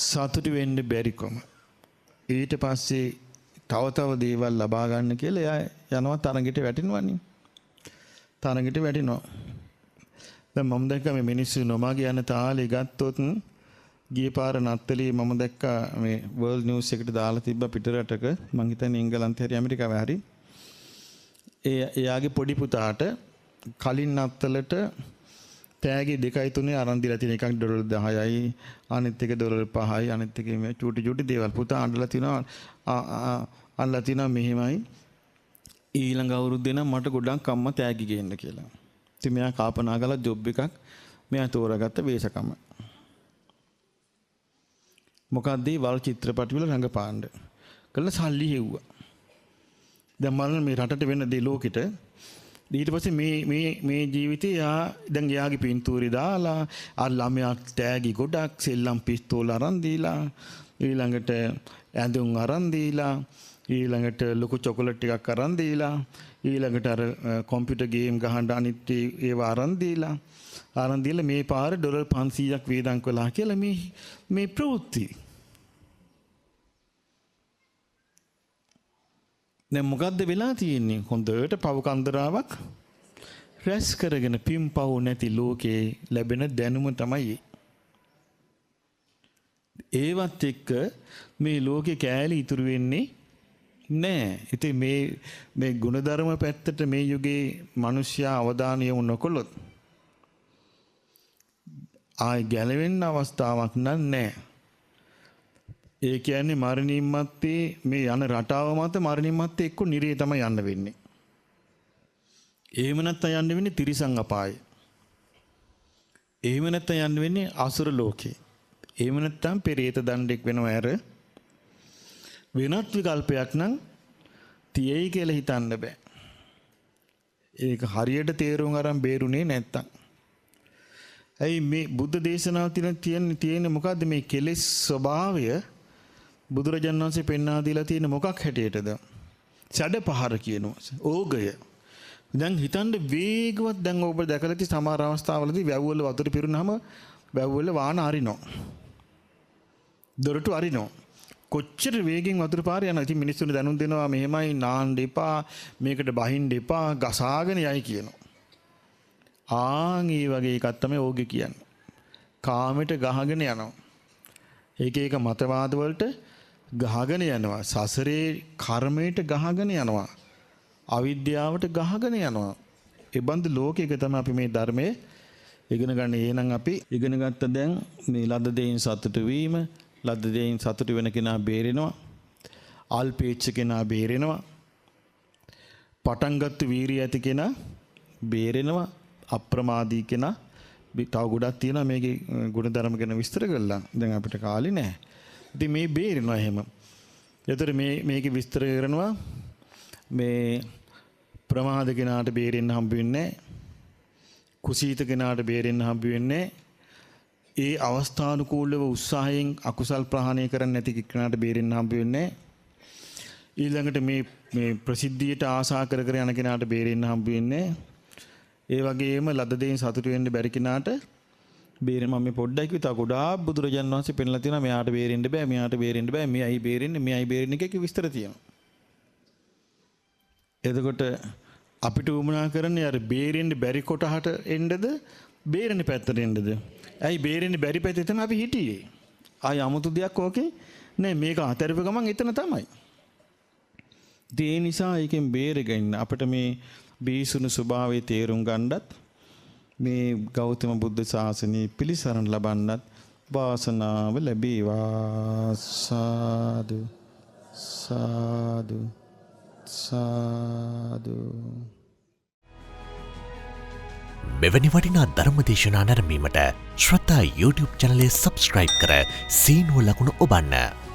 සතුට වෙන්න බැරිකම. ඊට පස්සේ තව දේවල් ලබා ගන්න කියලා එයා යනවා තරඟෙට වැටෙනවනේ. තරඟෙට වැටෙනවා. දැන් මම දැක්ක මේ මිනිස්සු නොමග යන තාලේ ගත්තොත් ගිය පාර නත්තලේ මම දැක්ක මේ වර්ල්ඩ් නිවුස් එකට දාලා තිබ්බ පිටරටක මං හිතන්නේ එංගලන්තේ හරි ඇමරිකාවේ හරි එයාගේ පොඩි පුතාට කලින් නත්තලට තෑගි 2යි 3යි අරන් දීලා තියෙන එකක් $10යි අනිත් එක $5යි අනිත් එක මේ චූටි දේවල් පුතා අඬලා තිනවා මෙහෙමයි ඊළඟ අවුරුද්දේ නම් මට ගොඩක් අම්මා තෑගි ගේන්න කියලා. ඉතින් මෙයා කල්පනා කළා ජොබ් එකක් මෙයා තෝරාගත්ත වේශකම. මොකක්ද වල් චිත්‍රපට වල රංගපාන්න. කළා සල්ලි හෙව්වා. දැන් මම මේ රටට වෙන දේ ලෝකෙට ඊට පස්සේ මේ ජීවිතේ යා දැන් එයාගේ පින්තූරේ දාලා අර ළමයා තෑගි ගොඩක් සෙල්ලම් පිස්තෝල අරන් දීලා ඊළඟට ඇඳුම් අරන් දීලා ඊළඟට ලොකු චොකලට් ටිකක් අරන් දීලා ඊළඟට අර කම්පියුටර් ගේම් ගහන්න අනිත් ඒවා අරන් දීලා මේ පාර ඩොලර් 500ක් වේදම් කළා කියලා මේ ප්‍රවෘත්ති. දැන් මොකද්ද වෙලා තියෙන්නේ? හොඳට පව කන්දරාවක් රැස් කරගෙන පිම්පව් නැති ලෝකේ ලැබෙන දැනුම තමයි. ඒවත් එක්ක මේ ලෝකේ කෑලි ඉතුරු වෙන්නේ නෑ. ඉතින් මේ ගුණධර්ම පැත්තට මේ යුගයේ මිනිස්යා අවධානය යොමු නොකළොත් ආයි ගැලවෙන්න අවස්ථාවක් නෑ. ඒ කියන්නේ මරණින් මත්තේ මේ යන රටාව මත මරණින් මත්තේ එක්ක නිරේ තමයි යන්න වෙන්නේ. එහෙම නැත්නම් යන්න වෙන්නේ තිරිසන් අපායේ. එහෙම නැත්නම් යන්න වෙන්නේ අසුර ලෝකේ. එහෙම නැත්නම් පෙරේත දණ්ඩෙක් වෙනව ඇර වෙනත් විකල්පයක් නම් තියෙයි කියලා හිතන්න බෑ. ඒක හරියට තේරුම් අරන් බේරුනේ නැත්තම්. ඇයි මේ බුද්ධ දේශනාව තියෙන්නේ මොකද්ද මේ කෙලෙස් ස්වභාවය බුදුරජාණන් වහන්සේ පෙන්වා දීලා තියෙන මොකක් හැටියටද? සැඩ පහර කියනවා. ඕගය. දැන් හිතන්න වේගවත් දැන් ඔබ දැකලා තියෙන සමහර අවස්ථාවලදී වැව්වල වතුර පිරුණාම වැව්වල වාහන අරිනවා. දොරටු අරිනවා. කොච්චර වේගෙන් වතුර පාරේ යනවා. ඉතින් මිනිස්සුන්ට දැනුම් දෙනවා මෙහෙමයි නාන්න එපා, මේකට බහින්න එපා, ගසාගෙන යයි කියනවා. ඒ වගේ එකක් තමයි ඕගේ කියන්නේ. කාමයට ගහගෙන යනවා. එක මතවාද වලට ගහගෙන යනවා. සසරේ කර්මයට ගහගෙන යනවා. අවිද්‍යාවට ගහගෙන යනවා. ඒ බඳු ලෝකයක තමයි අපි මේ ධර්මයේ ඉගෙන ගන්න. එහෙනම් අපි ඉගෙන ගත්ත දැන් මේ ලද්ද දෙයින් සතුටු වීම, ලද්ද දෙයින් සතුටු වෙන කෙනා බේරෙනවා. අල්පේච්ඡ කෙනා බේරෙනවා. පටන් ගත්ත වීරිය ඇති කෙනා බේරෙනවා. අප්‍රමාදී කෙනා තව ගොඩක් තියෙනවා මේකේ ගුණධර්ම ගැන විස්තර කළා. දැන් අපිට කාලේ නැහැ. ඉතින් මේ බේරෙනවා එහෙම. ඒතර මේකේ විස්තර කරනවා මේ ප්‍රමාද කෙනාට බේරෙන්න හම්බ වෙන්නේ නැහැ. කුසීත කෙනාට බේරෙන්න හම්බ වෙන්නේ නැහැ. ඒ අවස්ථානුකූලව උත්සාහයෙන් අකුසල් ප්‍රහාණය කරන්න නැති කෙනාට බේරෙන්න හම්බ වෙන්නේ නැහැ. ඊළඟට මේ ප්‍රසිද්ධියට ආසා කර යන කෙනාට බේරෙන්න හම්බ වෙන්නේ නැහැ. ඒ වගේම ලද දෙයින් සතුටු වෙන්න බැරි කෙනාට බේරෙන්න මම පොඩ්ඩක් විතර ගොඩාක් බුදුරජාණන් වහන්සේ පෙන්නලා තියෙනවා මෙයාට බේරෙන්න බෑ, මෙයාට බේරෙන්න බෑ, මෙයයි බේරෙන්නේ එකක විස්තර තියෙනවා. එතකොට අපිට උමනා කරන්නේ අර බේරෙන්න බැරි කොටහට එන්නද බේරෙන්න පැත්තට එන්නද? ඇයි බේරෙන්න බැරි පැත්තේ තමයි අපි හිටියේ. ආය 아무තු දෙයක් ඕකේ නෑ, මේක අතරිප ගමන් එතන තමයි. ඒ නිසා ඒකෙන් බේරෙන්න අපිට මේ බීසුණු ස්වභාවයේ තේරුම් ගන්නත් මේ ගෞතම බුද්ධ ශාසනය පිළිසරණ ලබන්නත් වාසනාව ලැබේවා. සාදු සාදු සාදු. මෙවැනි වටිනා ධර්ම දේශනා නැරඹීමට ශ්‍රද්ධා YouTube චැනලය සබ්ස්ක්‍රයිබ් කර සීනුව ලකුණ ඔබන්න.